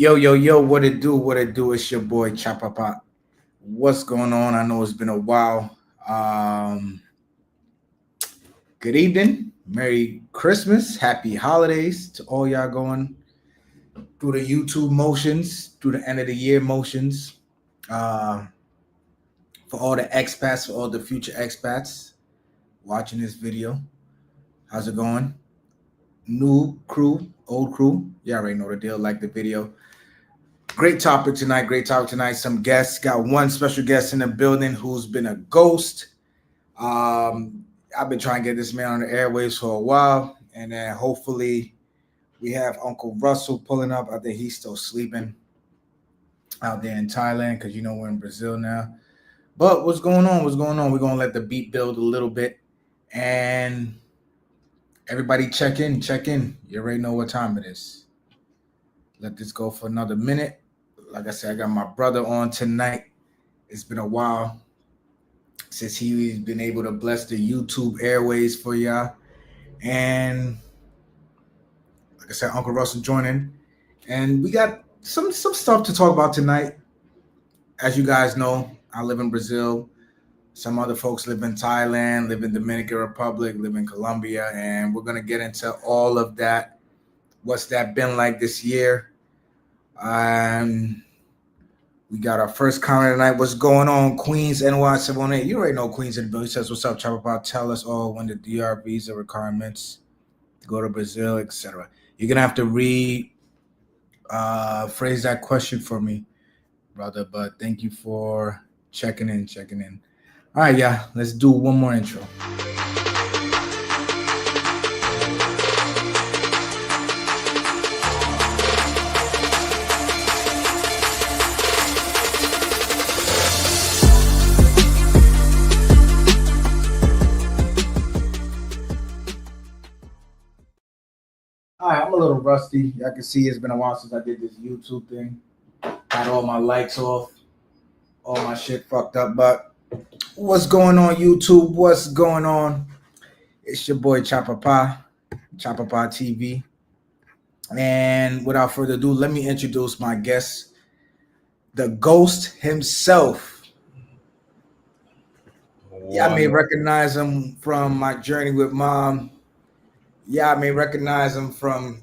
Yo, what it do? What it do? It's your boy Chapapa. What's going on? I know it's been a while. Good evening. Merry Christmas. Happy holidays to all y'all going through the YouTube motions, through the end of the year motions. Uh, for all the expats, for all the future expats watching this video. How's it going? New crew, old crew. You already know the deal. Like the video. Great topic tonight. Great topic tonight. Some guests. Got one special guest in the building who's been a ghost. I've been trying to get this man on the airwaves for a while, and then hopefully we have Uncle Russell pulling up. I think he's still sleeping out there in Thailand because we're in Brazil now. But what's going on? What's going on? We're gonna let the beat build a little bit, and everybody check in. Check in. You already know what time it is. Let this go for another minute. Like I said, I got my brother on tonight. It's been a while since he's been able to bless the YouTube airways for y'all. And like I said, Uncle Russell joining. And we got some stuff to talk about tonight. As you guys know, I live in Brazil. Some other folks live in Thailand, live in Dominican Republic, live in Colombia. And we're going to get into all of that. What's that been like this year? We got our first comment tonight. What's going on, Queens NY718? You already know Queens in the building. He says, "What's up, Chopper? Tell us all when the DR visa requirements to go to Brazil, etc." You're gonna have to phrase that question for me, brother. But thank you for checking in. All right, yeah. Let's do one more intro. All right, I'm a little rusty. Y'all can see it's been a while since I did this YouTube thing. Got all my lights off, all my shit fucked up. But what's going on, YouTube? What's going on? It's your boy Chapapa TV. And without further ado, let me introduce my guest, the ghost himself. Y'all may recognize him from my journey with mom. Y'all may recognize him from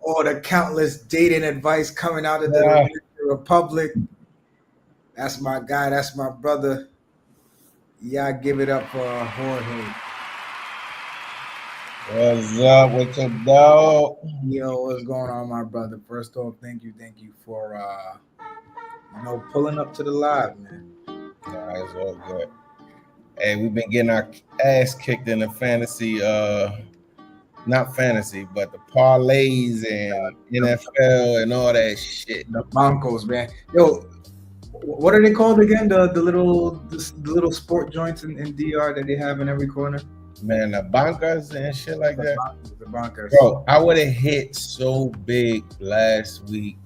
all the countless dating advice coming out of the Dominican Republic. That's my guy. That's my brother. Y'all give it up for Jorge. What's up? What's up, dog? Yo, what's going on, my brother? First off, thank you for pulling up to the live, man. Nah, it's all good. Hey, we've been getting our ass kicked in the fantasy, not fantasy, but the parlays and NFL and all that shit. The Broncos, man. Yo, what are they called again? The little sport joints in DR that they have in every corner? Man, the bancas and shit like that. The bancas. Bro, I would have hit so big last week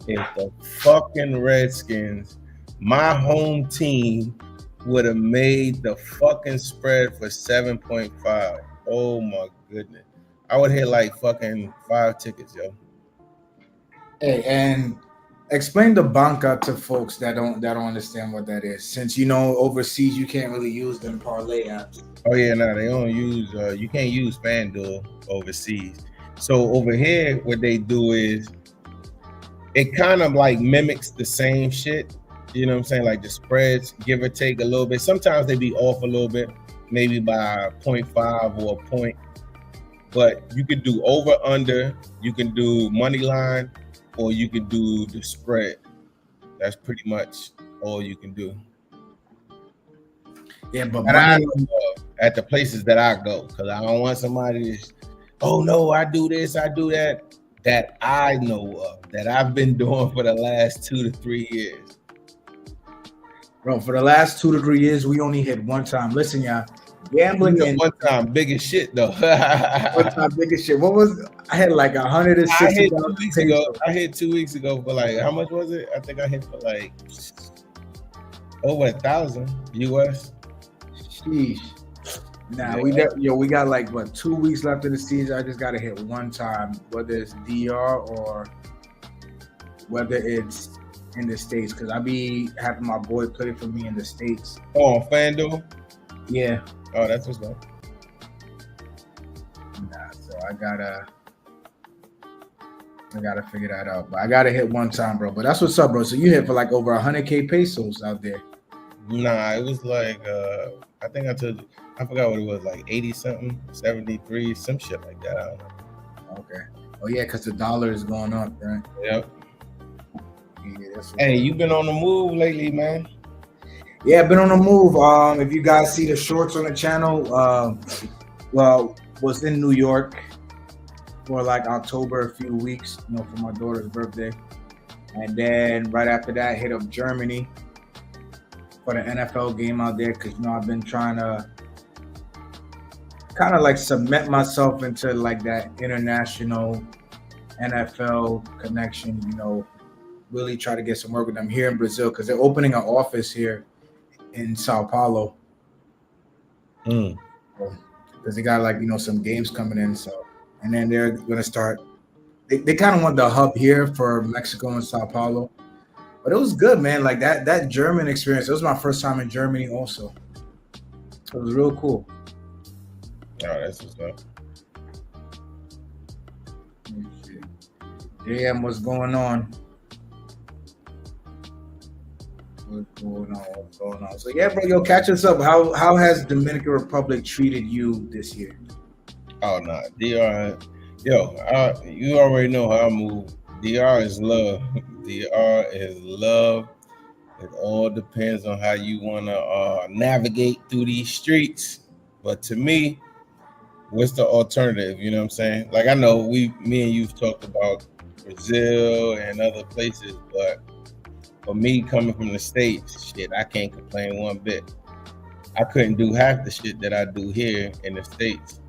if the fucking Redskins, my home team, would have made the fucking spread for 7.5. Oh my goodness. I would hit like fucking 5 tickets, yo. Hey, and explain the banca to folks that don't understand what that is. Since overseas you can't really use them parlay apps. Oh yeah, no, they don't use. You can't use FanDuel overseas. So over here, what they do is it kind of like mimics the same shit. You know what I'm saying? Like the spreads, give or take a little bit. Sometimes they be off a little bit, maybe by 0.5 or a point. But you can do over under, you can do money line, or you can do the spread. That's pretty much all you can do. Yeah, but at the places that I go, because I don't want somebody to, oh no, I do this, I do that I know of, that I've been doing for the last 2 to 3 years. Bro, for the last 2 to 3 years, we only hit one time. Listen, y'all, gambling and one time biggest shit though. One time biggest shit. What was I had like 160. I hit 2 weeks ago. I hit 2 weeks ago for like, how much was it? I think I hit for like over 1,000 US. Sheesh. Nah, we got like 2 weeks left in the season. I just gotta hit one time, whether it's DR or whether it's in the States, because I be having my boy play for me in the States. Oh, on FanDuel? Yeah. Oh, that's what's up. Nah, so I gotta figure that out. But I gotta hit one time, bro. But that's what's up, bro. So you hit for like over 100K pesos out there. Nah, it was like I think I forgot what it was, like 80 something, 73, some shit like that. I don't know. Okay. Oh yeah, because the dollar is going up, right? Yep. Yeah, hey, you been on the move lately, man? Yeah, I've been on the move. If you guys see the shorts on the channel, well, was in New York for like October, a few weeks, you know, for my daughter's birthday. And then right after that, hit up Germany for the NFL game out there, because, you know, I've been trying to kind of like cement myself into like that international NFL connection, you know, really try to get some work with them here in Brazil, because they're opening an office here in Sao Paulo. Because they got like, you know, some games coming in. So, and then they're going to start, they kind of want the hub here for Mexico and Sao Paulo. But it was good, man. Like that German experience, it was my first time in Germany also. So it was real cool. Oh, that's what's up. Damn, what's going on? What's going on? So yeah, bro, yo, catch us up. How has Dominican Republic treated you this year? Oh no, DR, yo, you already know how I move. DR is love. DR is love. It all depends on how you want to navigate through these streets. But to me, what's the alternative? You know what I'm saying? Like, I know me and you've talked about Brazil and other places, but for me, coming from the States, shit, I can't complain one bit. I couldn't do half the shit that I do here in the States.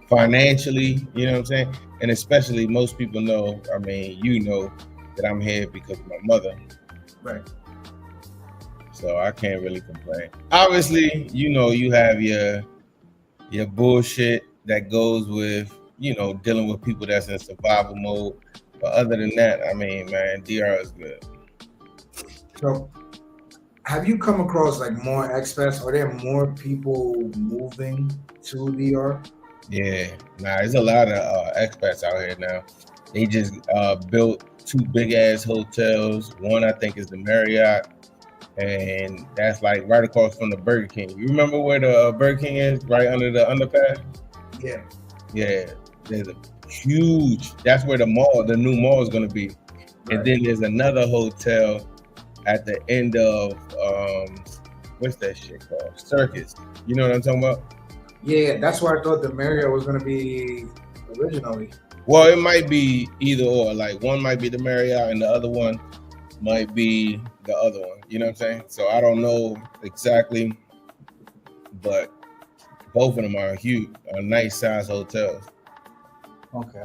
Financially, you know what I'm saying? And especially, most people know, I mean, you know, that I'm here because of my mother. Right. So I can't really complain. Obviously, you know, you have your bullshit that goes with, you know, dealing with people that's in survival mode. But other than that, I mean, man, DR is good. So, have you come across like more expats? Are there more people moving to DR? Yeah, there's a lot of expats out here now. They just built 2 big ass hotels. One, I think, is the Marriott, and that's like right across from the Burger King. You remember where the Burger King is? Right under the underpass? Yeah. Yeah, there's a huge, that's where the new mall is going to be. Right. And then there's another hotel at the end of, what's that shit called? Circus. You know what I'm talking about? Yeah, that's where I thought the Marriott was going to be originally. Well, it might be either or. Like, one might be the Marriott and the other one might be the other one. You know what I'm saying? So I don't know exactly, but both of them are huge, nice size hotels. Okay.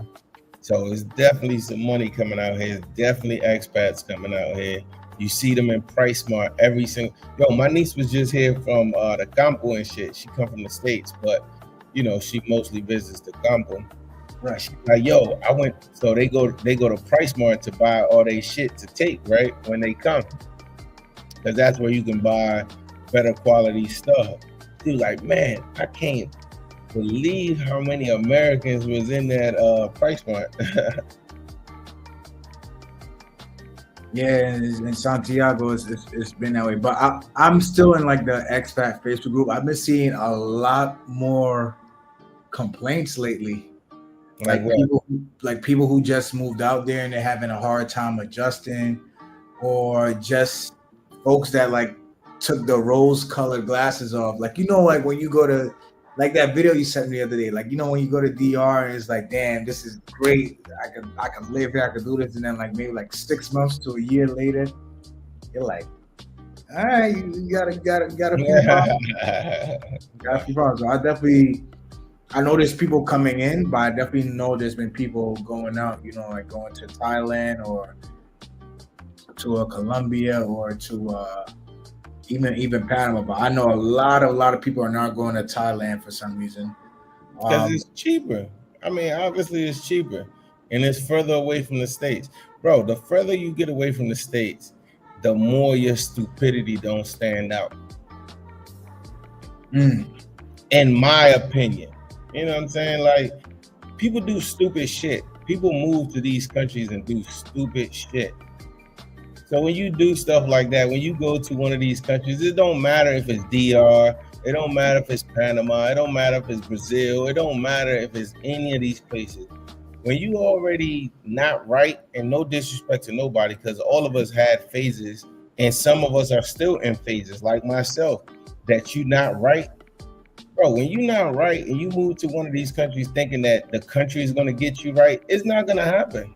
So it's definitely some money coming out here. It's definitely expats coming out here. You see them in PriceSmart every single. Yo, my niece was just here from the Campo and shit. She come from the States, but you know she mostly visits the Campo. Right. She's like, yo, I went. So they go to PriceSmart to buy all their shit to take right when they come, because that's where you can buy better quality stuff. She was like, man, I can't believe how many Americans was in that PriceSmart. Yeah, in Santiago, it's been that way. But I'm still in like the expat Facebook group. I've been seeing a lot more complaints lately. Like people who just moved out there and they're having a hard time adjusting, or just folks that like took the rose-colored glasses off. Like, you know, like when you go to, like that video you sent me the other day, like, you know, when you go to DR and it's like, damn, this is great. I can live here, I can do this. And then like maybe like 6 months to a year later, you're like, all right, you got a few problems. Got a few problems. So I know there's people coming in, but I definitely know there's been people going out, you know, like going to Thailand or to Colombia or to even Panama. But I know a lot of people are not going to Thailand for some reason. Because it's cheaper. I mean, obviously it's cheaper. and it's further away from the States. Bro, the further you get away from the States, the more your stupidity don't stand out. In my opinion. You know what I'm saying? Like, people do stupid shit. People move to these countries and do stupid shit. So when you do stuff like that, when you go to one of these countries, it don't matter if it's DR, it don't matter if it's Panama, it don't matter if it's Brazil, it don't matter if it's any of these places. When you already not right, and no disrespect to nobody, because all of us had phases, and some of us are still in phases, like myself, that you not right. Bro, when you're not right and you move to one of these countries thinking that the country is going to get you right, it's not going to happen.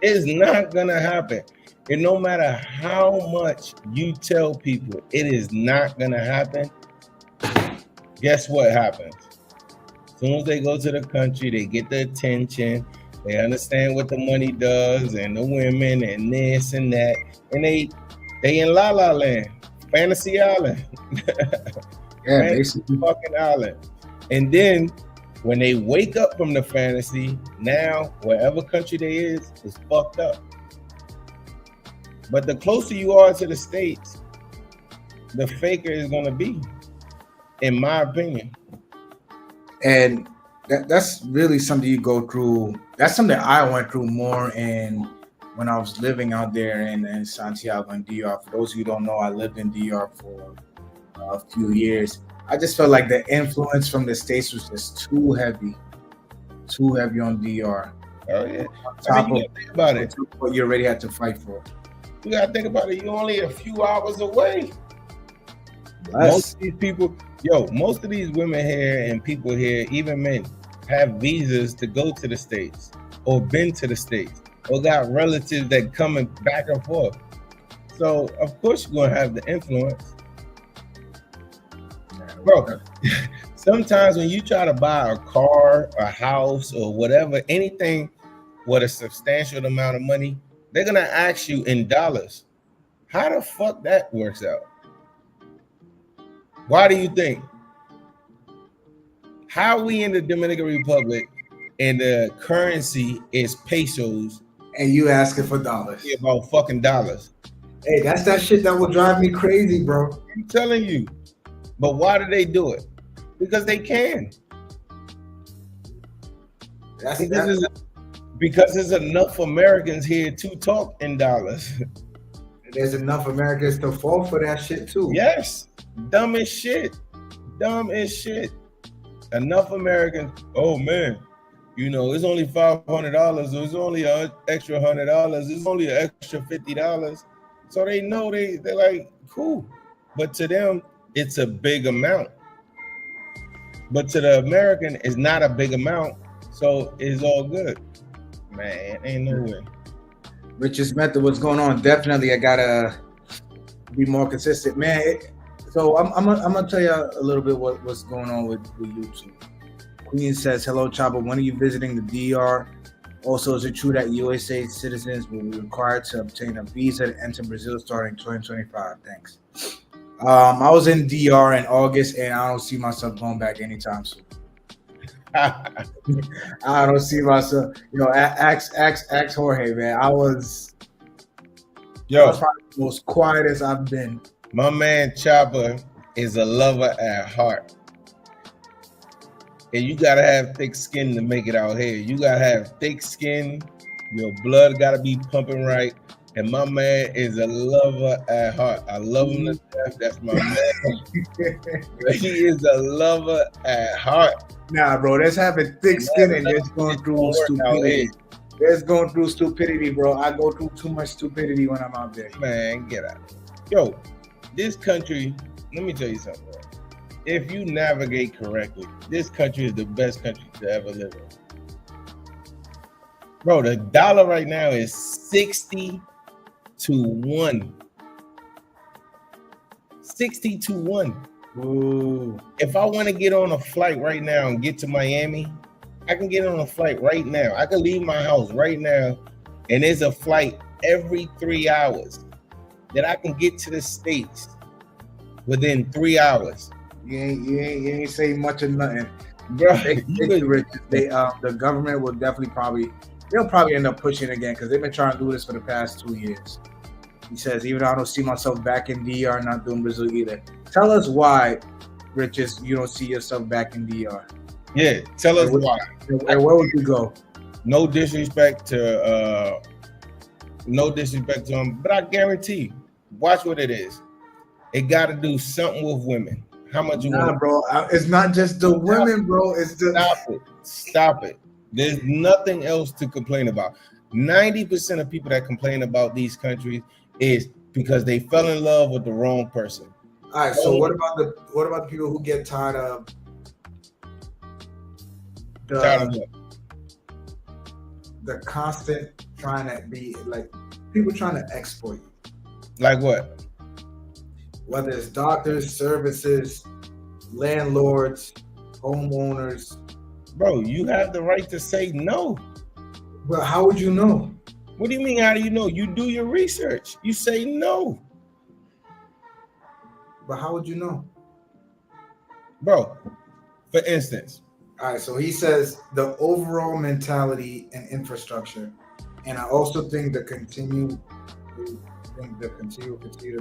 It's not going to happen. And no matter how much you tell people it is not going to happen, guess what happens? As soon as they go to the country, they get the attention, they understand what the money does and the women and this and that, and they in La La Land, Fantasy Island. Yeah, basically. Fucking island. And then when they wake up from the fantasy, now wherever country they is fucked up. But the closer you are to the States, the faker is gonna be, in my opinion. And that's really something you go through. That's something I went through more in when I was living out there in Santiago and DR. For those of you who don't know, I lived in DR for a few years. I just felt like the influence from the States was just too heavy on DR. Oh yeah, I mean, you gotta think about it. What you already had to fight for. You gotta think about it. You're only a few hours away. Less. Most of these people, most of these women here and people here, even men, have visas to go to the States or been to the States or got relatives that coming back and forth. So of course you're gonna have the influence. Bro, sometimes when you try to buy a car, a house, or whatever, anything with a substantial amount of money, they're gonna ask you in dollars. How the fuck that works out? Why do you think? How we in the Dominican Republic and the currency is pesos, and you asking for dollars? About fucking dollars. Hey, that's that shit that will drive me crazy, bro. I'm telling you. But why do they do it? Because they can. Because there's enough Americans here to talk in dollars. There's enough Americans to fall for that shit too. Yes. Dumb as shit. Enough Americans. Oh man, it's only $500. It's only an extra $100. It's only an extra $50. So they know they're like, cool. But to them, it's a big amount. But to the American, it's not a big amount. So it's all good. Man, ain't no way. Richest Method, what's going on? Definitely, I gotta be more consistent, man. So I'm gonna tell you a little bit what's going on with YouTube. Queen says, "Hello, Chopper. When are you visiting the DR? Also, is it true that USA citizens will be required to obtain a visa to enter Brazil starting 2025? Thanks." I was in DR in August, and I don't see myself going back anytime soon. I don't see myself. Ask Jorge, man. I was probably the most quietest I've been. My man Chopper is a lover at heart. And you gotta have thick skin to make it out here. You gotta have thick skin. Your blood gotta be pumping right. And my man is a lover at heart. I love him to death. That's my man. He is a lover at heart. Nah, bro, that's having thick skin and just going through stupidity. That's going through stupidity, bro. I go through too much stupidity when I'm out there. Man, get out. Yo, this country, let me tell you something, bro. If you navigate correctly, this country is the best country to ever live in. Bro, the dollar right now is 60 to 1. 60 to 1. Ooh. If I want to get on a flight right now and get to Miami, I can get on a flight right now. I can leave my house right now, and there's a flight every 3 hours that I can get to the States within 3 hours. You ain't saying much of nothing. bro. Thank you, Richard. The government will definitely they'll probably end up pushing again because they've been trying to do this for the past 2 years. He says, even though I don't see myself back in DR, not doing Brazil either. Tell us why, Richard, you don't see yourself back in DR. Yeah, tell us why. And where would you go? No disrespect to him, but I guarantee, watch what it is. It got to do something with women. How much you want? Bro, it's not just the women, bro. It's the Stop it. There's nothing else to complain about. 90% of people that complain about these countries is because they fell in love with the wrong person. All right. So what about the people who get tired of the constant trying to be like people trying to exploit you? Like what? Whether it's doctors, services, landlords, homeowners. Bro, you have the right to say no. Well, how would you know? What do you mean, how do you know? You do your research. You say no. But how would you know? Bro, for instance. All right, so he says the overall mentality and infrastructure. And I also think the continue to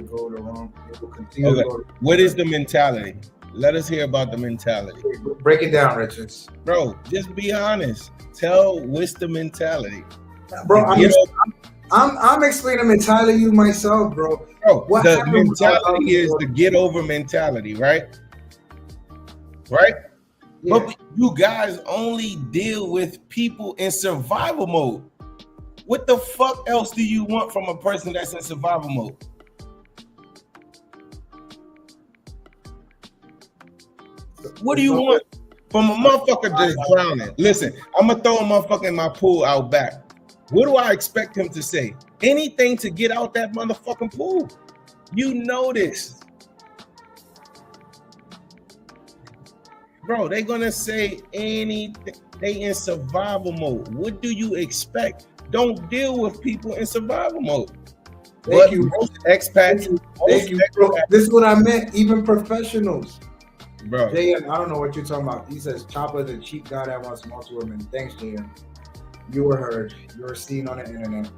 go the wrong. It will continue to go. What is the mentality? Let us hear about the mentality. Break it down, Richards. Bro, just be honest. Tell what's the mentality. Bro, I'm explaining mentality to you myself, bro. Bro, the mentality is the get over mentality, right? Right? Yeah. But you guys only deal with people in survival mode. What the fuck else do you want from a person that's in survival mode? What do you want from a motherfucker that's drowning? Listen, I'm gonna throw a motherfucker in my pool out back. What do I expect him to say? Anything to get out that motherfucking pool. You know this. Bro, they're gonna say anything. They in survival mode. What do you expect? Don't deal with people in survival mode. Thank you. Most expats. Thank you, bro. This is what I meant. Even professionals. Bro. JM, I don't know what you're talking about. He says Chopper the cheap guy that wants multiple women. Thanks, JM. You were heard. You were seen on the internet.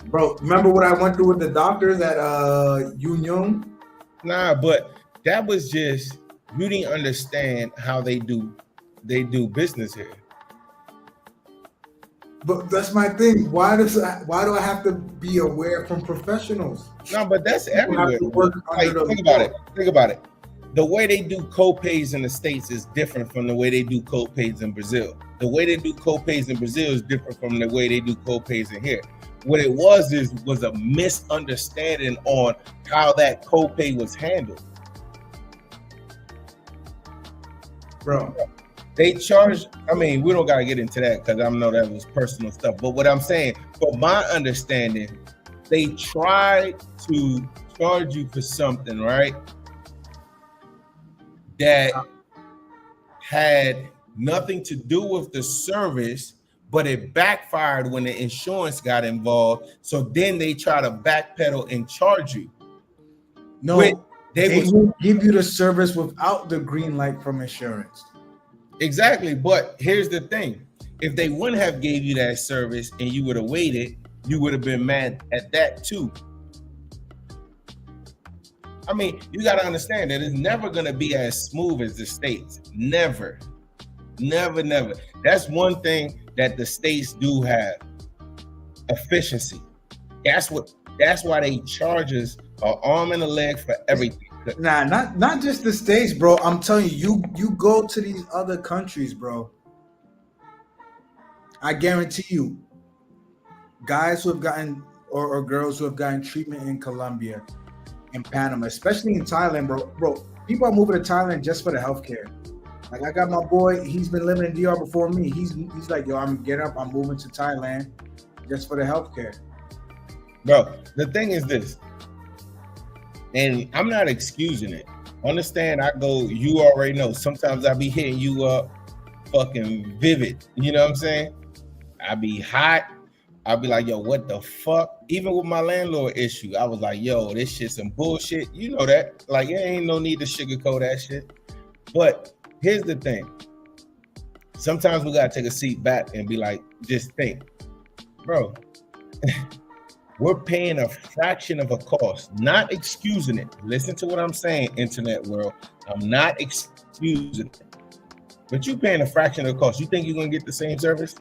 Bro, remember what I went through with the doctors at Union? Nah, but that was just, you didn't understand how they do business here. But that's my thing. Why do I have to be aware from professionals? No, but that's everywhere. Think about it. The way they do co-pays in the States is different from the way they do co-pays in Brazil. The way they do co-pays in Brazil is different from the way they do co-pays in here. What it was a misunderstanding on how that co-pay was handled. Bro. They charge, I mean, we don't got to get into that because I know that was personal stuff. But what I'm saying, from my understanding, they try to charge you for something, right? That had nothing to do with the service, but it backfired when the insurance got involved. So then they try to backpedal and charge you. No, they will give you the service without the green light from insurance. Exactly, but here's the thing. If they wouldn't have gave you that service and you would have waited, you would have been mad at that too. I mean, you got to understand that it's never going to be as smooth as the States. Never. That's one thing that the States do have. Efficiency. That's why they charge us an arm and a leg for everything. Nah, not just the States, bro. I'm telling you, you go to these other countries, bro. I guarantee you, guys who have gotten or girls who have gotten treatment in Colombia, in Panama, especially in Thailand, bro. People are moving to Thailand just for the healthcare. Like I got my boy, he's been living in DR before me. He's like, yo, I'm moving to Thailand just for the healthcare. Bro, the thing is this. And I'm not excusing it. Understand, you already know. Sometimes I be hitting you up fucking vivid. You know what I'm saying? I be hot. I'll be like, yo, what the fuck? Even with my landlord issue, I was like, yo, this shit's some bullshit. You know that. Like, there ain't no need to sugarcoat that shit. But here's the thing. Sometimes we gotta take a seat back and be like, just think, bro, we're paying a fraction of a cost, not excusing it. Listen to what I'm saying, internet world. I'm not excusing it. But you paying a fraction of the cost. You think you're gonna get the same service?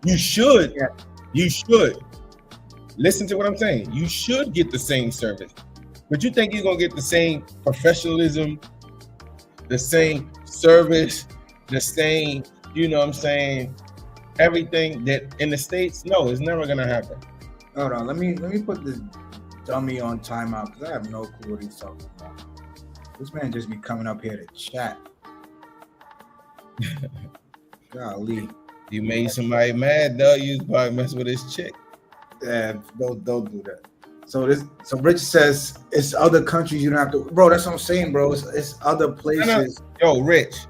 You should. Yeah. You should. Listen to what I'm saying. You should get the same service. But you think you're gonna get the same professionalism, the same service, the same, you know what I'm saying, everything that in the States? No, it's never gonna happen. Hold on, let me put this dummy on timeout because I have no clue what he's talking about. This man just be coming up here to chat. Golly. You made somebody mad, though. You was probably messing with his chick. Yeah, don't do that. So Rich says it's other countries you don't have to, bro. That's what I'm saying, bro. It's other places. Yo, Riches,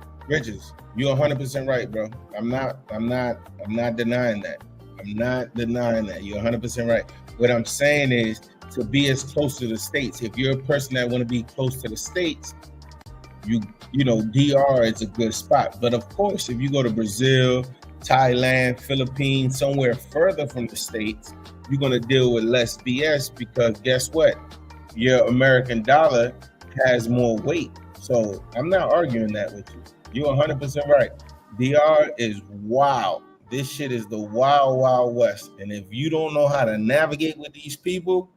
you're 100% right, bro. I'm not denying that. I'm not denying that. You're 100% right. What I'm saying is to be as close to the States. If you're a person that want to be close to the States, you know, DR is a good spot. But of course, if you go to Brazil, Thailand, Philippines, somewhere further from the States, you're going to deal with less BS because guess what? Your American dollar has more weight. So I'm not arguing that with you. You're 100% right. DR is wild. This shit is the wild, wild west. And if you don't know how to navigate with these people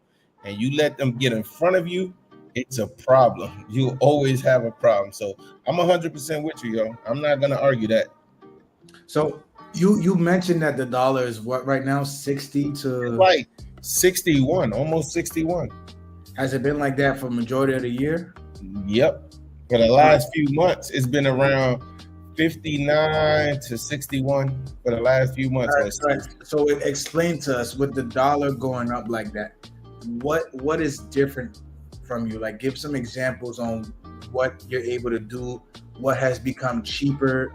and you let them get in front of you, it's a problem. You always have a problem. So I'm 100% with you, yo. I'm not going to argue that. So you mentioned that the dollar is what right now, 60 to... It's like 61, almost 61. Has it been like that for majority of the year? Yep. For the last few months, it's been around 59 to 61 for the last few months. Right. So explain to us, with the dollar going up like that, what is different from you? Like, give some examples on what you're able to do, what has become cheaper,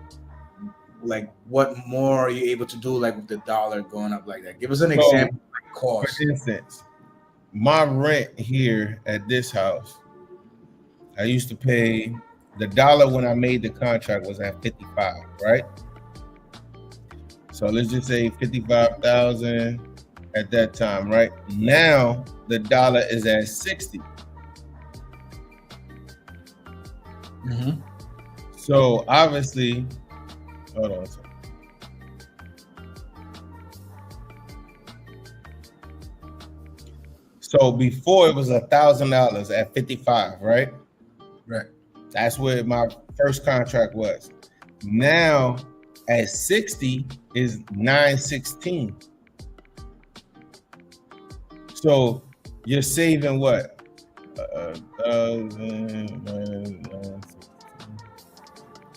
like what more are you able to do, like with the dollar going up like that? Give us an example, like cost. For instance, my rent here at this house, I used to pay the dollar when I made the contract was at 55, right? So let's just say 55,000 at that time, right? Now the dollar is at 60. Mm-hmm. So obviously, hold on a second. So before it was $1,000 at 55, right? Right. That's what my first contract was. Now at 60 is 916. So you're saving what?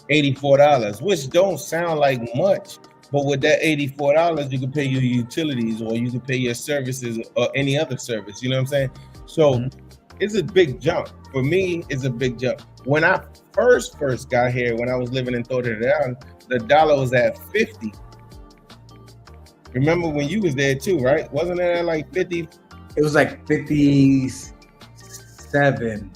$84, which don't sound like much, but with that $84, you can pay your utilities or you can pay your services or any other service. You know what I'm saying? So it's a big jump. For me, it's a big jump. When I first got here, when I was living in Thornton, the dollar was at 50. Remember when you was there too, right? Wasn't it at like 50? It was like 57.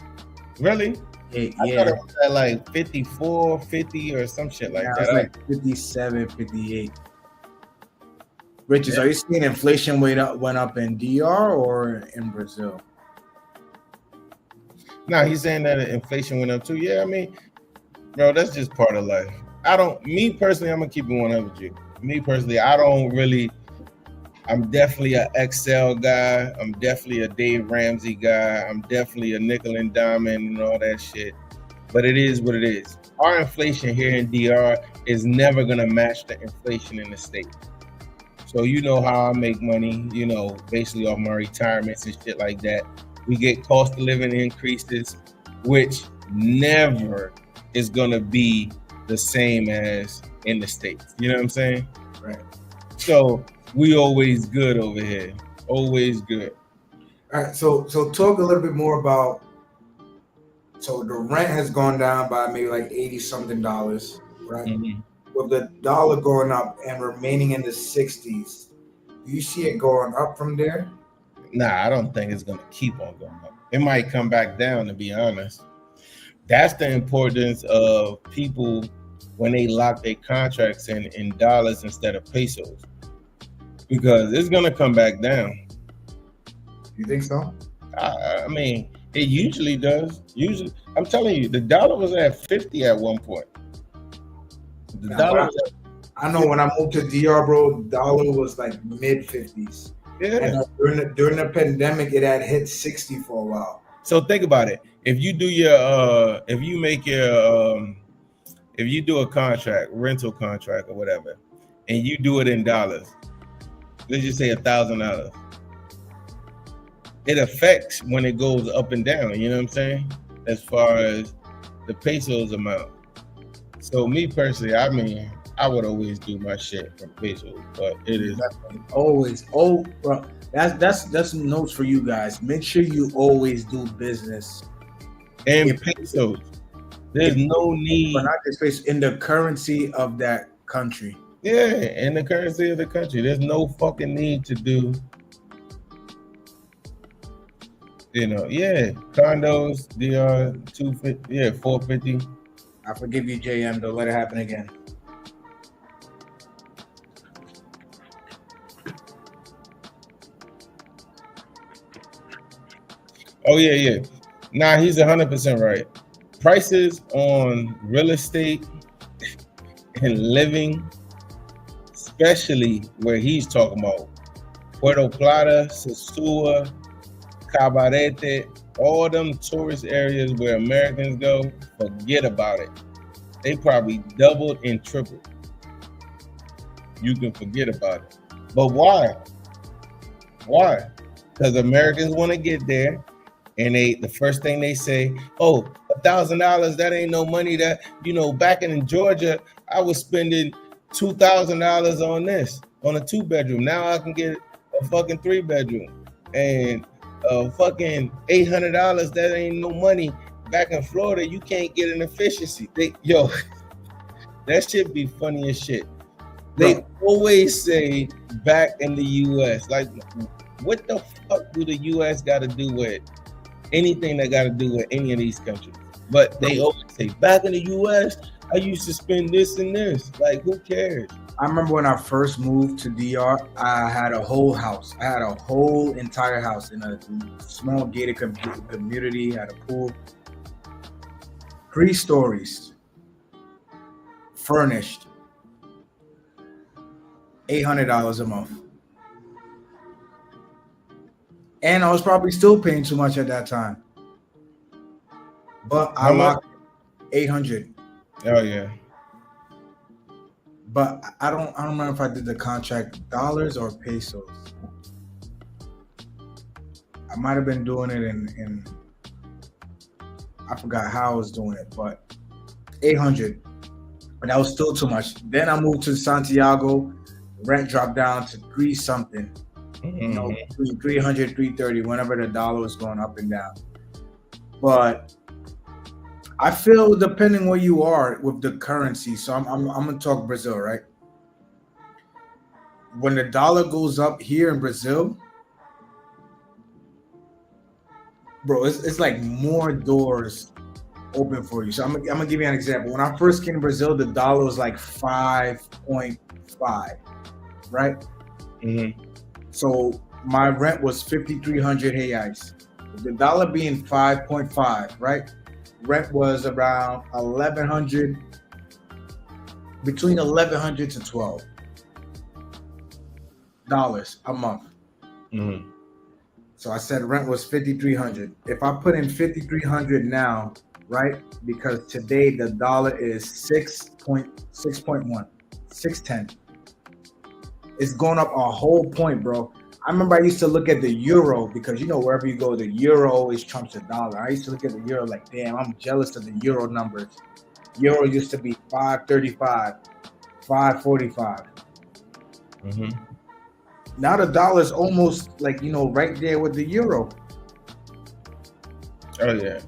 Really? Yeah. I thought it was at like 54, 50 or some shit like that. It was like 57, 58. Riches, are you seeing inflation went up in DR or in Brazil? No, he's saying that inflation went up too. Yeah, I mean, bro, that's just part of life. Me personally, I'm gonna keep it 100 with you. Me personally, I'm definitely an Excel guy. I'm definitely a Dave Ramsey guy. I'm definitely a nickel and diamond and all that shit. But it is what it is. Our inflation here in DR is never gonna match the inflation in the States. So you know how I make money, you know, basically off my retirements and shit like that. We get cost of living increases, which never is gonna be the same as in the States. You know what I'm saying? Right. So we always good over here. Always good. All right. So talk a little bit more about. So the rent has gone down by maybe like $80-something, right? Mm-hmm. With the dollar going up and remaining in the 60s, do you see it going up from there? Nah, I don't think it's gonna keep on going up. It might come back down, to be honest. That's the importance of people when they lock their contracts in dollars instead of pesos, because it's gonna come back down. You think so? I mean, it usually does. Usually, I'm telling you, the dollar was at 50 at one point. The dollar was at I know when I moved to DR, bro, dollar was like mid 50s. Yeah. And during the pandemic, it had hit 60 for a while. So think about it. If you do your if you make your if you do a contract, rental contract or whatever, and you do it in dollars, let's just say $1,000. It affects when it goes up and down, you know what I'm saying? As far as the pesos amount. So me personally, I mean, I would always do my shit from pesos, but it is always. Oh, bro, that's notes for you guys. Make sure you always do business in pesos. There's no need, but not this place, in the currency of that country. Yeah, in the currency of the country. There's no fucking need to do, you know, condos, DR 250, 450. I forgive you, JM. Don't let it happen again. Oh yeah. Nah, he's 100% right. Prices on real estate and living, especially where he's talking about Puerto Plata, Sosúa, Cabarete, all them tourist areas where Americans go, forget about it. They probably doubled and tripled. You can forget about it. But why? Why? Because Americans want to get there, and the first thing they say, oh, $1,000, that ain't no money. That, you know, back in Georgia, I was spending $2,000 on this, on a 2-bedroom. Now I can get a fucking 3-bedroom. And fucking $800, that ain't no money. Back in Florida, you can't get an efficiency. That shit be funny as shit. They always say back in the US, like, what the fuck do the US got to do with anything that got to do with any of these countries? But they always say, back in the US, I used to spend this and this. Like, who cares? I remember when I first moved to DR, I had a whole house. I had a whole entire house in a small gated community, had a pool. 3 stories, furnished, $800 a month. And I was probably still paying too much at that time. But I locked $800. Oh yeah. But I don't remember if I did the contract dollars or pesos. I might have been doing it in I forgot how I was doing it, but $800. But that was still too much. Then I moved to Santiago, rent dropped down to 3 something. You know, 300, 330, whenever the dollar was going up and down. But I feel depending where you are with the currency. So I'm gonna talk Brazil, right? When the dollar goes up here in Brazil, bro, it's like more doors open for you. So I'm gonna give you an example. When I first came to Brazil, the dollar was like 5.5, right? Mm-hmm. So my rent was 5,300 reais. The dollar being 5.5, right? Rent was around 1,100, between 1,100 to $12 a month. Mm-hmm. So I said rent was 5,300. If I put in 5,300 now, right? Because today the dollar is 6.1, 610. It's going up a whole point, bro. I remember I used to look at the euro because, you know, wherever you go, the euro always trumps the dollar. I used to look at the euro like, damn, I'm jealous of the euro numbers. Euro used to be 535, 545. Mm-hmm. Now the dollar is almost like, you know, right there with the euro. Oh yeah.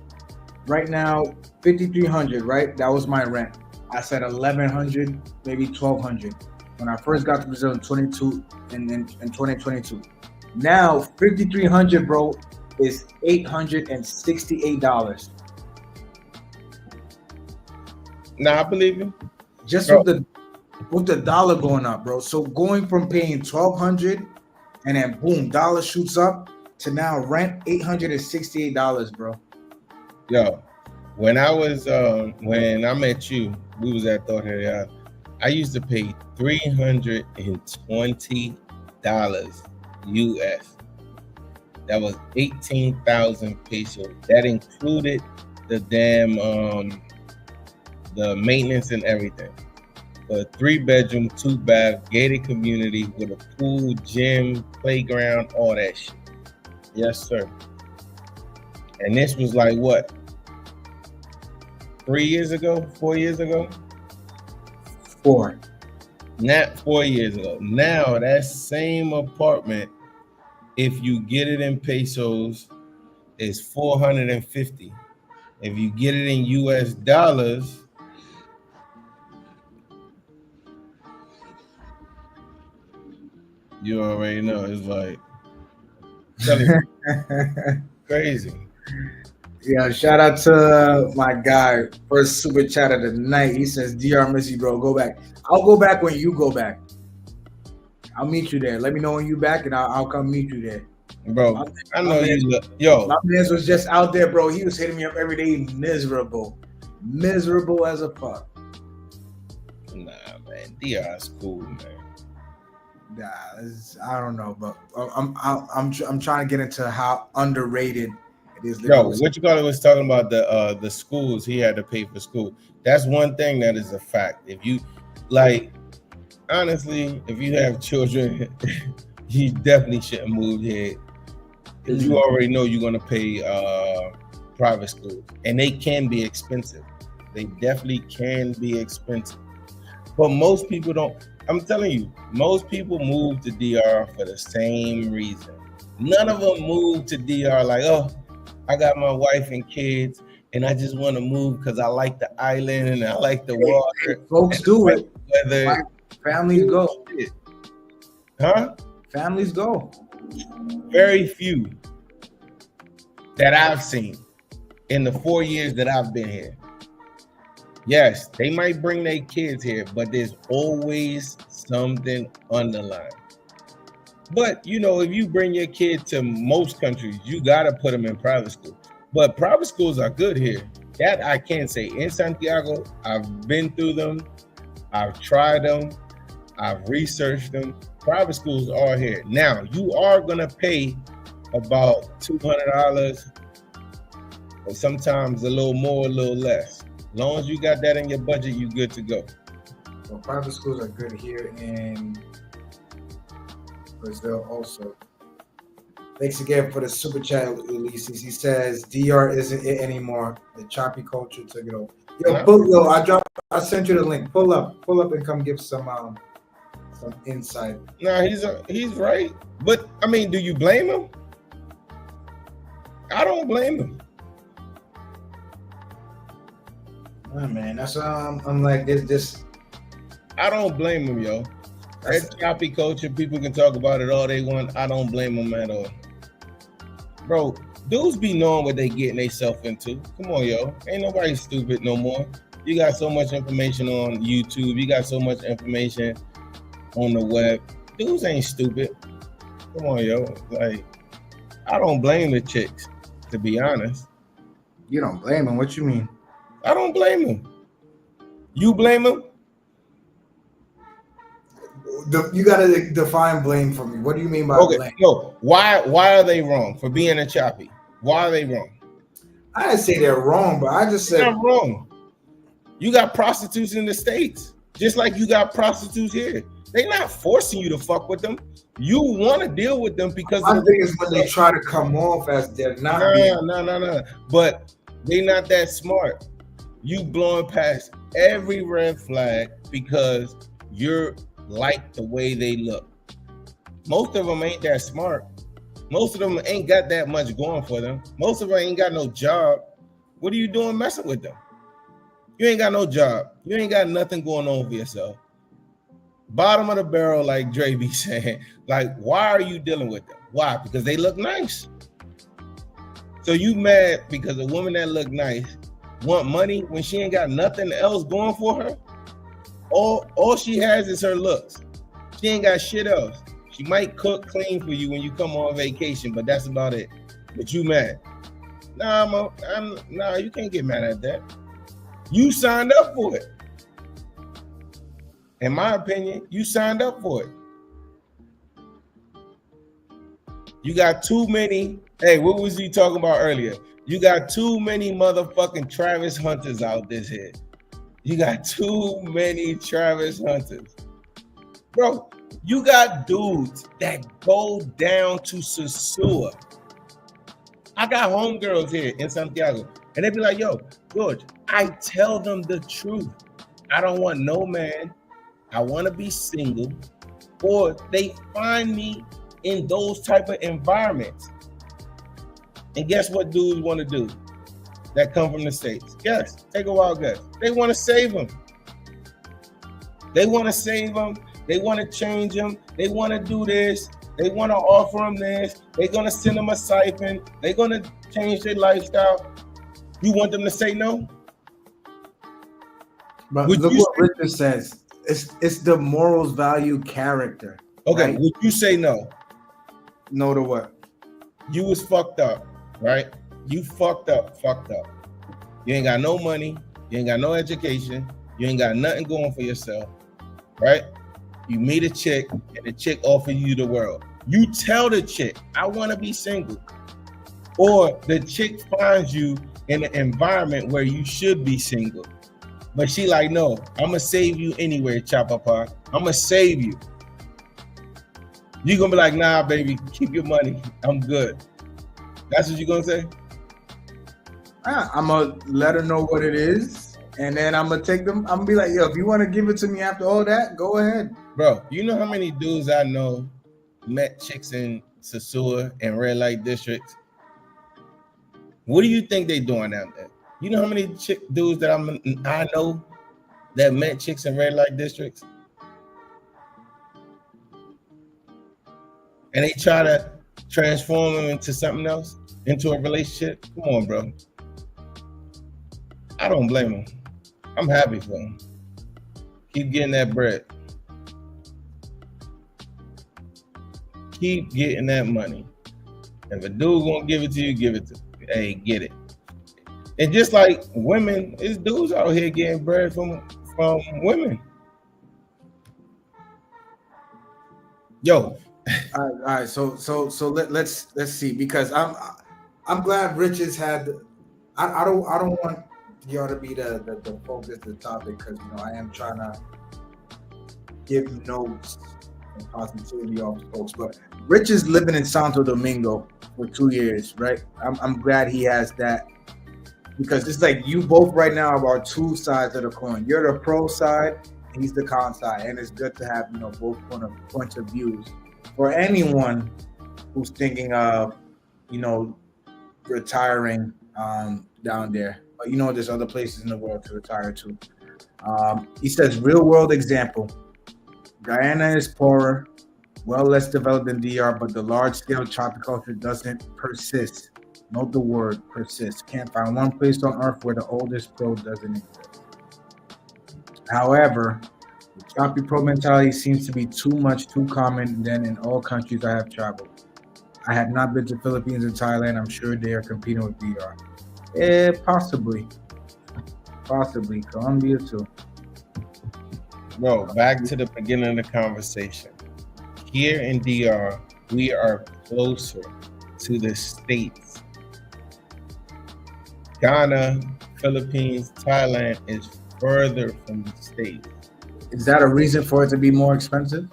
Right now, 5,300, right? That was my rent. I said 1,100, maybe 1,200. When I first got to Brazil in 2022. Now 5,300, bro, is $868. Nah, I believe you. Just Bro. with the dollar going up, bro. So going from paying $1,200 and then boom, dollar shoots up to now rent $868, bro. Yo, when I was when I met you, we was at Thought Area. I used to pay $320 US. That was 18,000 pesos. That included the damn the maintenance and everything. A 3-bedroom, 2-bath, gated community with a pool, gym, playground, all that shit. Yes, sir. And this was like what? 3 years ago? 4 years ago? 4. Not 4 years ago. Now that same apartment, if you get it in pesos, is 450. If you get it in US dollars, you already know. It's like crazy. Yeah, shout out to my guy, first super chat of the night. He says, DR Missy, bro, go back. I'll go back when you go back. I'll meet you there. Let me know when you back and I'll come meet you there. Bro, I know you look. Yo, my man was just out there, bro. He was hitting me up every day, miserable as a fuck. Nah, man, DR's cool, man. Nah, I don't know, but I'm trying to get into how underrated it is. Yo, what you call it was talking about the schools. He had to pay for school. That's one thing that is a fact. If you like, honestly, if you have children, you definitely shouldn't move here. Because you already know you're gonna pay private schools, and they can be expensive. They definitely can be expensive. But most people don't. I'm telling you, most people move to DR for the same reason. None of them move to DR like, oh, I got my wife and kids, and I just want to move because I like the island and I like the water. Folks do it. Weather. Families go. Huh? Families go. Very few that I've seen in the 4 years that I've been here. Yes, they might bring their kids here, but there's always something underlying. But you know, if you bring your kid to most countries, you gotta put them in private school. But private schools are good here. That I can say. In Santiago, I've been through them, I've tried them, I've researched them. Private schools are here. Now, you are gonna pay about $200, or sometimes a little more, a little less. As long as you got that in your budget, you good to go. Well, private schools are good here in Brazil also. Thanks again for the super chat, Ulysses. He says DR isn't it anymore. The choppy culture took it over. I sent you the link. Pull up and come give some insight. No, he's right. But I mean, do you blame him? I don't blame him. Oh, man, that's I'm like this. I don't blame him, yo. That choppy culture, people can talk about it all they want. I don't blame them at all. Bro, dudes be knowing what they getting themselves into. Come on, yo. Ain't nobody stupid no more. You got so much information on YouTube. You got so much information on the web. Dudes ain't stupid. Come on, yo. Like, I don't blame the chicks, to be honest. You don't blame them? What you mean? I don't blame them. You blame them? You gotta define blame for me. What do you mean by blame? No. Why are they wrong for being a choppy? Why are they wrong? I didn't say they're wrong, but I just said they're not wrong. You got prostitutes in the States, just like you got prostitutes here. They're not forcing you to fuck with them. You want to deal with them because I think it's when they try to come off as they're not. No. But they're not that smart. You blowing past every red flag because you're like the way they look. Most of them ain't that smart. Most of them ain't got that much going for them. Most of them ain't got no job. What are you doing messing with them? You ain't got no job. You ain't got nothing going on for yourself. Bottom of the barrel, like Dre be saying. Like, why are you dealing with them? Why? Because they look nice. So you mad because a woman that look nice want money when she ain't got nothing else going for her? All she has is her looks. She ain't got shit else. She might cook clean for you when you come on vacation, but that's about it. But you mad? Nah, nah, you can't get mad at that. You signed up for it. In my opinion, you signed up for it. You got too many. Hey, what was he talking about earlier? You got too many motherfucking Travis Hunters out this here. You got too many Travis Hunters. Bro, you got dudes that go down to Sosua. I got homegirls here in Santiago, and they be like, yo, George, I tell them the truth. I don't want no man. I want to be single. Or they find me in those type of environments. And guess what dudes want to do that come from the States? Yes, take a wild guess. They want to save them. They want to save them. They want to change them. They want to do this. They want to offer them this. They're going to send them a siphon. They're going to change their lifestyle. You want them to say no? But look what Richard says. It's the morals, value, character. Okay, right? would you say no? No to what? You was fucked up, right? You fucked up. You ain't got no money. You ain't got no education. You ain't got nothing going for yourself, right? You meet a chick, and the chick offers you the world. You tell the chick, I want to be single. Or the chick finds you in an environment where you should be single. But she like, no, I'm going to save you anyway, Chapapa. I'm going to save you. You going to be like, nah, baby, keep your money. I'm good. That's what you going to say? I'm going to let her know what it is. And then I'm going to take them. I'm going to be like, yo, if you want to give it to me after all that, go ahead. Bro, you know how many dudes I know met chicks in Sosua and red light districts? What do you think they doing down there? You know how many dudes that I know that met chicks in red light districts? And they try to transform them into something else, into a relationship? Come on, bro. I don't blame them. I'm happy for them. Keep getting that bread. Keep getting that money. If a dude gonna give it to you, give it to you. Hey, get it. And just like women, it's dudes out here getting bread from women. Yo. All right. So let's see, because I'm glad Rich has had. I don't want y'all to be the focus of the topic, because I am trying to give notes and positivity off the folks. But Rich is living in Santo Domingo for 2 years, right? I'm glad he has that, because it's like you both right now are two sides of the coin. You're the pro side, he's the con side, and it's good to have both points of views for anyone who's thinking of retiring down there. But there's other places in the world to retire to. He says, real world example. Guyana is poorer, well less developed than DR, but the large scale chocolate culture doesn't persist. Note the word persist. Can't find one place on earth where the oldest pro doesn't exist. However, the choppy pro mentality seems to be too common than in all countries I have traveled. I have not been to Philippines and Thailand. I'm sure they are competing with DR. Possibly. Colombia too. Bro, back to the beginning of the conversation. Here in DR, we are closer to the States. Ghana, Philippines, Thailand is further from the States. Is that a reason for it to be more expensive?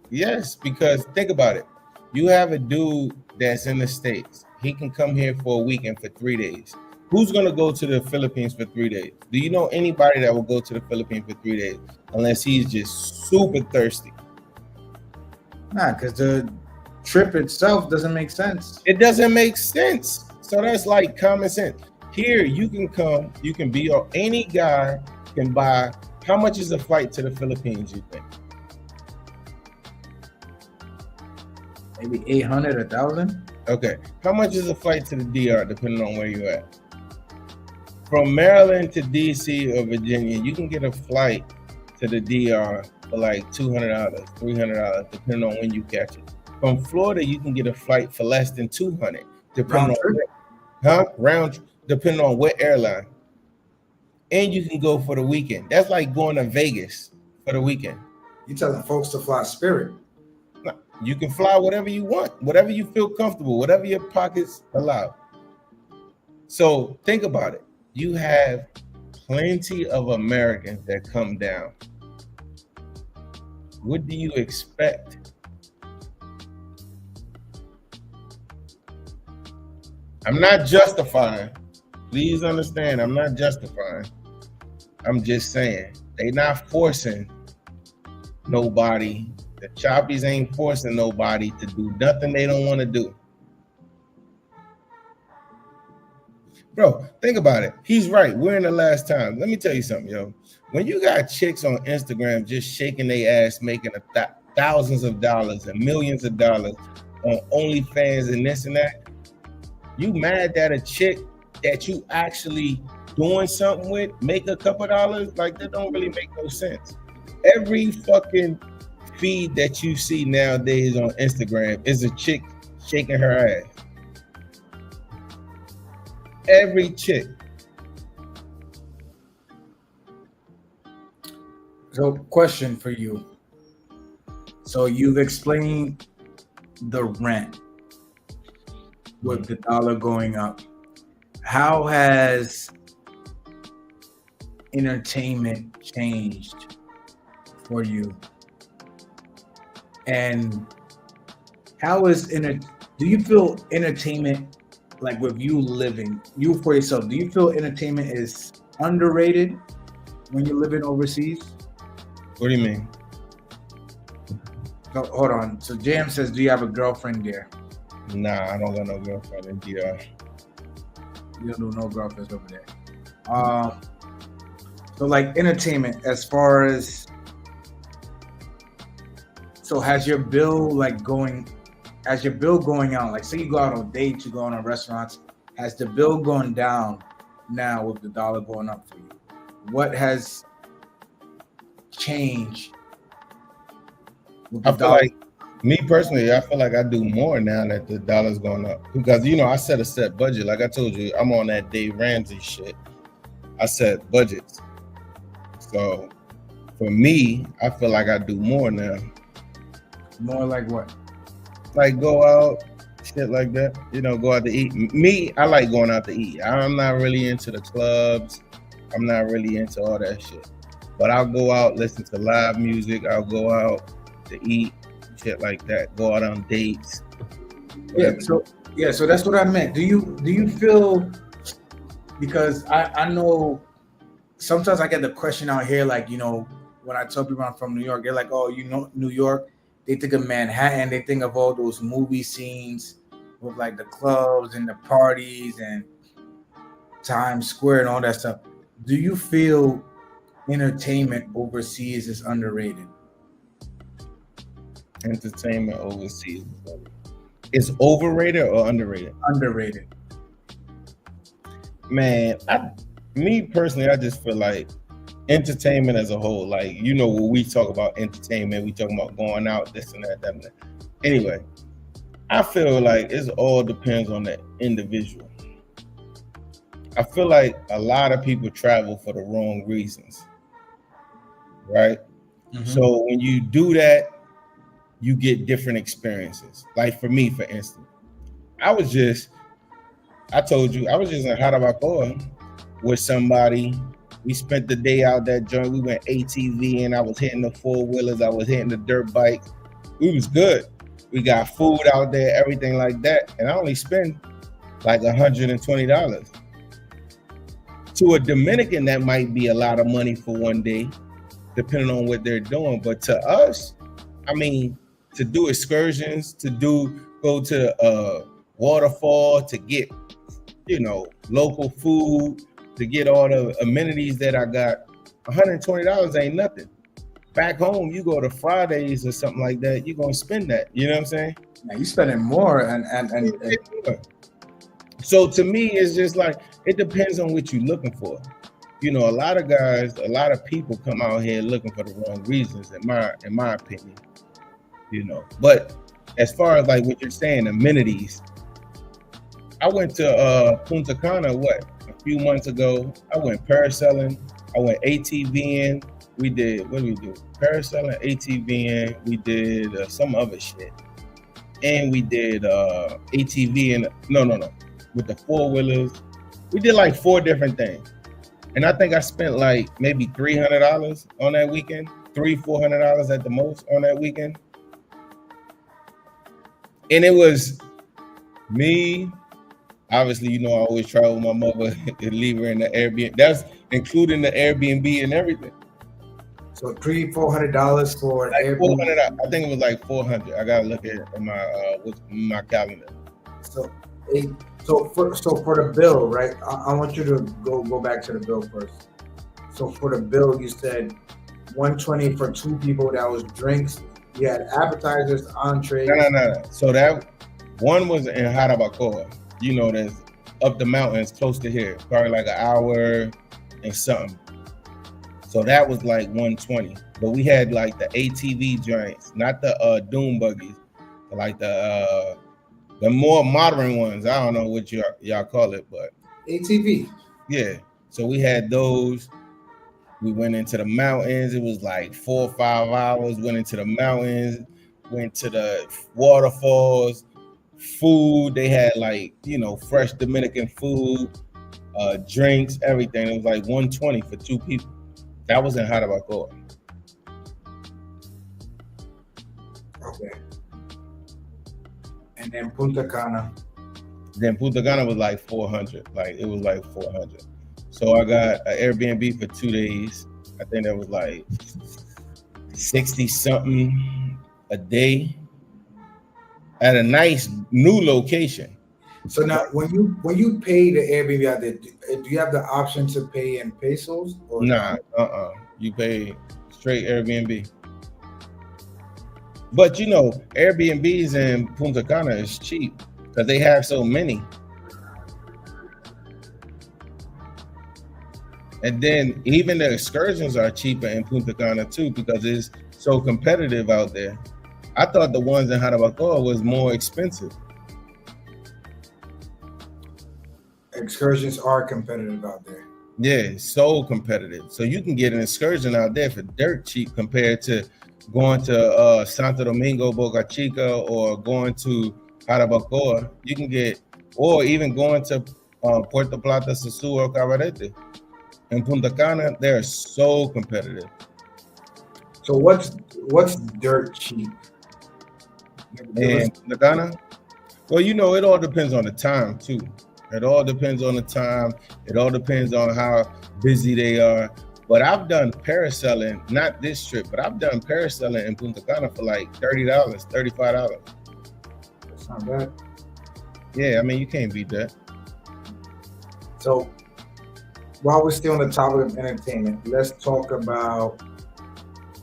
Yes, because think about it. You have a dude that's in the States. He can come here for a weekend for 3 days. Who's going to go to the Philippines for 3 days? Do you know anybody that will go to the Philippines for 3 days unless he's just super thirsty? Nah, because the trip itself doesn't make sense. It doesn't make sense. So that's like common sense. Here, you can come, you can be, or any guy can buy. How much is a flight to the Philippines, you think? Maybe 800, 1,000. Okay. How much is a flight to the DR, depending on where you're at? from Maryland to DC or Virginia, you can get a flight to the DR for like $200, $300, depending on when you catch it. From Florida, you can get a flight for less than $200, depending depending on what airline. And you can go for the weekend. That's like going to Vegas for the weekend. You telling folks to fly Spirit? No, you can fly whatever you want, whatever you feel comfortable, whatever your pockets allow. So think about it. You have plenty of Americans that come down. What do you expect? I'm not justifying. Please understand, I'm not justifying. I'm just saying, they not forcing nobody. The choppies ain't forcing nobody to do nothing they don't want to do. Bro, think about it. He's right. We're in the last time. Let me tell you something, yo. When you got chicks on Instagram just shaking their ass, making thousands of dollars and millions of dollars on OnlyFans and this and that, you mad that a chick that you actually doing something with make a couple dollars? Like, that don't really make no sense. Every fucking feed that you see nowadays on Instagram is a chick shaking her ass. Every chick. So, question for you. So you've explained the rent with the dollar going up. How has entertainment changed for you? And how is do you feel entertainment, like with you living, you for yourself, do you feel entertainment is underrated when you're living overseas? What do you mean? Oh, hold on. So Jam says, do you have a girlfriend there? Nah, I don't got no girlfriend in DR. You don't do no girlfriends over there. So like entertainment, as far as, so has your bill going out? Like, say you go out on dates, you go out on restaurants. Has the bill gone down now with the dollar going up for you? What has changed? I feel like, me personally, I feel like I do more now that the dollar's going up, because I set a set budget. Like I told you, I'm on that Dave Ramsey shit. I set budgets. So for me, I feel like I do more now. More like what? Like go out, shit like that. Go out to eat. Me, I like going out to eat. I'm not really into the clubs. I'm not really into all that shit. But I'll go out, listen to live music. I'll go out to eat, shit like that. Go out on dates. Whatever. So that's what I meant. Do you feel, because I know sometimes I get the question out here, like, when I tell people I'm from New York, they're like, oh, New York, they think of Manhattan, they think of all those movie scenes with like the clubs and the parties and Times Square and all that stuff. Do you feel entertainment overseas is underrated? Entertainment overseas is overrated or underrated? Underrated. Man, me personally, I just feel like entertainment as a whole, like, when we talk about entertainment, we talking about going out, this and that, and that. Anyway, I feel like it all depends on the individual. I feel like a lot of people travel for the wrong reasons, right? Mm-hmm. So when you do that, you get different experiences. Like for me, for instance, I was just in Jarabacoa with somebody. We spent the day out that joint. We went ATV and I was hitting the four-wheelers. I was hitting the dirt bikes. We was good. We got food out there, everything like that. And I only spent like $120. To a Dominican, that might be a lot of money for one day, depending on what they're doing. But to us, I mean, to do excursions, to go to a waterfall, to get, local food, to get all the amenities that I got, $120 ain't nothing. Back home, you go to Fridays or something like that, you're gonna spend that. You know what I'm saying? Now you spending more, and So to me, it's just like it depends on what you're looking for. You know, a lot of guys, a lot of people come out here looking for the wrong reasons, in my opinion. You know, but as far as like what you're saying, amenities, I went to Punta Cana a few months ago. I went parasailing, I went ATVing. We did what did we do? Parasailing, ATVing. We did some other shit, and we did ATV and no with the 4-wheelers. We did like 4 different things, and I think I spent like maybe $300 on that weekend, $400 at the most on that weekend, and it was me. Obviously, you know, I always travel with my mother and leave her in the Airbnb. That's including the Airbnb and everything. So $300-$400 for Like Airbnb. 400. I think it was like 400. I gotta look at it in my calendar. So for the bill, right? I want you to go back to the bill first. So for the bill, you said $120 for 2 people. That was drinks. You had appetizers, entrees. No. So that one was in Jarabacoa. You know, that's up the mountains close to here, probably like an hour and something. So that was like 120. But we had like the ATV joints, not the doom buggies, like the more modern ones. I don't know what y'all call it, but ATV. Yeah. So we had those. We went into the mountains. It was like 4 or 5 hours. Went into the mountains, went to the waterfalls. Food, they had like, you know, fresh Dominican food, drinks, everything. It was like 120 for 2 people. That was in Jarabacoa. Okay. And then Punta Cana. Then Punta Cana was like 400. Like it was like 400. So I got an Airbnb for 2 days. I think that was like 60 something a day at a nice new location. So now, when you pay the Airbnb out there, do you have the option to pay in pesos? Or Nah, you pay straight Airbnb. But you know, Airbnbs in Punta Cana is cheap because they have so many. And then even the excursions are cheaper in Punta Cana too because it's so competitive out there. I thought the ones in Jarabacoa was more expensive. Excursions are competitive out there. Yeah, so competitive. So you can get an excursion out there for dirt cheap compared to going to Santo Domingo, Boca Chica, or going to Jarabacoa. You can get, or even going to Puerto Plata, Sosúa, or Cabarete. In Punta Cana, they're so competitive. So what's dirt cheap? In Punta Cana? Well, you know, it all depends on the time too. It all depends on the time. It all depends on how busy they are. But I've done parasailing, not this trip, but I've done parasailing in Punta Cana for like $30, $35. That's not bad. Yeah, I mean, you can't beat that. So while we're still on the topic of entertainment, let's talk about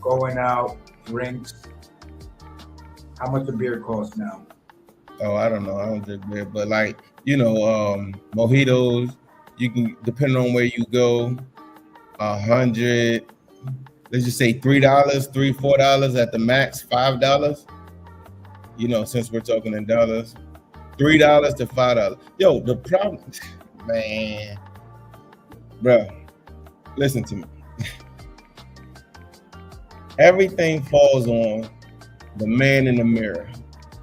going out, drinks. How much a beer costs now? Oh, I don't know. I don't drink beer, but like, you know, mojitos, you can, depending on where you go, 100, let's just say $3, $4 at the max, $5. You know, since we're talking in dollars, $3 to $5. Yo, the problem, man, bro, listen to me. Everything falls on the man in the mirror,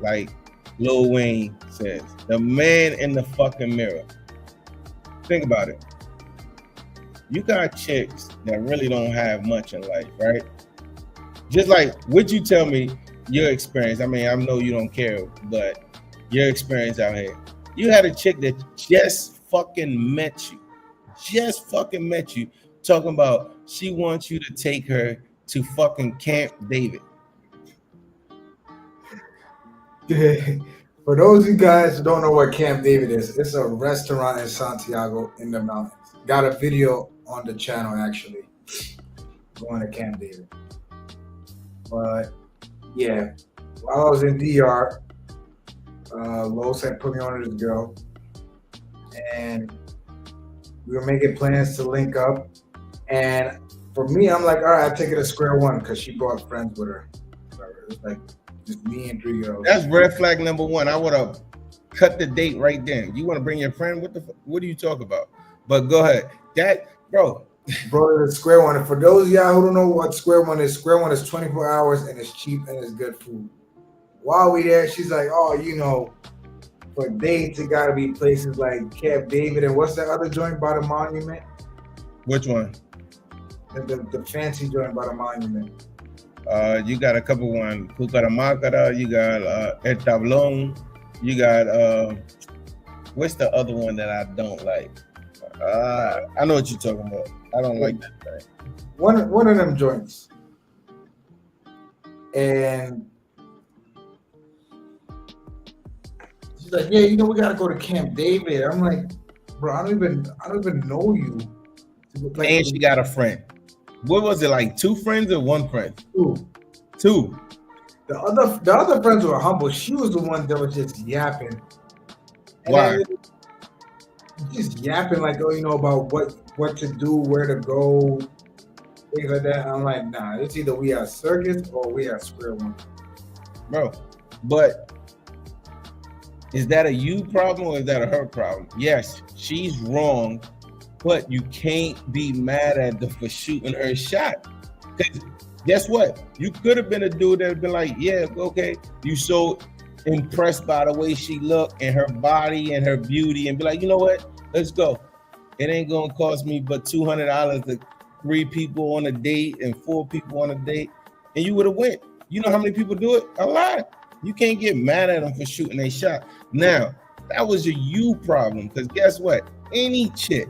like Lil Wayne says, the man in the fucking mirror. Think about it. You got chicks that really don't have much in life, right? Just like, would you tell me your experience? I mean, I know you don't care, but your experience out here. You had a chick that just fucking met you, talking about she wants you to take her to fucking Camp David. For those of you guys who don't know what Camp David is, it's a restaurant in Santiago in the mountains. Got a video on the channel actually going to Camp David. But yeah, while I was in DR, Los had put me on to this girl. and we were making plans to link up. And for me, I'm like, all right, I'll take it to square one because she brought friends with her. It was like just me and 3 girls. That's red flag number one. I would have cut the date right then. You want to bring your friend? What do you talk about? But go ahead. That, bro. Brought her to square one. And for those of y'all who don't know what square one is 24 hours and it's cheap and it's good food. While we there, she's like, oh, you know, for dates, it gotta be places like Camp David and what's that other joint by the monument? Which one? The fancy joint by the monument. You got a couple ones. Cucaramácara, you got El Tablón, you got what's the other one that I don't like? I know what you're talking about. I don't like that thing. One of them joints. And she's like, yeah, you know, we gotta go to Camp David. I'm like, bro, I don't even know you. Like, and she got a friend. What was it, like 2 friends or 1 friend? 2. The other friends were humble. She was the one that was just yapping. And why? Just yapping like, oh, you know, about what to do, where to go, things like that. I'm like, nah, it's either we at circus or we at square one. Bro, but is that a you problem or is that a her problem? Yes, she's wrong, but you can't be mad at her for shooting her shot. Because guess what? You could have been a dude that had been like, yeah, okay, you so impressed by the way she looked and her body and her beauty and be like, you know what? Let's go. It ain't gonna cost me but $200 to 3 people on a date and 4 people on a date, and you would have went. You know how many people do it? A lot. You can't get mad at them for shooting a shot. Now, that was a you problem, because guess what? Any chick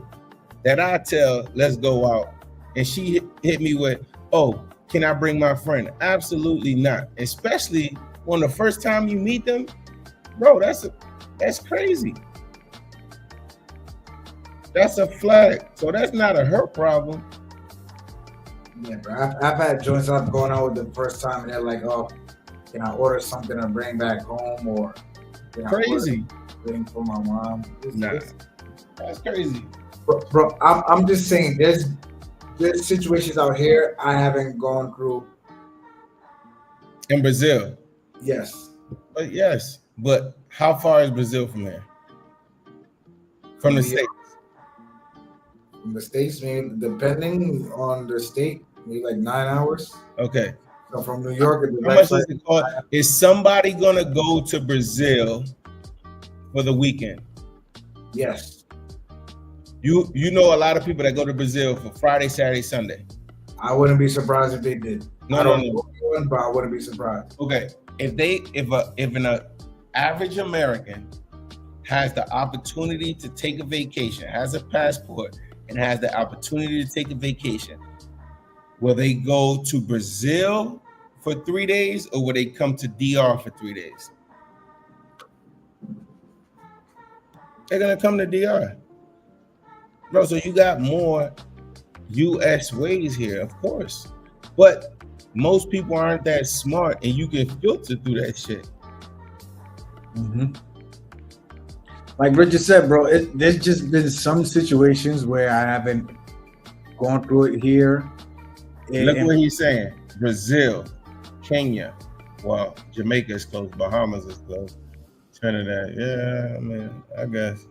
that I tell, let's go out, and she hit me with, oh, can I bring my friend? Absolutely not. Especially when the first time you meet them, bro, that's crazy. That's a flag. So that's not a her problem. Yeah, bro. I've had joints I'm going out with the first time and they're like, oh, can I order something to bring back home, or can crazy I order for my mom? That's crazy. Bro, I'm just saying there's situations out here I haven't gone through. In Brazil? Yes. But how far is Brazil from here? From the States? From the States, maybe depending on the state, maybe like 9 hours. Okay. So from New York, how much does it cost? Is somebody gonna go to Brazil for the weekend? Yes. You know a lot of people that go to Brazil for Friday, Saturday, Sunday. I wouldn't be surprised if they did. No. But I wouldn't be surprised. Okay, if an average American has the opportunity to take a vacation, has a passport, and has the opportunity to take a vacation, will they go to Brazil for 3 days, or will they come to DR for 3 days? They're gonna come to DR. Bro, so you got more US ways here, of course. But most people aren't that smart, and you can filter through that shit. Mm-hmm. Like Richard said, bro, there's just been some situations where I haven't gone through it here. Look what he's saying. Brazil, Kenya, well, Jamaica is close, Bahamas is close, Trinidad, yeah, I mean, I guess.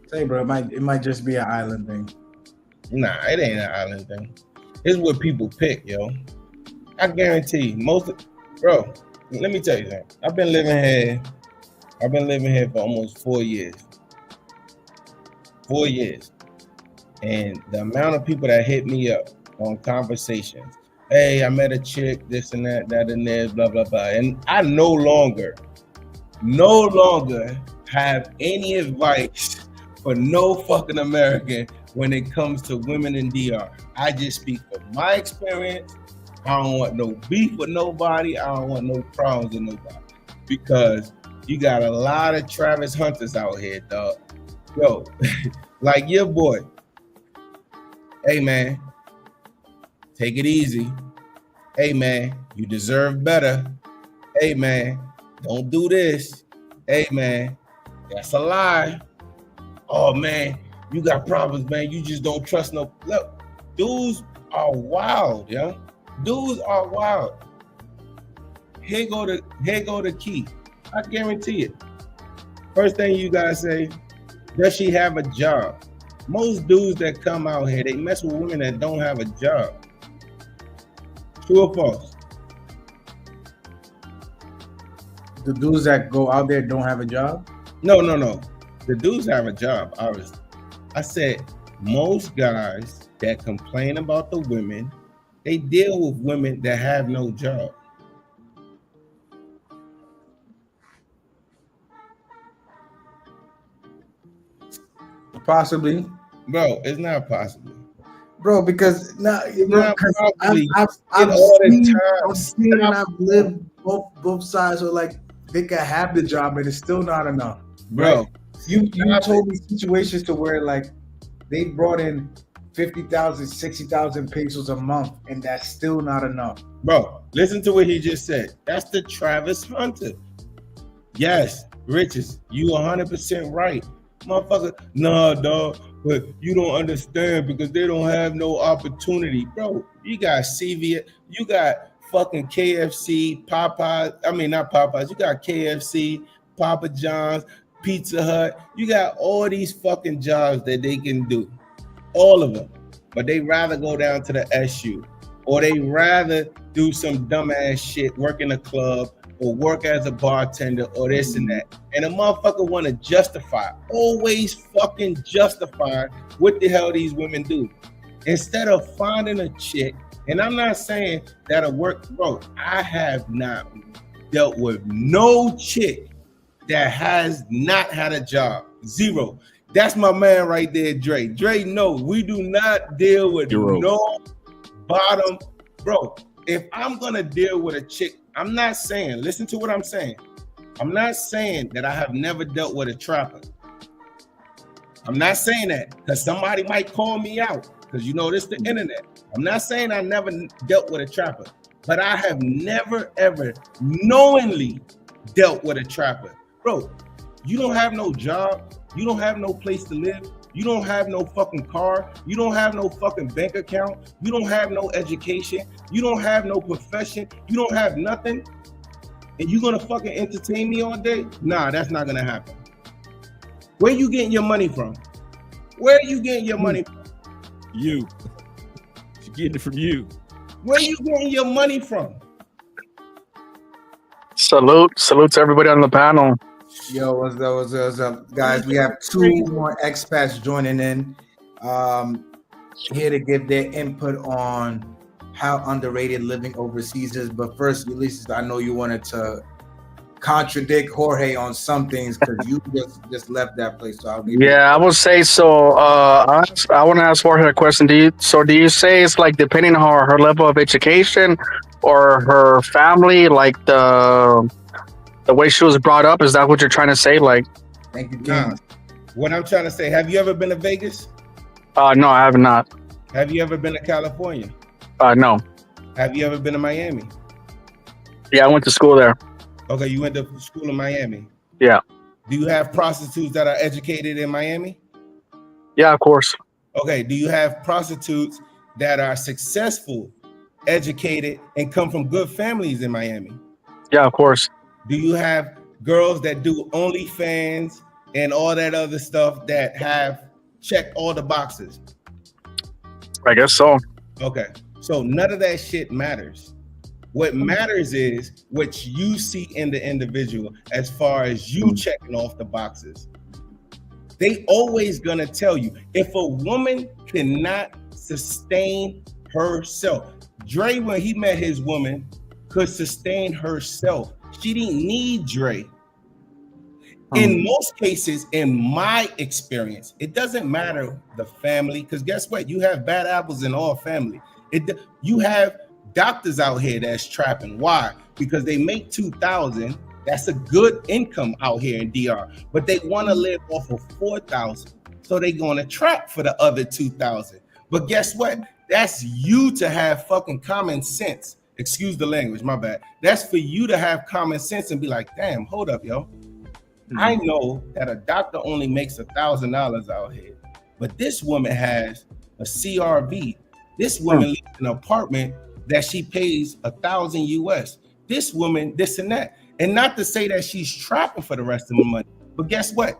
Say, bro, it might just be an island thing. Nah, it ain't an island thing. It's what people pick, yo. I guarantee bro, let me tell you something. I've been living here for almost 4 years. 4 years. And the amount of people that hit me up on conversations, hey, I met a chick, this and that and this, blah, blah, blah. And I no longer have any advice for no fucking American when it comes to women in DR. I just speak from my experience. I don't want no beef with nobody. I don't want no problems with nobody, because you got a lot of Travis Hunters out here, dog. Yo, like your boy. Hey, man, take it easy. Hey, man, you deserve better. Hey man, don't do this. Hey man, that's a lie. Oh man, you got problems, man. You just don't trust no. Look, dudes are wild, yeah. Dudes are wild. Here go the key. I guarantee it. First thing you gotta say, does she have a job? Most dudes that come out here, they mess with women that don't have a job. True or false? The dudes that go out there don't have a job? No. The dudes have a job, obviously. I said most guys that complain about the women, they deal with women that have no job. Possibly. Bro, it's not possible. Bro, because now I've seen and I've lived both sides, so like they can have the job, but it's still not enough. Bro, right? You told me situations to where like they brought in 50,000, 60,000 pesos a month, and that's still not enough. Bro, listen to what he just said. That's the Travis Hunter. Yes, Riches, you 100% right. Motherfucker, nah, dog, but you don't understand because they don't have no opportunity. Bro, you got CVS, you got fucking KFC, Popeyes, I mean, not Popeyes, you got KFC, Papa John's, Pizza Hut. You got all these fucking jobs that they can do, all of them. But they rather go down to the SU, or they rather do some dumbass shit, work in a club, or work as a bartender, or this and that. And a motherfucker want to justify, always fucking justify what the hell these women do. Instead of finding a chick, and I'm not saying that'll work, bro, I have not dealt with no chick that has not had a job. Zero. That's my man right there, Dre. Dre, no, we do not deal with no bottom. Bro, if I'm gonna deal with a chick, I'm not saying, listen to what I'm saying. I'm not saying that I have never dealt with a trapper. I'm not saying that because somebody might call me out because you know this is the internet. I'm not saying I never dealt with a trapper, but I have never ever knowingly dealt with a trapper. Bro, you don't have no job. You don't have no place to live. You don't have no fucking car. You don't have no fucking bank account. You don't have no education. You don't have no profession. You don't have nothing. And you gonna fucking entertain me all day? Nah, that's not gonna happen. Where you getting your money from? Where are you getting your money from? You. She's getting it from you. Where you getting your money from? Salute to everybody on the panel. Yo, what's up, guys? We have two more expats joining in, here to give their input on how underrated living overseas is. But first, Ulysses, I know you wanted to contradict Jorge on some things because you just left that place. So I would say so. I want to ask Jorge a question. Do you say it's like depending on her level of education or her family, like the way she was brought up? Is that what you're trying to say? Like, thank you. Nah. What I'm trying to say, have you ever been to Vegas? No, I have not. Have you ever been to California? No. Have you ever been to Miami? Yeah, I went to school there. Okay, you went to school in Miami. Yeah. Do you have prostitutes that are educated in Miami? Yeah, of course. Okay, do you have prostitutes that are successful, educated, and come from good families in Miami? Yeah, of course. Do you have girls that do OnlyFans and all that other stuff that have checked all the boxes? I guess so. Okay, so none of that shit matters. What matters is what you see in the individual as far as you checking off the boxes. They always gonna tell you, if a woman cannot sustain herself, Dre, when he met his woman, could sustain herself. She didn't need Dre. In most cases, in my experience, it doesn't matter the family, because guess what? You have bad apples in all family. You have doctors out here that's trapping. Why? Because they make 2,000. That's a good income out here in DR, but they want to live off of 4,000. So they're going to trap for the other 2,000. But guess what? That's you to have fucking common sense excuse the language, my bad. That's for you to have common sense and be like, damn, hold up, yo. I know that a doctor only makes $1,000 out here, but this woman has a CRV. This woman lives in an apartment that she pays $1,000 US. This woman, this and that. And not to say that she's trapping for the rest of the money, but guess what?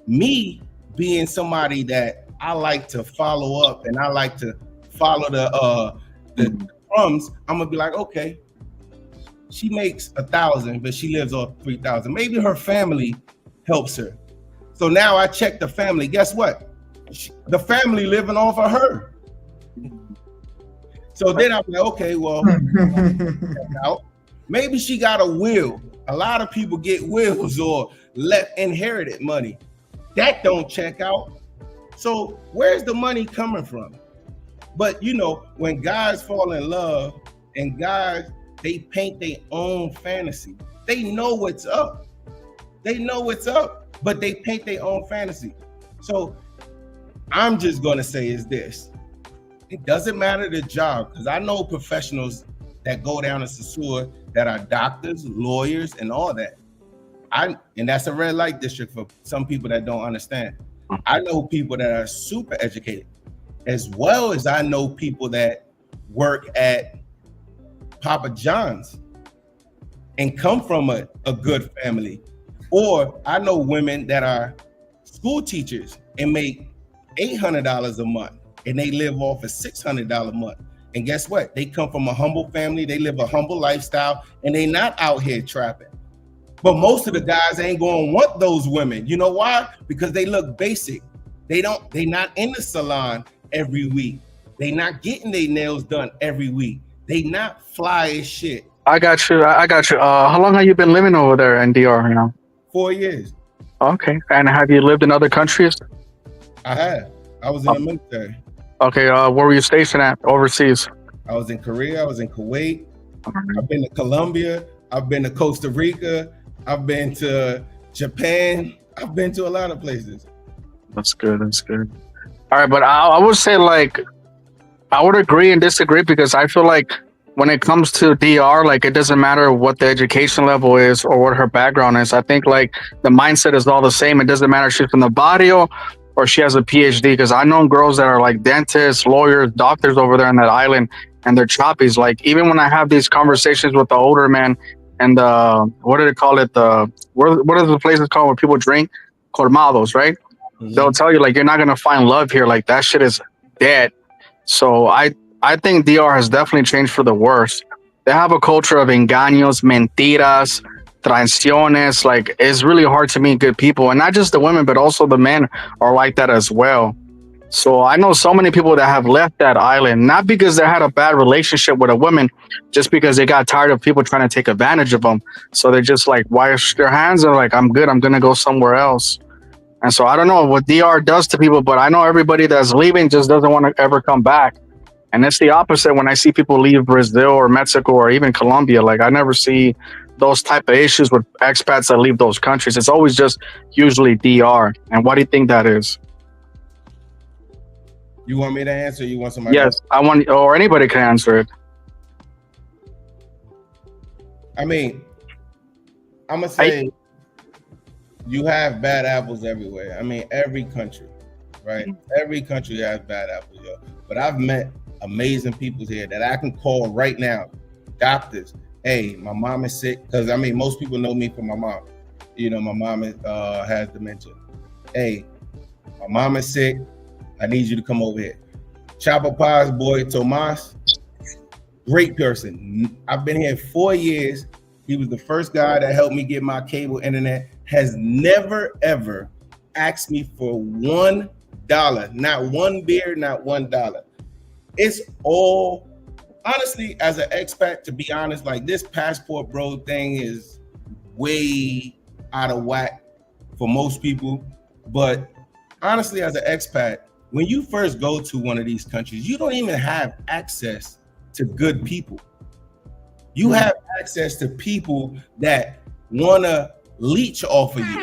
Me being somebody that I like to follow up and I like to follow the crumbs, I'm gonna be like, okay, she makes $1,000, but she lives off $3,000. Maybe her family helps her. So now I check the family. Guess what? The family living off of her. So then I'm like, okay, well, maybe she got a will. A lot of people get wills or inherited money. That don't check out. So where's the money coming from? But you know, when guys fall in love and guys, they paint their own fantasy. They know what's up. They know what's up, but they paint their own fantasy. So I'm just gonna say is this. It doesn't matter the job, because I know professionals that go down to Sasua that are doctors, lawyers, and all that. And that's a red light district for some people that don't understand. I know people that are super educated, as well as I know people that work at Papa John's and come from a good family. Or I know women that are school teachers and make $800 a month and they live off a $600 a month. And guess what? They come from a humble family, they live a humble lifestyle, and they not out here trapping. But most of the guys ain't gonna want those women. You know why? Because they look basic. They not in the salon every week. They not getting their nails done every week. They not fly as shit. I got you. How long have you been living over there in DR now? 4 years. Okay. And have you lived in other countries? I have. I was in the military. Okay. Where were you stationed at overseas? I was in Korea. I was in Kuwait. I've been to Colombia. I've been to Costa Rica. I've been to Japan. I've been to a lot of places. That's good. All right. But I would say, like, I would agree and disagree, because I feel like when it comes to DR, like, it doesn't matter what the education level is or what her background is. I think, like, the mindset is all the same. It doesn't matter if she's from the barrio or she has a PhD, because I know girls that are like dentists, lawyers, doctors over there on that island, and they're choppies. Like, even when I have these conversations with the older men and what do they call it? What are the places called where people drink? Colmados, right? Mm-hmm. They'll tell you, like, you're not gonna find love here. Like, that shit is dead. So I think DR has definitely changed for the worse. They have a culture of engaños, mentiras, traiciones. Like, it's really hard to meet good people. And not just the women, but also the men are like that as well. So I know so many people that have left that island, not because they had a bad relationship with a woman, just because they got tired of people trying to take advantage of them. So they just like wash their hands and like, I'm good, I'm going to go somewhere else. And so I don't know what DR does to people, but I know everybody that's leaving just doesn't want to ever come back. And it's the opposite when I see people leave Brazil or Mexico or even Colombia. Like, I never see those type of issues with expats that leave those countries. It's always just usually DR. And why do you think that is? You want me to answer? Or you want somebody? Yes, I want, or anybody can answer it. I mean, I'm gonna say you have bad apples everywhere. I mean, every country, right? Every country has bad apples, yo. But I've met amazing people here that I can call right now, doctors. Hey, my mom is sick, because I mean, most people know me from my mom. You know, my mom has dementia. Hey, my mom is sick. I need you to come over here. Chopper Pie's boy, Tomas, great person. I've been here 4 years. He was the first guy that helped me get my cable internet. Has never, ever asked me for $1. Not one beer, not $1. It's all, honestly, as an expat, to be honest, like, this passport bro thing is way out of whack for most people. But honestly, as an expat, when you first go to one of these countries, you don't even have access to good people. You have access to people that want to leech off of you.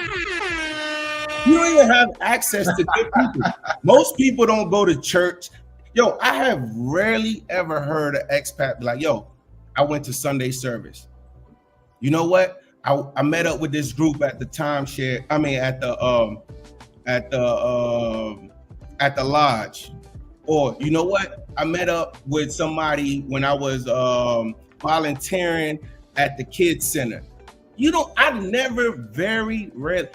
You don't even have access to good people. Most people don't go to church. Yo, I have rarely ever heard an expat be like, yo, I went to Sunday service. You know what? I met up with this group at the timeshare. I mean, at the lodge. Or you know what? I met up with somebody when I was volunteering at the kids center. I never very rarely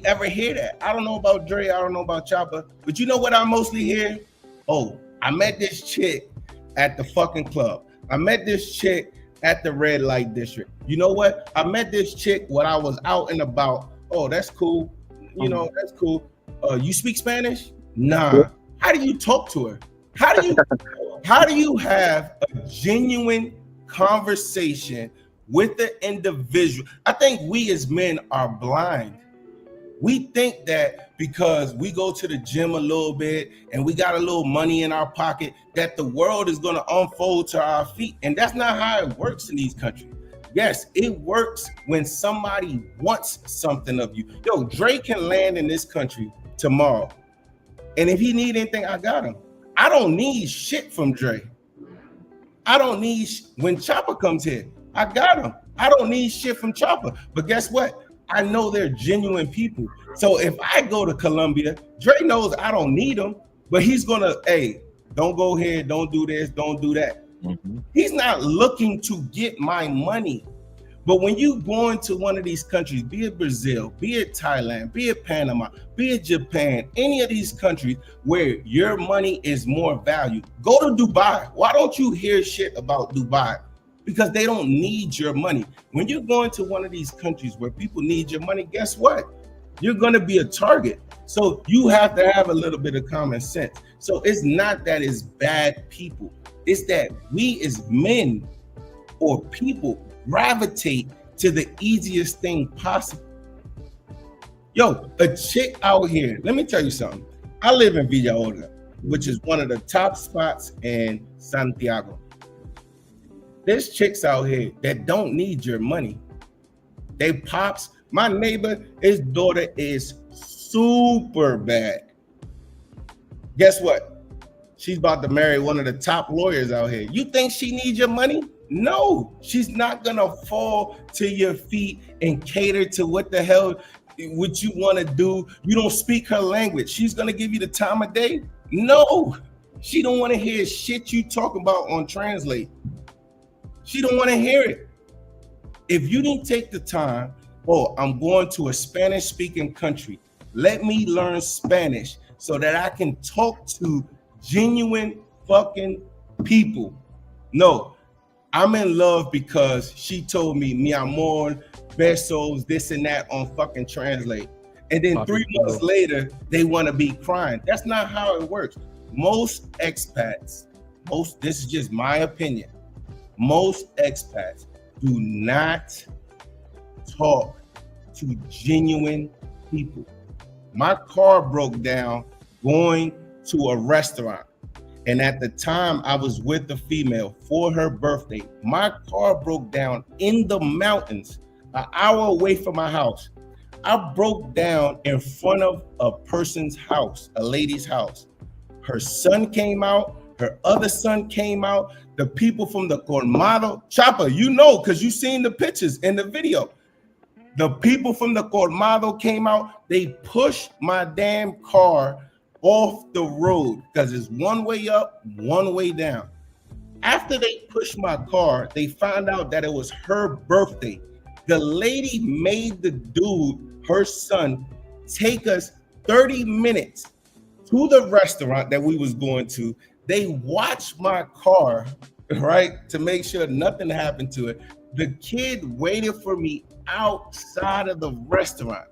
ever hear that. I don't know about Dre, I don't know about Chopper, but you know what I mostly hear? Oh, I met this chick at the fucking club. I met this chick at the red light district. You know what? I met this chick when I was out and about. Oh, that's cool. You know, that's cool. You speak Spanish? Nah. How do you talk to her? How do you have a genuine conversation with the individual? I think we as men are blind. We think that because we go to the gym a little bit and we got a little money in our pocket, that the world is going to unfold to our feet. And that's not how it works in these countries. Yes, it works when somebody wants something of you. Yo, Dre can land in this country tomorrow. And if he need anything, I got him. I don't need shit from Dre. I don't need, when Chopper comes here, I got him. I don't need shit from Chopper. But guess what? I know they're genuine people. So if I go to Colombia, Dre knows I don't need him, but he's gonna, hey, don't go here, don't do this, don't do that. Mm-hmm. He's not looking to get my money. But when you go into one of these countries, be it Brazil, be it Thailand, be it Panama, be it Japan, any of these countries where your money is more valued, go to Dubai. Why don't you hear shit about Dubai? Because they don't need your money. When you're going to one of these countries where people need your money, guess what? You're going to be a target. So you have to have a little bit of common sense. So it's not that it's bad people. It's that we as men or people gravitate to the easiest thing possible. Yo, a chick out here, let me tell you something. I live in Villa Olga, which is one of the top spots in Santiago. There's chicks out here that don't need your money. They pops. My neighbor, his daughter is super bad. Guess what? She's about to marry one of the top lawyers out here. You think she needs your money? No, she's not gonna fall to your feet and cater to what the hell, what you want to do. You don't speak her language. She's gonna give you the time of day? No, she don't want to hear shit you talk about on Translate. She don't want to hear it. If you didn't take the time, oh, I'm going to a Spanish-speaking country. Let me learn Spanish so that I can talk to genuine fucking people. No, I'm in love because she told me, mi amor, besos, this and that on fucking Translate. And then 3 months later, they want to be crying. That's not how it works. Most expats, this is just my opinion, most expats do not talk to genuine people. My car broke down going to a restaurant. And at the time I was with a female for her birthday. My car broke down in the mountains, an hour away from my house. I broke down in front of a person's house, a lady's house. Her son came out, her other son came out, the people from the Colmado, Chopper, you know, because you seen the pictures in the video. The people from the Colmado came out, they pushed my damn car off the road because it's one way up, one way down. After they pushed my car, they found out that it was her birthday. The lady made the dude, her son, take us 30 minutes to the restaurant that we was going to. They watched my car, right, to make sure nothing happened to it. The kid waited for me outside of the restaurant,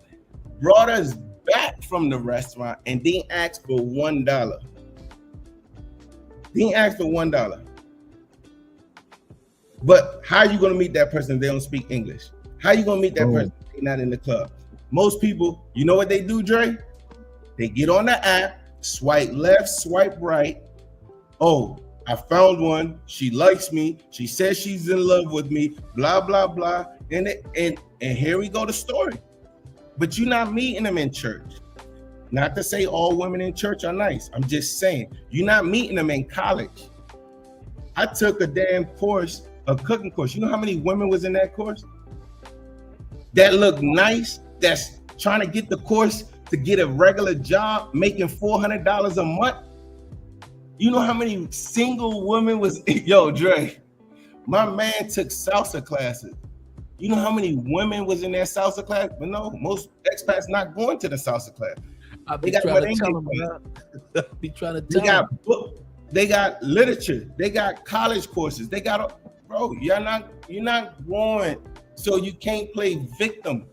brought us back from the restaurant, and didn't ask for $1. Didn't ask for $1. But how are you going to meet that person if they don't speak English? How are you going to meet that person if they're not in the club? Most people, you know what they do, Dre? They get on the app, swipe left, swipe right. Oh, I found one. She likes me. She says she's in love with me. Blah, blah, blah. And here we go, the story. But you're not meeting them in church. Not to say all women in church are nice. I'm just saying, you're not meeting them in college. I took a damn course, a cooking course. You know how many women was in that course? That look nice, that's trying to get the course to get a regular job, making $400 a month. You know how many single women was, yo, Dre, my man took salsa classes. You know how many women was in that salsa class? But no, most expats not going to the salsa class. I be trying to tell them, man. Be trying to tell them. They got literature, they got college courses, they got, bro, you're not going, so you can't play victim.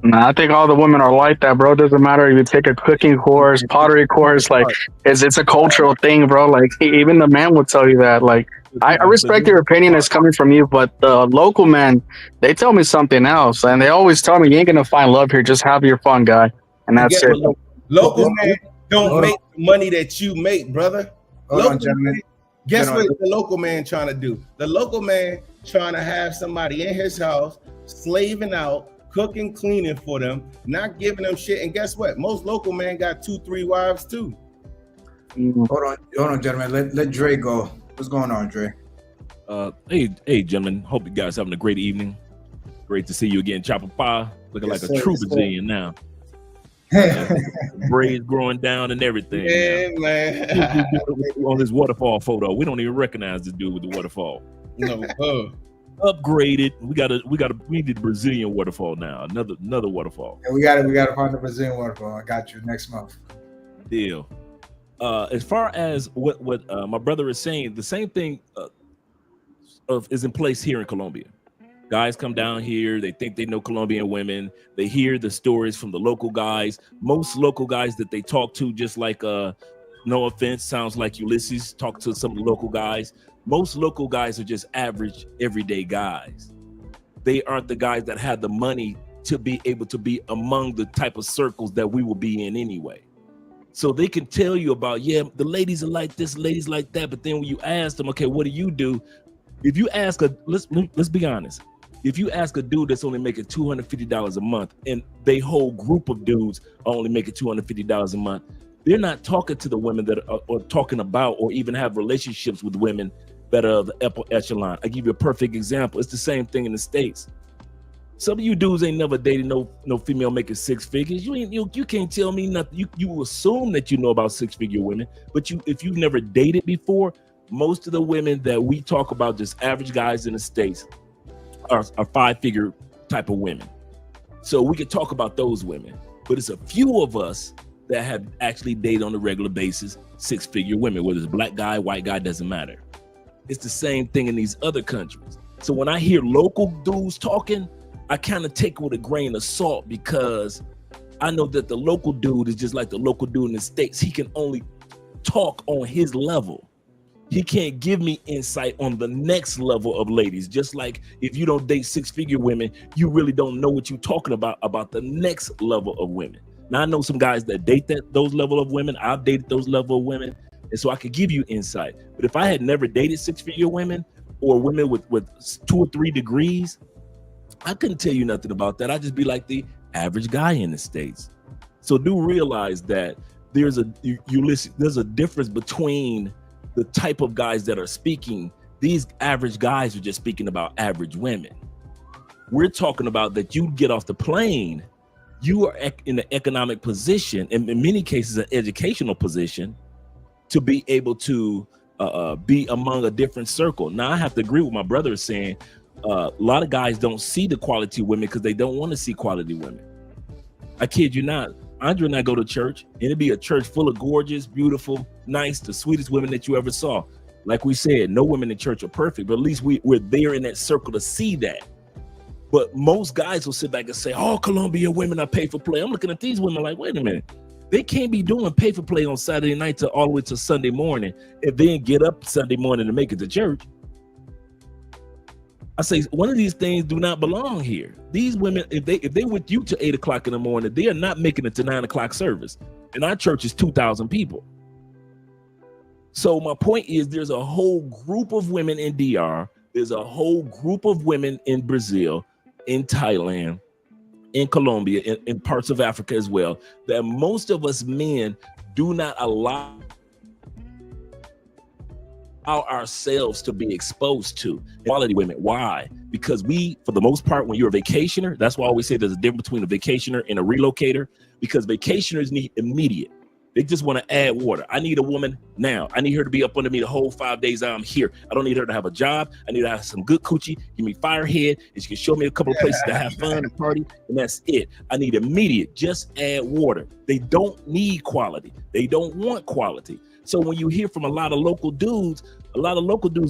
Nah, I think all the women are like that, bro. Doesn't matter if you take a cooking course, pottery course, like it's a cultural thing, bro. Like even the man would tell you that. Like I respect your opinion that's coming from you, but the local men, they tell me something else, and they always tell me you ain't gonna find love here. Just have your fun, guy, and that's it. Local men don't make the money that you make, brother. Hold on, gentlemen. Guess what the local man trying to do? The local man trying to have somebody in his house slaving out, cooking, cleaning for them, not giving them shit. And guess what? Most local men got 2-3 wives too. Hold on, gentlemen. Let Dre go. What's going on, Dre? Hey, gentlemen. Hope you guys having a great evening. Great to see you again, Chopper Pie. Looking like a true Brazilian now. Braids growing down and everything. Yeah, man. On this waterfall photo, we don't even recognize this dude with the waterfall. No, upgraded. We need the Brazilian waterfall now. Another waterfall. And we gotta find the Brazilian waterfall. I got you next month. Deal. As far as what my brother is saying, the same thing is in place here in Colombia. Guys come down here, they think they know Colombian women. They hear the stories from the local guys. Most local guys that they talk to, just like no offense, sounds like Ulysses, talk to some of the local guys. Most local guys are just average, everyday guys. They aren't the guys that have the money to be able to be among the type of circles that we will be in anyway. So they can tell you about, yeah, the ladies are like this, ladies like that. But then when you ask them, okay, what do you do? If you ask let's be honest. If you ask a dude that's only making $250 a month and they whole group of dudes are only making $250 a month, they're not talking to the women that are talking about or even have relationships with women that are of the upper echelon. I give you a perfect example. It's the same thing in the States. Some of you dudes ain't never dated no female making six figures. You can't tell me nothing. You assume that you know about six-figure women, but if you've never dated before, most of the women that we talk about, just average guys in the States, are five-figure type of women. So we could talk about those women, but it's a few of us that have actually dated on a regular basis six-figure women, whether it's black guy, white guy, doesn't matter. It's the same thing in these other countries. So when I hear local dudes talking, I kind of take it with a grain of salt, because I know that the local dude is just like the local dude in the States. He can only talk on his level. He can't give me insight on the next level of ladies. Just like if you don't date six-figure women, you really don't know what you're talking about the next level of women. Now, I know some guys that date those level of women. I've dated those level of women, and so I could give you insight. But if I had never dated six-figure women or women with 2 or 3 degrees, I couldn't tell you nothing about that. I'd just be like the average guy in the States. So do realize that there's a difference between the type of guys that are speaking. These average guys are just speaking about average women. We're talking about that you get off the plane, you are in an economic position, and in many cases an educational position, to be able to be among a different circle. Now I have to agree with my brother saying a lot of guys don't see the quality women because they don't want to see quality women. I kid you not. Andre and I go to church, and it'd be a church full of gorgeous, beautiful, nice, the sweetest women that you ever saw. Like we said, no women in church are perfect, but at least we're there in that circle to see that. But most guys will sit back and say, oh, Colombian women are pay for play. I'm looking at these women like, wait a minute. They can't be doing pay for play on Saturday night to all the way to Sunday morning and then get up Sunday morning to make it to church. I say one of these things do not belong here. These women, if they with you to 8 o'clock in the morning, they are not making it to 9 o'clock service. And our church is 2,000 people. So my point is, there's a whole group of women in DR. There's a whole group of women in Brazil, in Thailand, in Colombia, in parts of Africa as well, that most of us men do not allow allow ourselves to be exposed to quality women. Why? Because we, for the most part, when you're a vacationer, that's why I always say there's a difference between a vacationer and a relocator, because vacationers need immediate. They just want to add water. I need a woman now. I need her to be up under me the whole 5 days I'm here. I don't need her to have a job. I need her to have some good coochie, give me firehead, and she can show me a couple of places to have fun and party, and that's it. I need immediate, just add water. They don't need quality. They don't want quality. So when you hear from a lot of local dudes,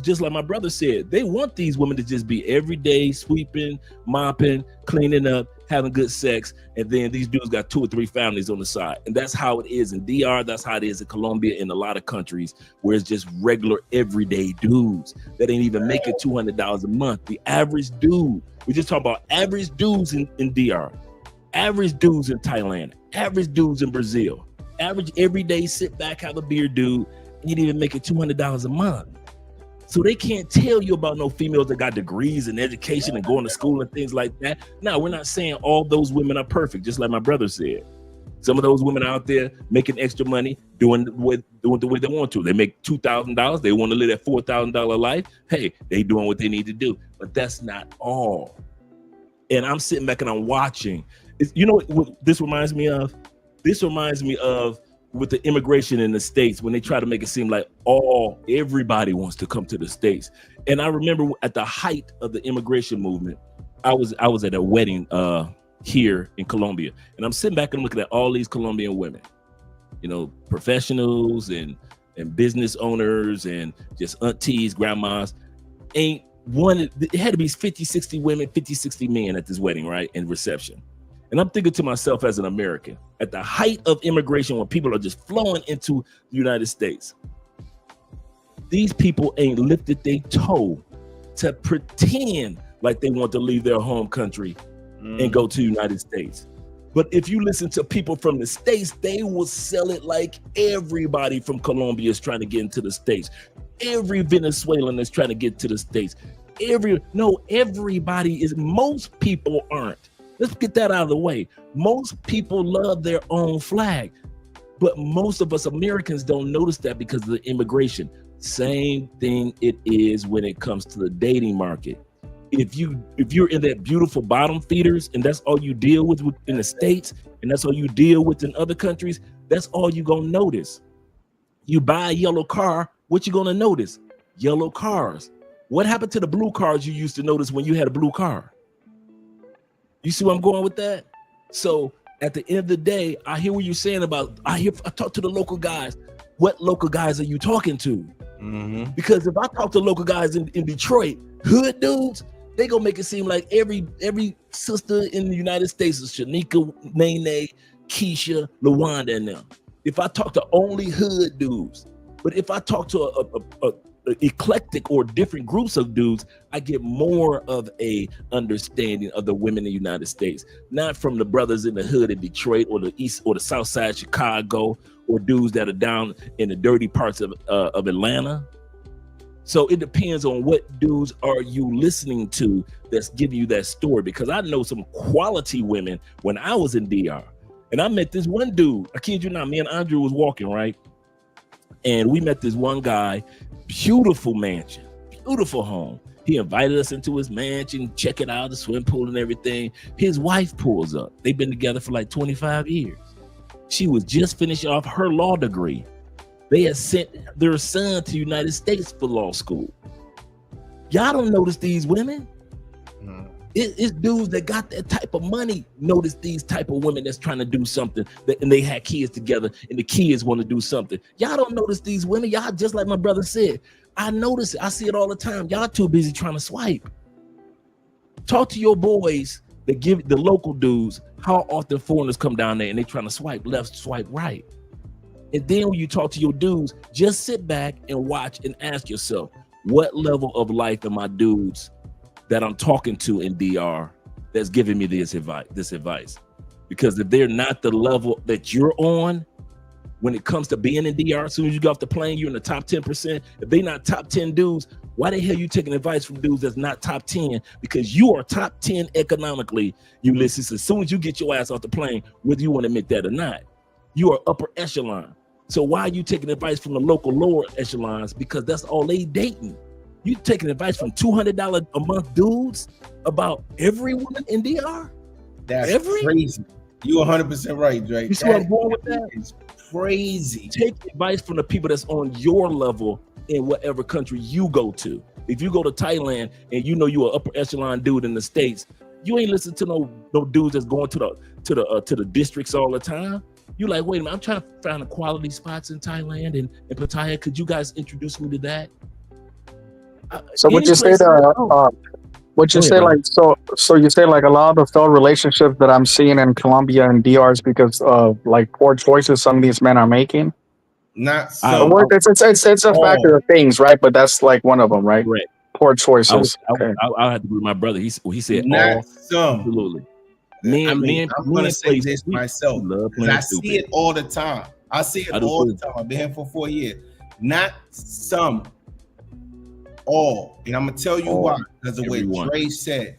just like my brother said, they want these women to just be every day sweeping, mopping, cleaning up, having good sex, and then these dudes got 2 or 3 families on the side. And that's how it is in DR, that's how it is in Colombia, in a lot of countries where it's just regular everyday dudes that ain't even making $200 a month. The average dude, we just talk about average dudes in DR, average dudes in Thailand, average dudes in Brazil, average everyday sit back, have a beer dude, ain't even making $200 a month. So they can't tell you about no females that got degrees in education and going to school and things like that. No, we're not saying all those women are perfect, just like my brother said. Some of those women out there making extra money, doing the way they want to. They make $2,000. They want to live that $4,000 life. Hey, they doing what they need to do. But that's not all. And I'm sitting back and I'm watching. You know what this reminds me of? This reminds me of with the immigration in the States, when they try to make it seem like everybody wants to come to the States. And I remember at the height of the immigration movement, I was at a wedding here in Colombia, and I'm sitting back and looking at all these Colombian women, you know, professionals and business owners and just aunties, grandmas. It had to be 50, 60 women, 50, 60 men at this wedding, right? And reception. And I'm thinking to myself as an American, at the height of immigration, when people are just flowing into the United States, these people ain't lifted their toe to pretend like they want to leave their home country and go to the United States. But if you listen to people from the States, they will sell it like everybody from Colombia is trying to get into the States. Every Venezuelan is trying to get to the States. Everybody is, most people aren't. Let's get that out of the way. Most people love their own flag, but most of us Americans don't notice that because of the immigration. Same thing it is when it comes to the dating market. If you're in that beautiful bottom feeders and that's all you deal with in the States and that's all you deal with in other countries, that's all you're gonna notice. You buy a yellow car, what you gonna notice? Yellow cars. What happened to the blue cars you used to notice when you had a blue car? You see where I'm going with that? So at the end of the day, I hear what you're saying about, I talk to the local guys. What local guys are you talking to? Mm-hmm. Because if I talk to local guys in Detroit, hood dudes, they gonna make it seem like every sister in the United States is Shanika, Nene, Keisha, Lawanda, and them. If I talk to only hood dudes, but if I talk to a eclectic or different groups of dudes, I get more of a understanding of the women in the United States, not from the brothers in the hood in Detroit or the east or the south side of Chicago or dudes that are down in the dirty parts of Atlanta. So it depends on what dudes are you listening to that's giving you that story, because I know some quality women when I was in DR, and I met this one dude, I kid you not, me and Andrew was walking, right? And we met this one guy, beautiful mansion, beautiful home. He invited us into his mansion, check it out, the swim pool and everything. His wife pulls up. They've been together for like 25 years. She was just finishing off her law degree. They had sent their son to the United States for law school. Y'all don't notice these women. It's dudes that got that type of money notice these type of women that's trying to do something, and they had kids together and the kids want to do something. Y'all don't notice these women. Y'all, just like my brother said, I notice it. I see it all the time. Y'all too busy trying to swipe. Talk to your boys that give the local dudes how often foreigners come down there and they trying to swipe left, swipe right. And then when you talk to your dudes, just sit back and watch and ask yourself, what level of life are my dudes that I'm talking to in DR that's giving me this advice? Because if they're not the level that you're on when it comes to being in DR, as soon as you get off the plane, you're in the top 10%. If they not top 10 dudes, why the hell you taking advice from dudes that's not top 10? Because you are top 10 economically, Ulysses. As soon as you get your ass off the plane, whether you want to admit that or not, you are upper echelon. So why are you taking advice from the local lower echelons? Because that's all they dating. You taking advice from $200 a month dudes about every woman in DR? That's crazy. You 100% right, Drake. You see what I'm going with that? It's crazy. Take advice from the people that's on your level in whatever country you go to. If you go to Thailand and you know you an upper echelon dude in the States, you ain't listen to no dudes that's going to the districts all the time. You like, wait a minute, I'm trying to find the quality spots in Thailand and Pattaya. Could you guys introduce me to that? So would you say that? Would you say like so you say like a lot of the failed relationships that I'm seeing in Colombia and DR is because of like poor choices some of these men are making? Not some. It's a factor of things, right? But that's like one of them, right? Right. Poor choices. I'll have to agree with my brother. He said not all. Some. Absolutely. I'm gonna say this myself. I see it all the time. I see it all the time. I've been here for 4 years. Not some. All. And I'm gonna tell you why. Because of what Dre said.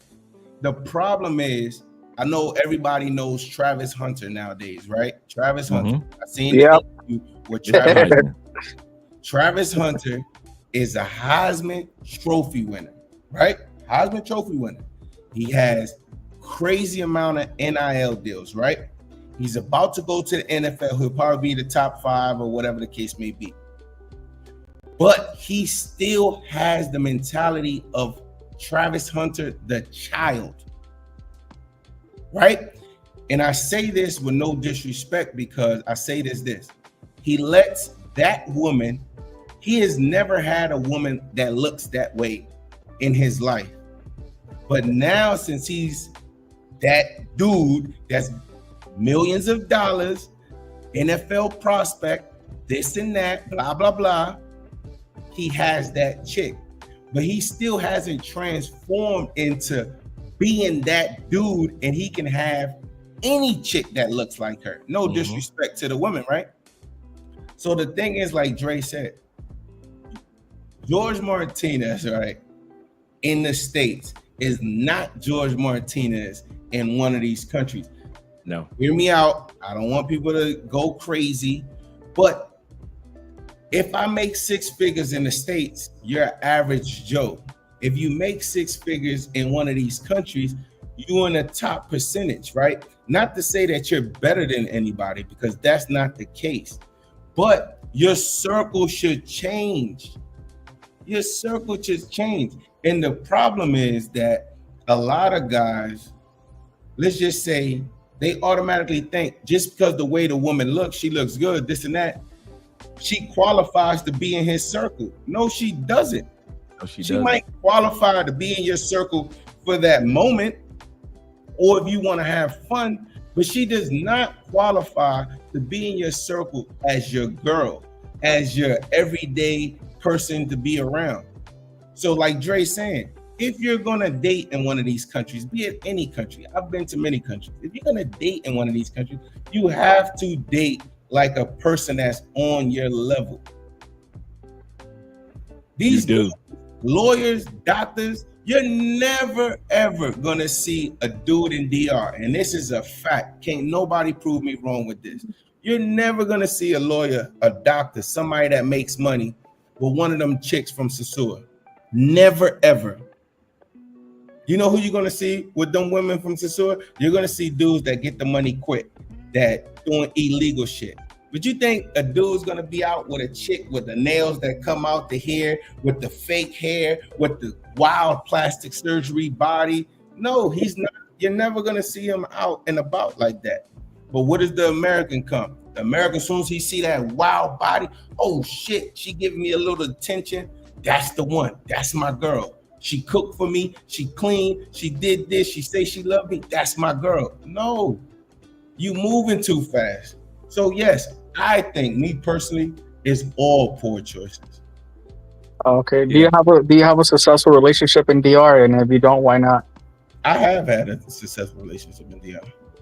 The problem is, I know everybody knows Travis Hunter nowadays, right? Travis Hunter. I seen the interview with Travis Hunter. Travis Hunter is a Heisman Trophy winner, right? Heisman Trophy winner. He has crazy amount of NIL deals, right? He's about to go to the NFL. He'll probably be the top 5 or whatever the case may be. But he still has the mentality of Travis Hunter, the child, right? And I say this with no disrespect because I say this. He lets that woman, he has never had a woman that looks that way in his life. But now since he's that dude that's millions of dollars, NFL prospect, this and that, blah, blah, blah, he has that chick. But he still hasn't transformed into being that dude and he can have any chick that looks like her. No disrespect to the women, right? So the thing is, like Dre said, George Martinez, right, in the States is not George Martinez in one of these countries. No. Hear me out. I don't want people to go crazy, but if I make 6 figures in the States, you're an average Joe. If you make 6 figures in one of these countries, you're in the top percentage, right? Not to say that you're better than anybody, because that's not the case. But your circle should change. Your circle should change. And the problem is that a lot of guys, let's just say, they automatically think just because the way the woman looks, she looks good, this and that, she qualifies to be in his circle. No, she doesn't. No, she might qualify to be in your circle for that moment, or if you want to have fun, but she does not qualify to be in your circle as your girl, as your everyday person to be around. So like Dre saying, if you're gonna date in one of these countries, be it any country, I've been to many countries. If you're gonna date in one of these countries, you have to date like a person that's on your level. These lawyers, doctors, you're never ever gonna see a dude in DR, and this is a fact. Can't nobody prove me wrong with this. You're never gonna see a lawyer, a doctor, somebody that makes money with one of them chicks from Sasua. Never ever. You know who you're gonna see with them women from Sasua? You're gonna see dudes that get the money quick, that doing illegal shit. But you think a dude's gonna be out with a chick with the nails that come out the hair, with the fake hair, with the wild plastic surgery body? No, he's not. You're never gonna see him out and about like that. But what does the American come? The American, as soon as he see that wild body, oh shit, she giving me a little attention. That's the one. That's my girl. She cooked for me. She cleaned. She did this. She say she loved me. That's my girl. No, you moving too fast. So yes, I think, me personally, is all poor choices. Okay. Yeah. Do you have a successful relationship in DR? And if you don't, why not? I have had a successful relationship in DR.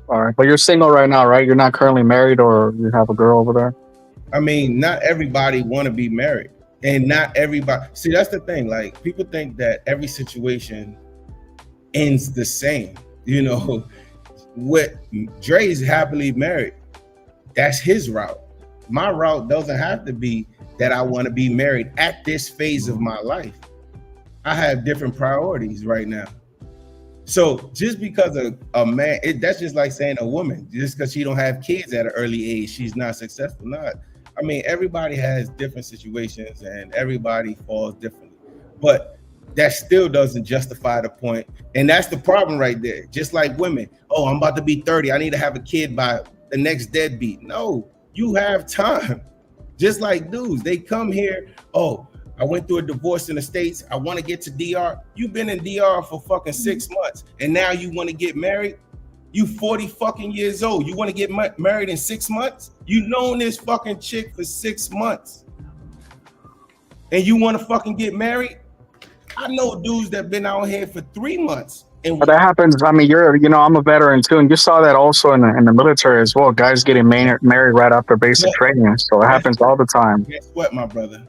All right, but you're single right now, right? You're not currently married, or you have a girl over there? I mean, not everybody want to be married, and not everybody. See, that's the thing. Like, people think that every situation ends the same. You know, what Dre's happily married. That's his route. my route doesn't have to be that I want to be married at this phase of my life. I have different priorities right now. So just because a man, that's just like saying a woman, just because she don't have kids at an early age, she's not successful. Not. I mean, everybody has different situations and everybody falls differently. But that still doesn't justify the point. And that's the problem right there. Just like women, oh, I'm about to be 30. I need to have a kid by the next deadbeat. No, you have time. Just like dudes, they come here, oh, I went through a divorce in the States. I want to get to DR. You've been in DR for fucking 6 months. And now you want to get married? You 40 fucking years old. You want to get married in 6 months? You known this fucking chick for 6 months. And you want to fucking get married? I know dudes that been out here for 3 months. And But that happens. I mean, I'm a veteran too, and you saw that also in the military as well. Guys getting married right after basic training, so it happens all the time. Guess what, my brother?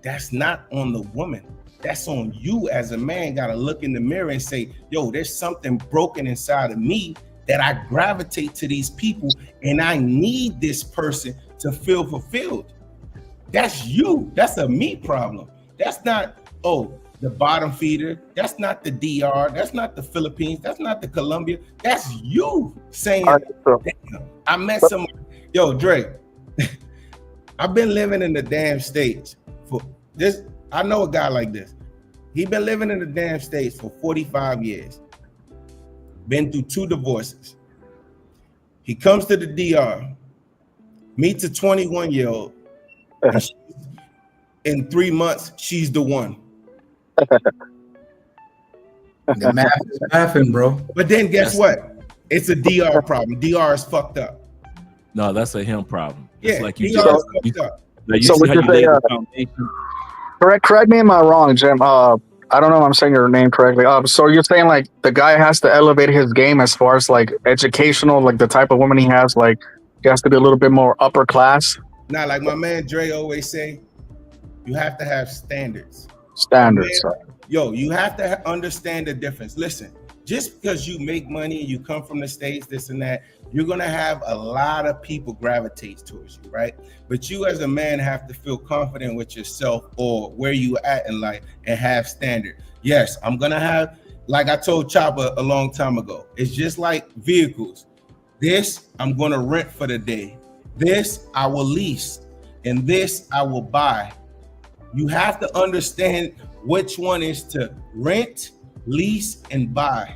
That's not on the woman. That's on you as a man. Got to look in the mirror and say, yo, there's something broken inside of me that I gravitate to these people, and I need this person to feel fulfilled. That's you. That's a me problem. That's not, oh, the bottom feeder. That's not the DR. That's not the Philippines. That's not the Colombia. That's you saying, damn, I met someone. Yo, Drake, I've been living in the damn States for this. I know a guy like this. He been living in the damn States for 45 years. Been through 2 divorces. He comes to the DR, meets a 21-year-old. In 3 months, she's the one. The math is mathing, bro. But then guess what? It's a DR problem. DR is fucked up. No, that's a him problem. Yeah, It's like you DR is fucked up. you So see would how you you say, lay the foundation? Correct me, am I wrong, Jim? I don't know if I'm saying your name correctly. So you're saying like the guy has to elevate his game as far as like educational, like the type of woman he has, like he has to be a little bit more upper class. Now, like my man Dre always say, you have to have standards. Standards. Yo, you have to understand the difference. Listen, just because you make money and you come from the States, this and that, you're gonna have a lot of people gravitate towards you, right? But you as a man have to feel confident with yourself or where you at in life and have standard. Yes, I'm gonna have, like I told Chopper a long time ago, it's just like vehicles. This I'm gonna rent for the day. This I will lease, and this I will buy. You have to understand which one is to rent, lease, and buy.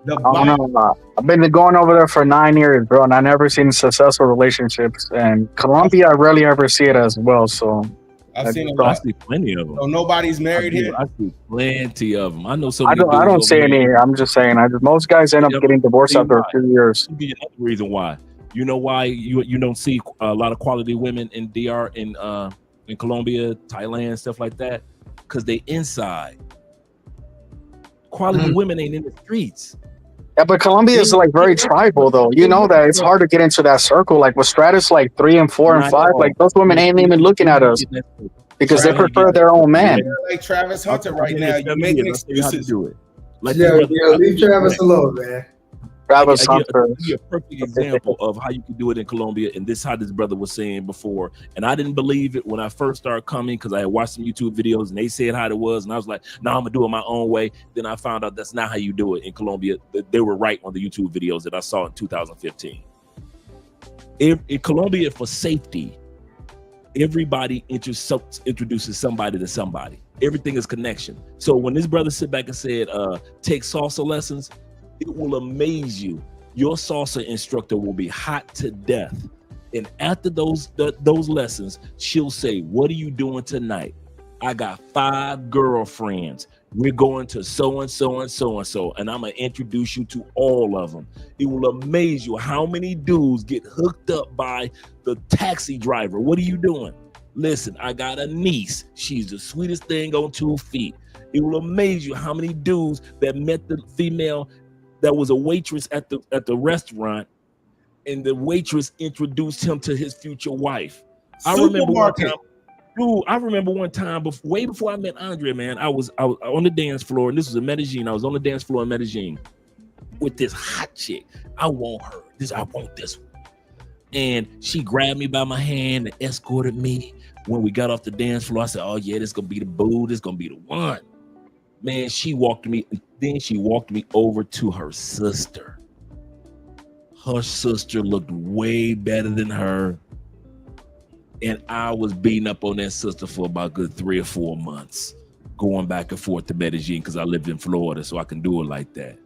I've been going over there for 9 years, bro, and I never seen successful relationships. And Colombia, I rarely ever see it as well. So I've seen I see plenty of them. So nobody's married here. I see plenty of them. I know so I many. don't see any. I'm just saying. Most guys end up getting divorced after a few years. I'll give you another reason why. You know why you don't see a lot of quality women in DR in Colombia, Thailand, stuff like that? Because they inside. Quality women ain't in the streets. Yeah, but Colombia is like very tribal, though. You know that it's hard to get into that circle. Like with stratus, like 3 and 4 and 5, like those women ain't even looking at us because they prefer their own man. Like Travis Hunter right now, you're making excuses. Like leave Travis alone, man. Travis I'll Hunter. give you a perfect example of how you can do it in Colombia, and this is how this brother was saying before. And I didn't believe it when I first started coming because I had watched some YouTube videos and they said how it was, and I was like, "No, I'm gonna do it my own way." Then I found out that's not how you do it in Colombia. They were right on the YouTube videos that I saw in 2015. In Colombia, for safety, everybody introduces somebody to somebody. Everything is connection. So when this brother sit back and said, "Take salsa lessons," it will amaze you. Your salsa instructor will be hot to death. And after those lessons, she'll say, "What are you doing tonight?" "I got 5 girlfriends. We're going to so-and-so and so-and-so, and I'm going to introduce you to all of them." It will amaze you how many dudes get hooked up by the taxi driver. "What are you doing?" "Listen, I got a niece. She's the sweetest thing on 2 feet." It will amaze you how many dudes that met the female that was a waitress at the restaurant, and the waitress introduced him to his future wife. I remember one time, way before I met Andre, man, I was on the dance floor, and this was in Medellin. I was on the dance floor in Medellin with this hot chick. I want her. I want this one. And she grabbed me by my hand and escorted me. When we got off the dance floor, I said, oh yeah, this gonna be the boo, this gonna be the one. Man, she walked me, and then she walked me over to her sister. Her sister looked way better than her. And I was beating up on that sister for about a good 3 or 4 months, going back and forth to Medellin because I lived in Florida, so I can do it like that.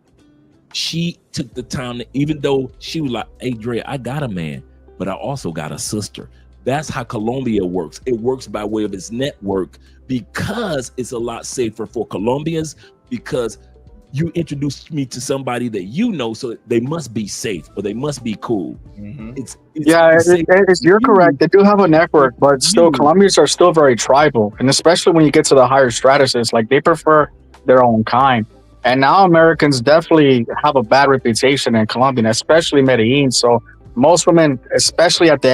She took the time to, even though she was like, hey, Dre, I got a man, but I also got a sister. That's how Colombia works. It works by way of its network because it's a lot safer for Colombians because you introduced me to somebody that you know, so they must be safe or they must be cool. Mm-hmm. You're correct. They do have a network, but still, Colombians are still very tribal, and especially when you get to the higher stratuses, like they prefer their own kind. And now Americans definitely have a bad reputation in Colombia, especially Medellin. So most women, especially at the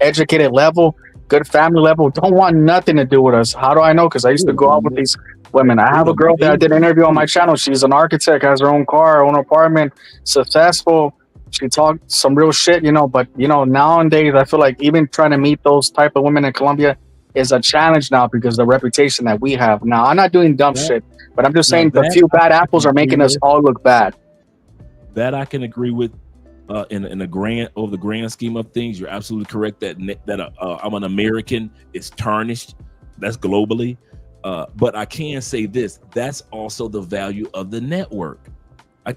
educated level, good family level, don't want nothing to do with us. How do I know? Because I used to go out with these women. I have a girl that I did an interview on my channel. She's an architect, has her own car, her own apartment, successful. She talked some real shit, but nowadays I feel like even trying to meet those type of women in Colombia is a challenge now because of the reputation that we have. Now, I'm not doing dumb shit, but I'm just saying the few bad apples are making us all look bad. That I can agree with. In the grand scheme of things, you're absolutely correct that I'm an American. It's tarnished. That's globally. But I can say this: that's also the value of the network. I've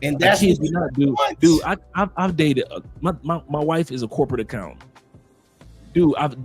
dated. My wife is a corporate accountant. Dude, I've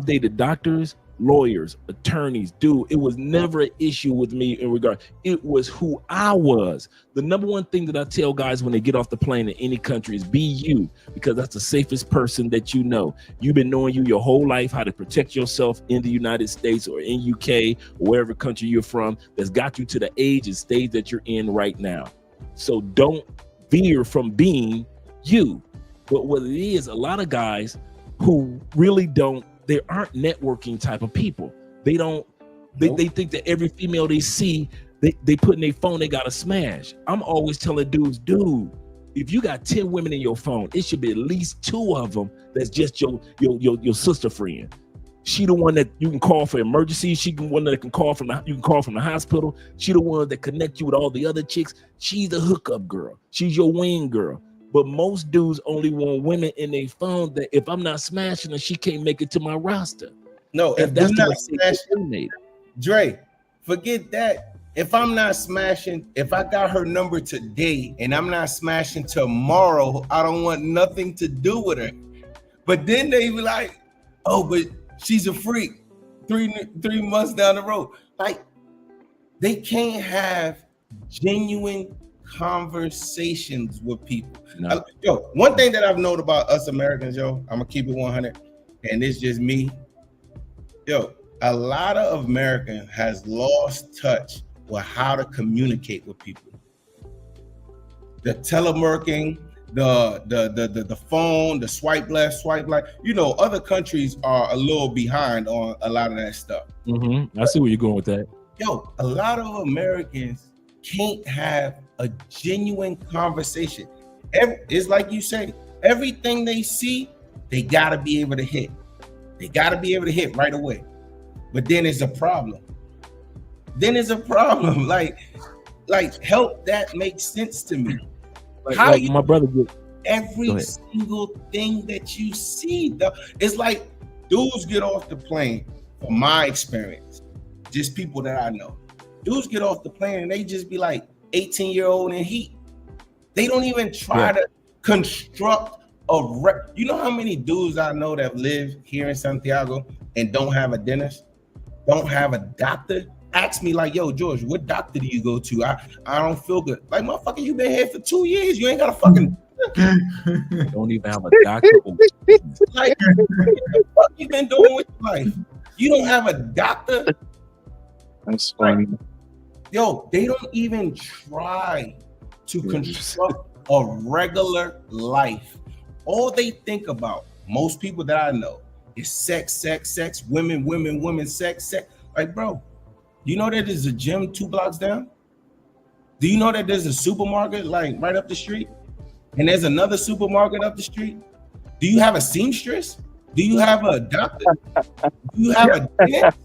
dated doctors, lawyers, attorneys. Dude, it was never an issue with me in regard. It was who I was. The number one thing that I tell guys when they get off the plane in any country is be you, because that's the safest person that you know. You've been knowing you your whole life, how to protect yourself in the United States or in UK or wherever country you're from, that's got you to the age and stage that you're in right now. So don't veer from being you. But what it is, a lot of guys who really they aren't networking type of people. They think that every female they see, they put in their phone, they got to smash. I'm always telling dudes, dude, if you got 10 women in your phone, it should be at least 2 of them that's just your sister friend. She the one that you can call for emergencies. She the one that you can call from the hospital. She the one that connect you with all the other chicks. She's the hookup girl. She's your wing girl. But most dudes only want women in their phone that if I'm not smashing her, she can't make it to my roster. No, if that's not smashing, Dre, forget that. If I'm not smashing, if I got her number today and I'm not smashing tomorrow, I don't want nothing to do with her. But then they be like, oh, but she's a freak 3 months down the road. Like, they can't have genuine conversations with people. No. One thing that I've known about us Americans, I'm gonna keep it 100, and it's just me. A lot of American has lost touch with how to communicate with people. The telemarketing, the phone, the swipe left, swipe right. Other countries are a little behind on a lot of that stuff. I see where you're going with that. A lot of Americans can't have a genuine conversation. It's like you say, everything they see, they gotta be able to hit. They gotta be able to hit right away. But then it's a problem. Like help that make sense to me. How like my brother did. Every single thing that you see, it's like dudes get off the plane, from my experience, just people that I know. Dudes get off the plane and they just be like 18-year-old in heat. They don't even try to construct you know how many dudes I know that live here in Santiago and don't have a dentist, don't have a doctor? Ask me like, yo, George, what doctor do you go to? I don't feel good. Like, motherfucker, you been here for 2 years. You ain't got a fucking don't even have a doctor. Like, what the fuck you been doing with your life? You don't have a doctor? That's funny. They don't even try to construct a regular life. All they think about, most people that I know, is sex, sex, sex, women, women, women, sex, sex. Like, bro, you know that there's a gym 2 blocks down? Do you know that there's a supermarket like right up the street? And there's another supermarket up the street? Do you have a seamstress? Do you have a doctor? Do you have a dentist?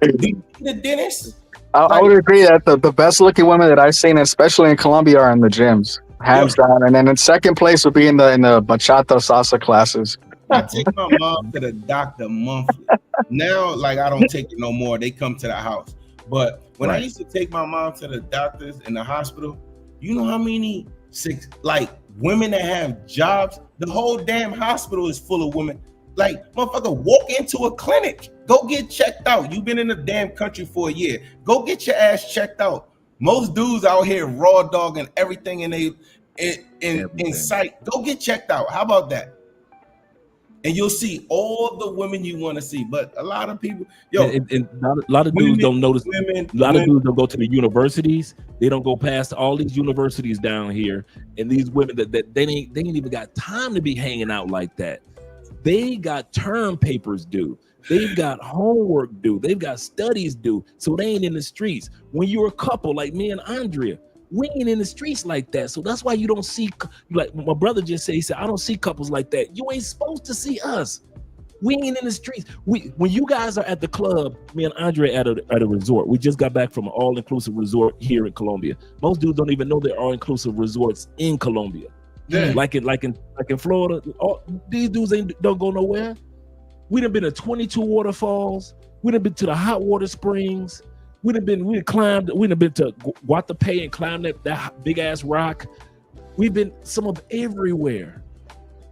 Do you need a dentist? I would agree that the best looking women that I've seen, especially in Colombia, are in the gyms, hands down. And then in second place would be in the bachata salsa classes. I take my mom to the doctor monthly. Now, like, I don't take it no more. They come to the house. But when I used to take my mom to the doctors in the hospital, you know how many women that have jobs? The whole damn hospital is full of women. Like, motherfucker, walk into a clinic. Go get checked out. You've been in the damn country for a year. Go get your ass checked out. Most dudes out here raw dogging everything in sight. Go get checked out. How about that? And you'll see all the women you want to see. But a lot of people, and a lot of dudes don't notice. A lot of dudes don't go to the universities. They don't go past all these universities down here. And these women that they ain't even got time to be hanging out like that. They got term papers due. They've got homework due. They've got studies due. So they ain't in the streets. When you're a couple like me and Andrea, we ain't in the streets like that. So that's why you don't see, like my brother just said, he said, I don't see couples like that. You ain't supposed to see us. We ain't in the streets. When you guys are at the club, me and Andre at a resort. We just got back from an all-inclusive resort here in Colombia. Most dudes don't even know there are all-inclusive resorts in Colombia. Yeah. Like in Florida, these dudes don't go nowhere. We done been to 22 waterfalls. We done been to the hot water springs. We done been to Guatapé and climbed that big ass rock. We've been some of everywhere.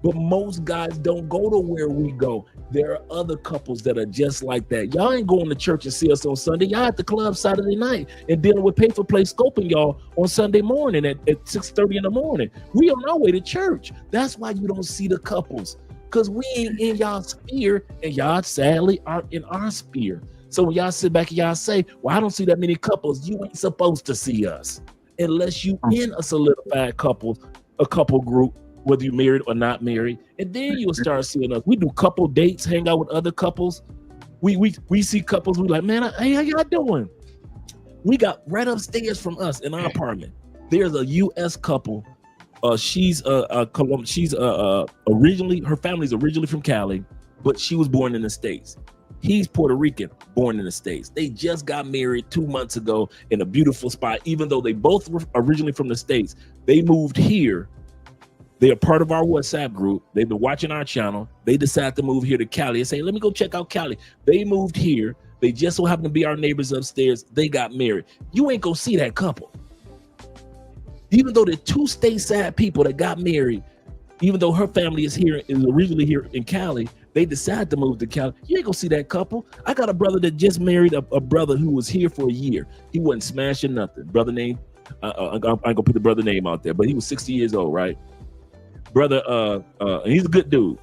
But most guys don't go to where we go. There are other couples that are just like that. Y'all ain't going to church and see us on Sunday. Y'all at the club Saturday night and dealing with pay-for-play scoping y'all on Sunday morning at 6:30 in the morning. We on our way to church. That's why you don't see the couples, because we ain't in y'all sphere, and y'all sadly are in our sphere. So when y'all sit back and y'all say, well, I don't see that many couples, you ain't supposed to see us unless you in a solidified couple, a couple group, whether you're married or not married, and then you'll start seeing us. We do couple dates, hang out with other couples. We see couples, we like, man, hey, how y'all doing? We got right upstairs from us in our apartment. There's a U.S. couple. She's originally, her family's originally from Cali, but she was born in the States. He's Puerto Rican, born in the States. They just got married 2 months ago in a beautiful spot. Even though they both were originally from the States, they moved here. They are part of our WhatsApp group. They've been watching our channel. They decided to move here to Cali and say, let me go check out Cali. They moved here. They just so happen to be our neighbors upstairs. They got married. You ain't gonna see that couple. Even though they're two stateside people that got married, even though her family is originally here in Cali, they decided to move to Cali. You ain't gonna see that couple. I got a brother that just married a brother who was here for a year. He wasn't smashing nothing. Brother name, I'm gonna put the brother name out there, but he was 60 years old, right? Brother, he's a good dude.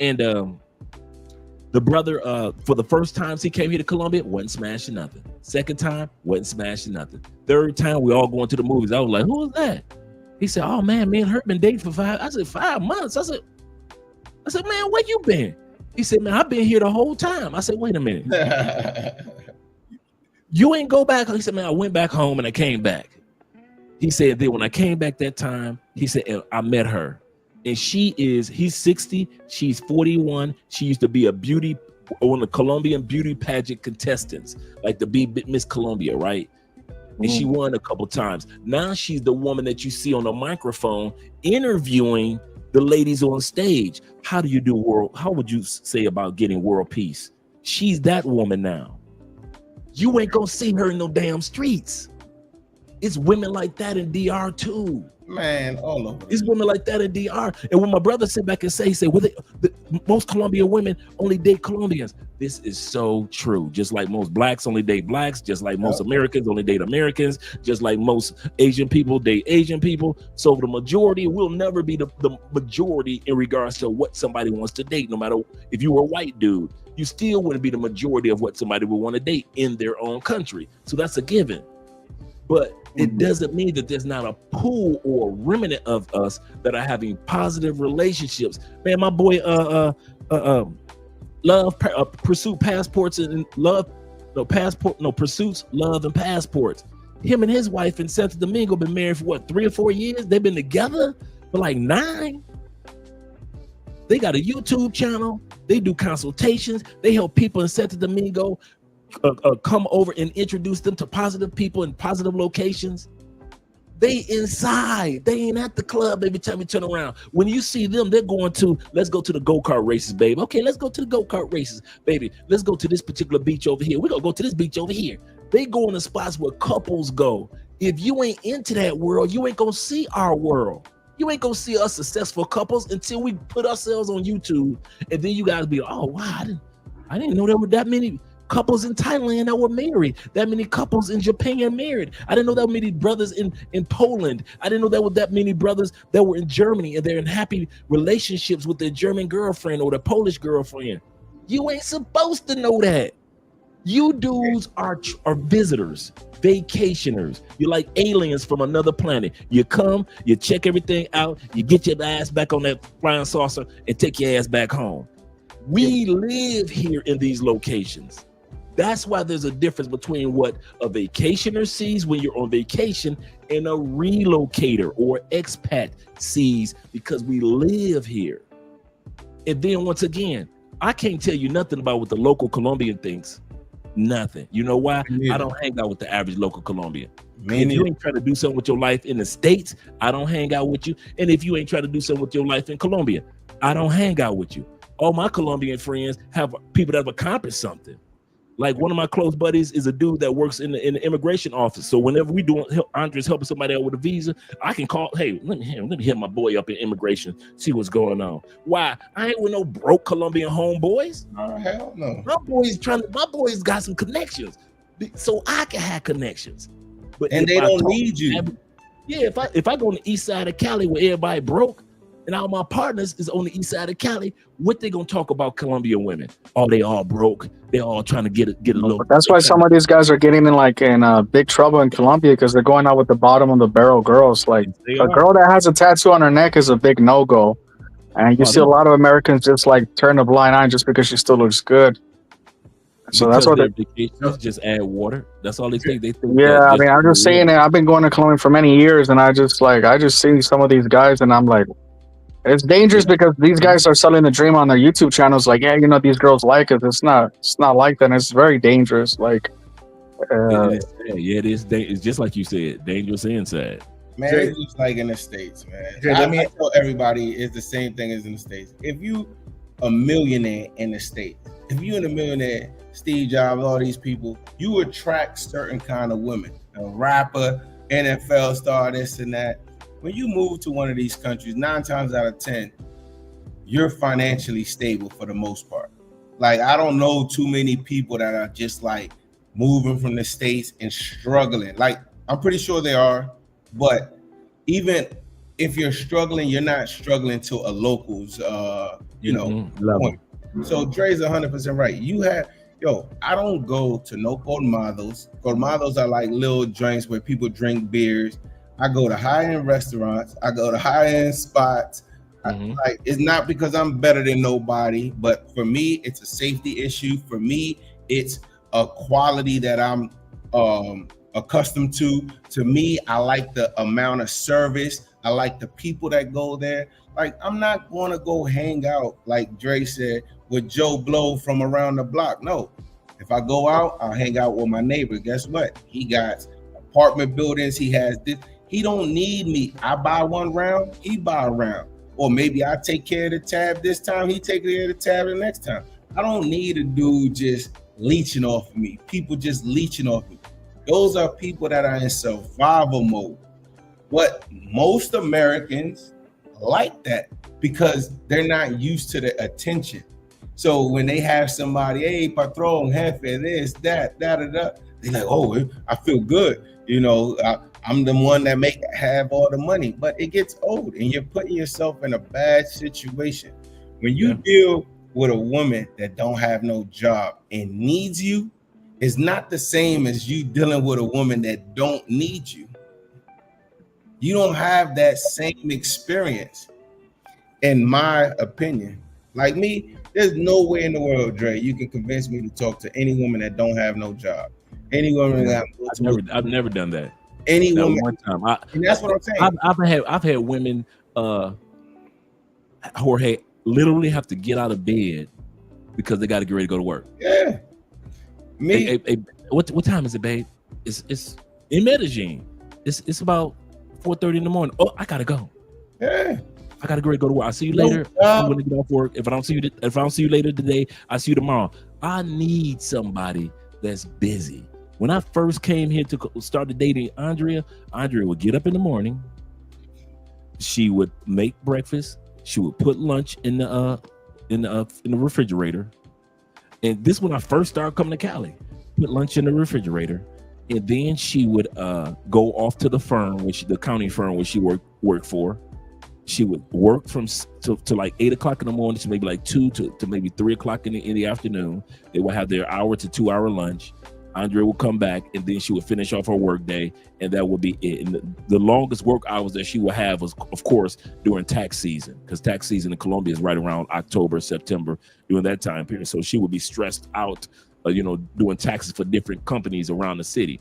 And the brother, for the first times he came here to Colombia, wasn't smashing nothing. Second time, wasn't smashing nothing. Third time, we all going to the movies. I was like, who was that? He said, oh man, me and her been dating for 5 months. I said, man, where you been? He said, man, I've been here the whole time. I said, wait a minute. You ain't go back? He said, man, I went back home and I came back. He said that when I came back that time, he said, I met her. And he's 60, she's 41. She used to be one of the Colombian beauty pageant contestants, like to be Miss Colombia, right? And she won a couple times. Now she's the woman that you see on the microphone interviewing the ladies on stage. How would you say about getting world peace? She's that woman now. You ain't gonna see her in no damn streets. It's women like that in DR too. Man, all over. It's women like that in DR. And when my brother sit back and say, well, most Colombian women only date Colombians. This is so true. Just like most blacks only date blacks, just like most Americans only date Americans, just like most Asian people date Asian people. So the majority will never be the majority in regards to what somebody wants to date. No matter if you were a white dude, you still wouldn't be the majority of what somebody would want to date in their own country. So that's a given. But it doesn't mean that there's not a pool or a remnant of us that are having positive relationships. Man, my boy, Pursuit Passports and Love, Pursuits, Love and Passports. Him and his wife in Santo Domingo been married for 3 or 4 years? They've been together for like 9. They got a YouTube channel. They do consultations. They help people in Santo Domingo come over and introduce them to positive people in positive locations. They inside. They ain't at the club every time you turn around. When you see them, they're going to, let's go to the go-kart races, baby. Okay, let's go to the go-kart races, baby. Let's go to this particular beach over here. We're going to go to this beach over here. They go in the spots where couples go. If you ain't into that world, you ain't going to see our world. You ain't going to see us successful couples until we put ourselves on YouTube. And then you guys be like, oh, wow, I didn't know there were that many couples in Thailand that were married, that many couples in Japan married. I didn't know that many brothers in Poland. I didn't know there were that many brothers that were in Germany and they're in happy relationships with their German girlfriend or their Polish girlfriend. You ain't supposed to know that. You dudes are visitors, vacationers. You're like aliens from another planet. You come, you check everything out, you get your ass back on that flying saucer and take your ass back home. We live here in these locations. That's why there's a difference between what a vacationer sees when you're on vacation and a relocator or expat sees, because we live here. And then once again, I can't tell you nothing about what the local Colombian thinks. Nothing. You know why? I don't hang out with the average local Colombian. If you ain't trying to do something with your life in the States, I don't hang out with you. And if you ain't trying to do something with your life in Colombia, I don't hang out with you. All my Colombian friends have people that have accomplished something. Like one of my close buddies is a dude that works in the immigration office. So whenever we do, Andres helping somebody out with a visa, I can call, hey, let me hit my boy up in immigration, see what's going on. Why? I ain't with no broke Colombian homeboys. Oh, hell no. My boys got some connections, so I can have connections. But and they don't need you. Yeah, if I go on the east side of Cali where everybody broke, and all my partners is on the east side of Cali, what they gonna talk about Colombian women? Oh, they all broke. They all trying to get a little. But that's why some of these guys are getting in big trouble in Colombia, because they're going out with the bottom of the barrel girls. Like a girl that has a tattoo on her neck is a big no-go. And you see a lot of Americans just like turn a blind eye just because she still looks good. So that's what they just add water. That's all they think. They think. Yeah, I mean, I'm just saying that I've been going to Colombia for many years, and I just see some of these guys, and I'm like, it's dangerous because these guys are selling the dream on their YouTube channels. Like, yeah, these girls like it. It's not like that. And it's very dangerous. Like, it is. It's just like you said, dangerous and sad. Man, it's just like in the States, man. I tell everybody it's the same thing as in the States. If you a millionaire in the States, if you in a millionaire, Steve Jobs, all these people, you attract certain kind of women. A rapper, NFL star, this and that. When you move to one of these countries, 9 times out of 10, you're financially stable for the most part. Like, I don't know too many people that are just like moving from the States and struggling. Like, I'm pretty sure they are, but even if you're struggling, you're not struggling to a local's, point. So Dre's 100% right. I don't go to no colmados. Colmados are like little joints where people drink beers. I go to high-end restaurants. I go to high-end spots. Like, it's not because I'm better than nobody, but for me, it's a safety issue. For me, it's a quality that I'm accustomed to. To me, I like the amount of service. I like the people that go there. Like, I'm not going to go hang out, like Dre said, with Joe Blow from around the block. No. If I go out, I'll hang out with my neighbor. Guess what? He got apartment buildings. He has this. He don't need me. I buy one round, he buy a round. Or maybe I take care of the tab this time, he take care of the tab the next time. I don't need a dude just leeching off of me. People just leeching off me. Those are people that are in survival mode. What most Americans like that because they're not used to the attention. So when they have somebody, hey, patron, jefe, this, that, they're like, oh, I feel good. I'm the one that have all the money, but it gets old and you're putting yourself in a bad situation. When you deal with a woman that don't have no job and needs you, it's not the same as you dealing with a woman that don't need you. You don't have that same experience, in my opinion. Like me, there's no way in the world, Dre, you can convince me to talk to any woman that don't have no job. Any woman that I've never done that. Any woman, one time. And that's what I'm saying. I've had women, Jorge. literally have to get out of bed because they got to get ready to go to work. Yeah. Me. Hey, what time is it, babe? It's in Medellin. It's about 4:30 in the morning. Oh, I gotta go. Yeah. I gotta go to work. I'll see you later. I'm gonna get off work. If I don't see you later today, I'll see you tomorrow. I need somebody that's busy. When I first came here to start dating Andrea would get up in the morning. She would make breakfast. She would put lunch in the refrigerator. And this when I first started coming to Cali. Put lunch in the refrigerator. And then she would go off to the firm, the county firm which she worked for. She would work to like 8 o'clock in the morning to maybe like 2 to maybe 3 o'clock in the afternoon. They would have their hour to 2 hour lunch. Andrea would come back and then she would finish off her work day, and that would be it. And the longest work hours that she would have was, of course, during tax season, because tax season in Colombia is right around October, September, during that time period. So she would be stressed out, doing taxes for different companies around the city.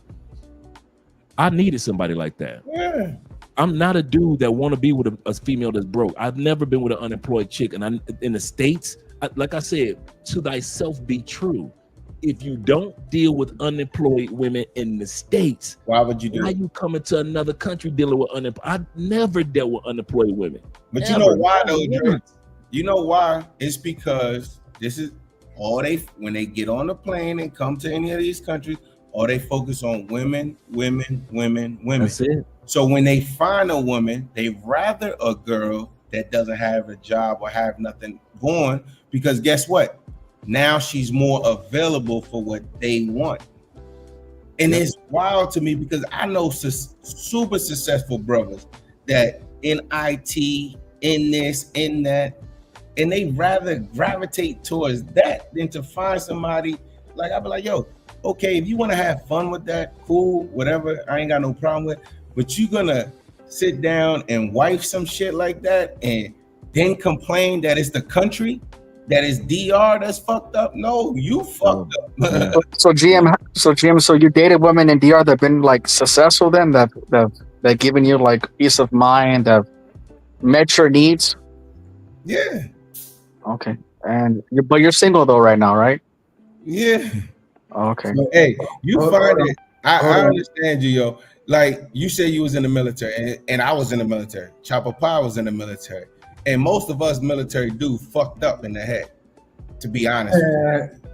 I needed somebody like that. Yeah. I'm not a dude that want to be with a female that's broke. I've never been with an unemployed chick. And in the States, like I said, to thyself be true. If you don't deal with unemployed women in the States, Why would you do why it? you coming to another country dealing with unemployed? I've never dealt with unemployed women. But Ever. you know why though, Dre? You know why? It's because this is all when they get on the plane and come to any of these countries, all they focus on women. That's it. So when they find a woman, they rather a girl that doesn't have a job or have nothing going, because guess what? Now she's more available for what they want. And it's wild to me because I know super successful brothers that in IT, in this, in that, and they rather gravitate towards that than to find somebody like, I'd be like, yo, okay, if you want to have fun with that, cool, whatever, I ain't got no problem with, but you gonna sit down and wife some shit like that and then complain that it's the country, that is DR that's fucked up? No, you fucked up. So you dated women in DR that been like successful then, that given you like peace of mind, that met your needs? Yeah. Okay. But you're single though right now, right? Yeah. Okay. So, hey, you find it. I understand you, yo. Like you said, you was in the military, and I was in the military. Chopper Pie was in the military, and most of us military dudes fucked up in the head. To be honest,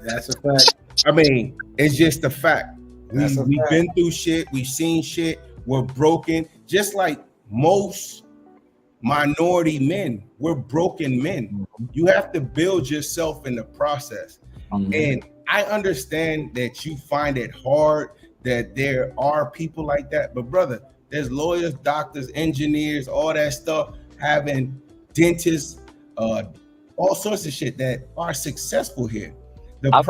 that's a fact. I mean, it's just a fact. We've fact. been through shit. We've seen shit. We're broken, just like most minority men. We're broken men. You have to build yourself in the process, and I understand that you find it hard that there are people like that, but brother, there's lawyers, doctors, engineers, all that stuff, having dentists, all sorts of shit that are successful here. But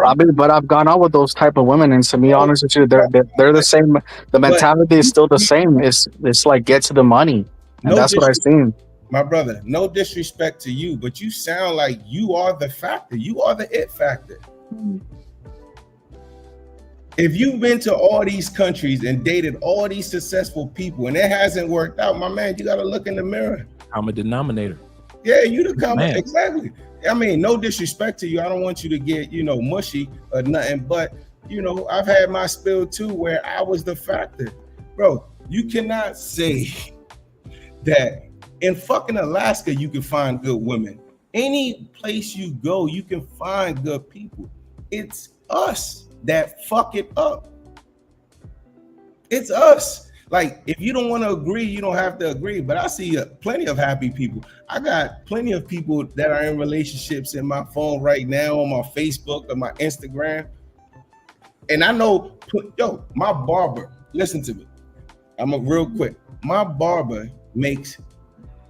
I've gone out with those type of women, and to be honest with you, they're the same. The mentality is still the same. It's like get to the money, and that's what I've seen. My brother, no disrespect to you, but you sound like you are the factor. You are the it factor. If you've been to all these countries and dated all these successful people and it hasn't worked out, my man, you got to look in the mirror. I'm a denominator. Yeah, you the common, exactly. I mean, no disrespect to you. I don't want you to get, mushy or nothing, but, I've had my spill too where I was the factor. Bro, you cannot say that in fucking Alaska you can find good women. Any place you go, you can find good people. It's us that fuck it up. It's us. Like, if you don't want to agree, you don't have to agree. But I see plenty of happy people. I got plenty of people that are in relationships in my phone right now, on my Facebook or my Instagram. And I know, my barber, listen to me. I'm real quick. My barber makes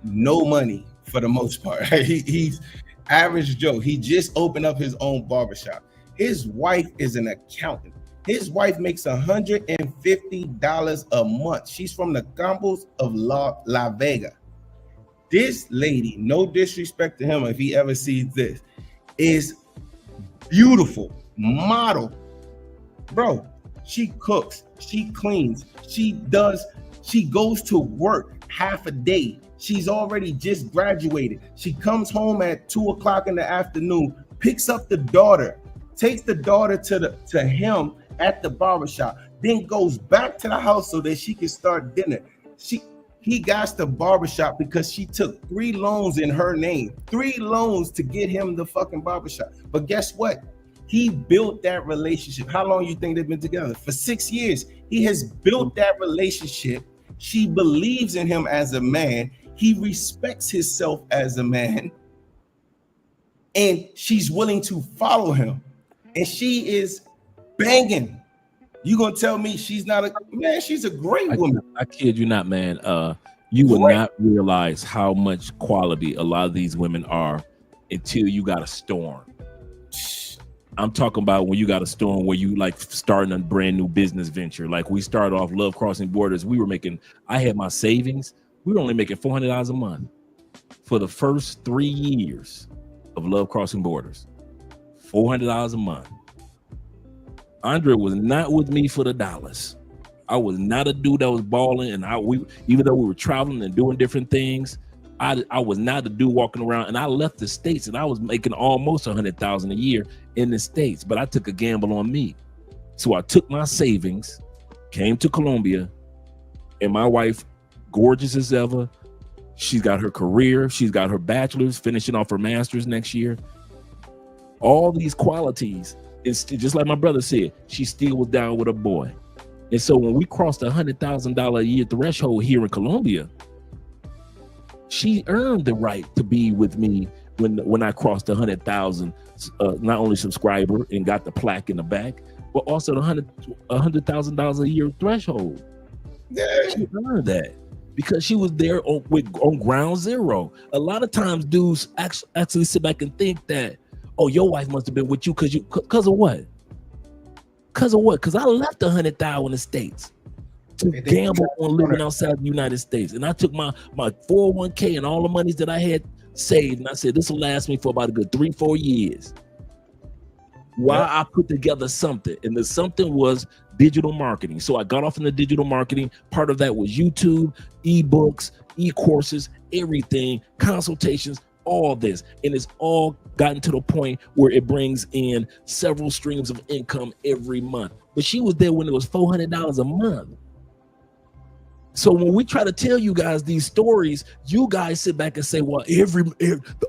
no money for the most part. He's average Joe. He just opened up his own barbershop. His wife is an accountant. His wife makes $150 a month. She's from the Campos of La Vega. This lady, no disrespect to him if he ever sees this, is beautiful, model. Bro, she cooks, she cleans, she does She goes to work half a day. She's already just graduated. She comes home at 2 o'clock in the afternoon, picks up the daughter, takes the daughter to him at the barbershop, then goes back to the house so that she can start dinner. He got the barbershop because she took 3 loans in her name, 3 loans to get him the fucking barbershop. But guess what? He built that relationship. How long you think they've been together? For 6 years. He has built that relationship. She believes in him as a man. He respects himself as a man. And she's willing to follow him. And she is banging. You gonna tell me she's not a man? She's a great woman. I kid you not, man. You will not realize how much quality a lot of these women are until you got a storm. I'm talking about when you got a storm where you like starting a brand new business venture. Like we started off Love Crossing Borders. I had my savings. We were only making $400 a month for the first 3 years of Love Crossing Borders. $400 a month. Andre was not with me for the dollars. I was not a dude that was balling, and even though we were traveling and doing different things, I was not a dude walking around. And I left the States, and I was making almost $100,000 a year in the States. But I took a gamble on me, so I took my savings, came to Colombia, and my wife, gorgeous as ever, she's got her career, she's got her bachelor's, finishing off her master's next year. All these qualities. It's just like my brother said, she still was down with a boy. And so when we crossed the $100,000 a year threshold here in Colombia, she earned the right to be with me when I crossed the 100,000 not only subscriber and got the plaque in the back, but also the $100,000 a year threshold. Yeah. She earned that because she was there on ground zero. A lot of times dudes actually sit back and think that, oh, your wife must have been with you because of what? Because of what? Because I left 100,000 in the States to gamble on living outside the United States. And I took my 401k and all the monies that I had saved, and I said, this will last me for about a good 3-4 years. While I put together something, and the something was digital marketing. So I got off in the digital marketing. Part of that was YouTube, ebooks, e-courses, everything, consultations, all this, and it's all gotten to the point where it brings in several streams of income every month. But she was there when it was $400 a month. So when we try to tell you guys these stories, you guys sit back and say, well,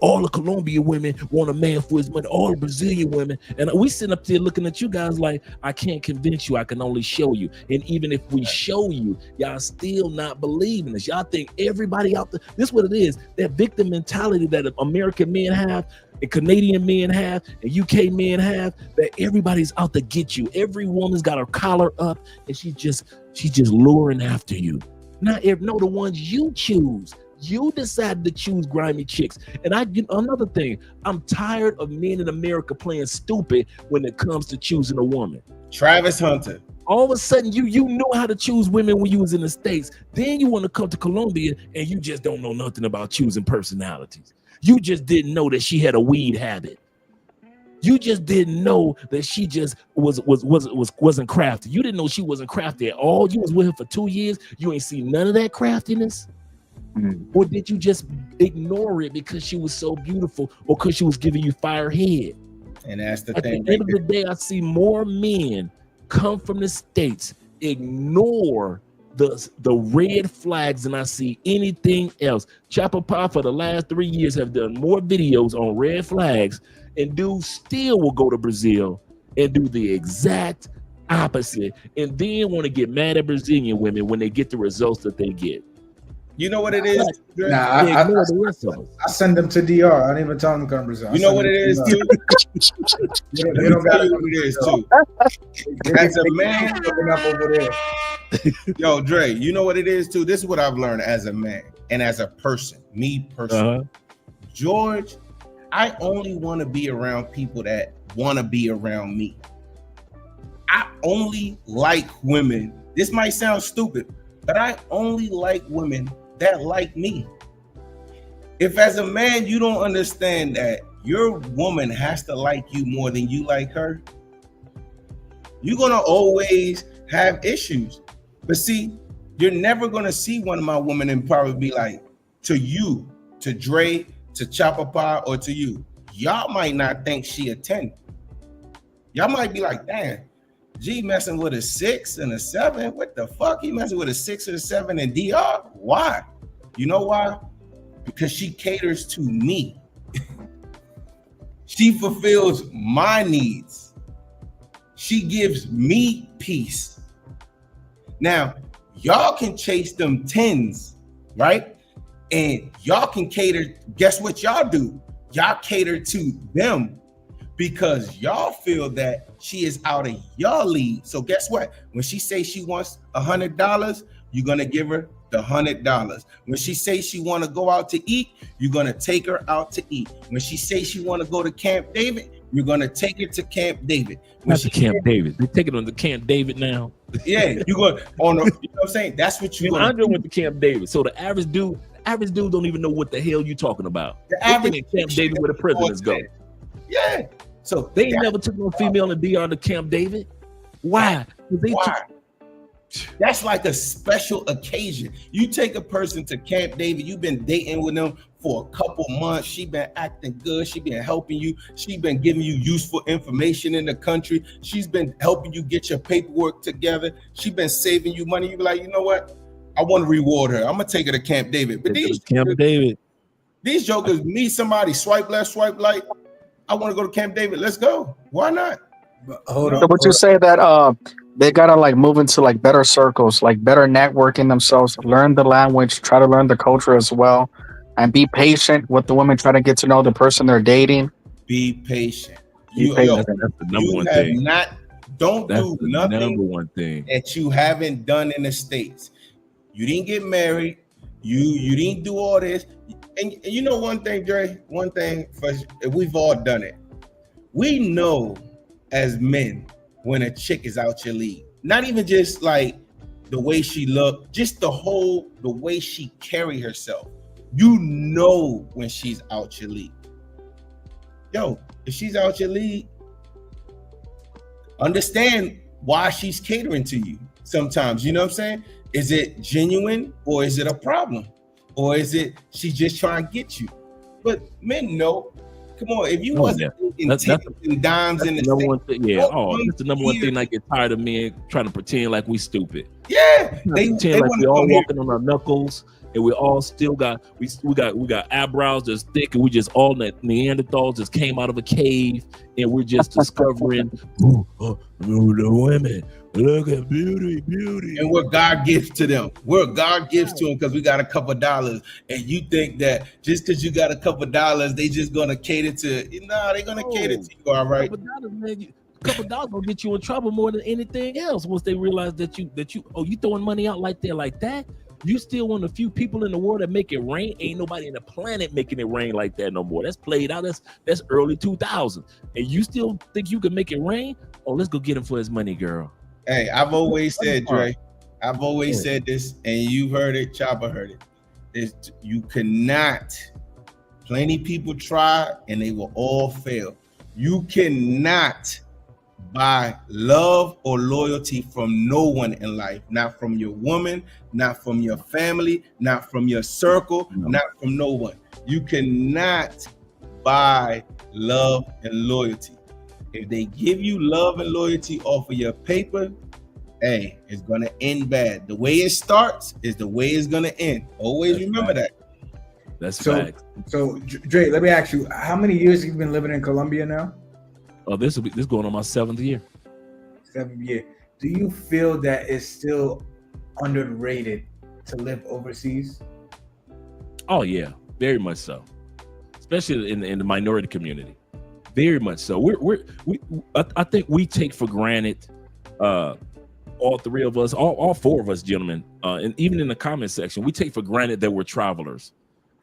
all the Colombian women want a man for his money, all the Brazilian women. And we sitting up there looking at you guys like, I can't convince you, I can only show you. And even if we show you, y'all still not believing us. Y'all think everybody out there, this is what it is, that victim mentality that American men have, and Canadian men have, and UK men have, that everybody's out to get you. Every woman's got her collar up, and she's just luring after you. The ones you choose. You decided to choose grimy chicks. And another thing, I'm tired of men in America playing stupid when it comes to choosing a woman. Travis Hunter. All of a sudden, you know how to choose women when you was in the States. Then you want to come to Colombia and you just don't know nothing about choosing personalities. You just didn't know that she had a weed habit. You just didn't know that she just wasn't crafty. You didn't know she wasn't crafty at all. You was with her for 2 years. You ain't seen none of that craftiness. Or did you just ignore it because she was so beautiful or because she was giving you fire head? And that's the At thing. At the end of the day, I see more men come from the States, ignore the red flags than I see anything else. Chopper Pop for the last 3 years have done more videos on red flags, and dudes still will go to Brazil and do the exact opposite, and then want to get mad at Brazilian women when they get the results that they get. You know what it is? I send them to DR. I don't even tell them to come to Brazil. You know what it is too? They don't got what it is too. As a man, up over there. Yo, Dre, you know what it is too? This is what I've learned as a man and as a person, me personally. George, I only want to be around people that want to be around me. I only like women. This might sound stupid, but I only like women that like me. If as a man, you don't understand that your woman has to like you more than you like her, you're going to always have issues. But see, You're never gonna see one of my women and probably be like, to you, to Dre, to Chopper Pie, or to you. Y'all might not think she a 10. Y'all might be like, damn, G messing with a 6 and a 7. What the fuck? He messing with a 6 and a 7 and DR? Why? You know why? Because she caters to me. She fulfills my needs. She gives me peace. Now, y'all can chase them 10s, right? And y'all can cater. Guess what y'all do? Y'all cater to them because y'all feel that she is out of y'all league. So guess what? When she says she wants $100, you're gonna give her the $100. When she says she want to go out to eat, you're gonna take her out to eat. When she says she want to go to Camp David, you're gonna take her to Camp David. When Not to Camp David. They take it on the Camp David now. Yeah, you go on. You know what I'm saying? That's what you. Andre went to Camp David, so the average dude don't even know what the hell you talking about. The average Camp David where the presidents go. Yeah. So they ain't never took no female in DR to Camp David. Why? Why? That's like a special occasion. You take a person to Camp David, you've been dating with them for a couple months. She been acting good. She been helping you. She been giving you useful information in the country. She's been helping you get your paperwork together. She been saving you money. You be like, you know what? I want to reward her. I'm gonna take her to Camp David. But these jokers meet somebody, swipe left, swipe right. I want to go to Camp David. Let's go. Why not? But hold on. So would you say that they gotta like move into like better circles, like better networking themselves, learn the language, try to learn the culture as well, and be patient with the women, try to get to know the person they're dating? Be patient. That's the number one thing. Don't do nothing number one thing that you haven't done in the States. You didn't get married. You didn't do all this. And you know one thing, Dre, we've all done it. We know as men when a chick is out your league. Not even just like the way she look, just the way she carry herself. You know when she's out your league. Yo, if she's out your league, understand why she's catering to you sometimes. You know what I'm saying? Is it genuine or is it a problem? Or is it she just trying to get you? But men know. Come on, if you wasn't taking dimes in the number one thing, that's the number one thing I get tired of men trying to pretend like we stupid. Yeah, they pretend like we all walking on our knuckles and we all still got we got eyebrows that's thick and we just all Neanderthals just came out of a cave and we're just discovering the women. Look at beauty. And we're God gifts to them. We're God gifts to them because we got a couple dollars. And you think that just because you got a couple dollars, they just gonna cater to they're gonna cater to you, all right. A couple dollars gonna get you in trouble more than anything else once they realize that you throwing money out like that. You still one of the few people in the world that make it rain. Ain't nobody in the planet making it rain like that no more. That's played out. That's early 2000s. And you still think you can make it rain? Oh, let's go get him for his money, girl. Hey, I've always said, Dre, I've always said this, and you've heard it, Chopper heard it. You cannot, plenty people try and they will all fail. You cannot buy love or loyalty from no one in life, not from your woman, not from your family, not from your circle, not from no one. You cannot buy love and loyalty. If they give you love and loyalty off of your paper, hey, it's gonna end bad. The way it starts is the way it's gonna end. Always remember that. That's facts. So, Dre, let me ask you: how many years have you been living in Colombia now? Oh, this going on my 7th year. 7th year. Do you feel that it's still underrated to live overseas? Oh yeah, very much so. Especially in the minority community. Very much so. I think we take for granted, all three of us, all four of us, gentlemen, and even in the comment section, we take for granted that we're travelers,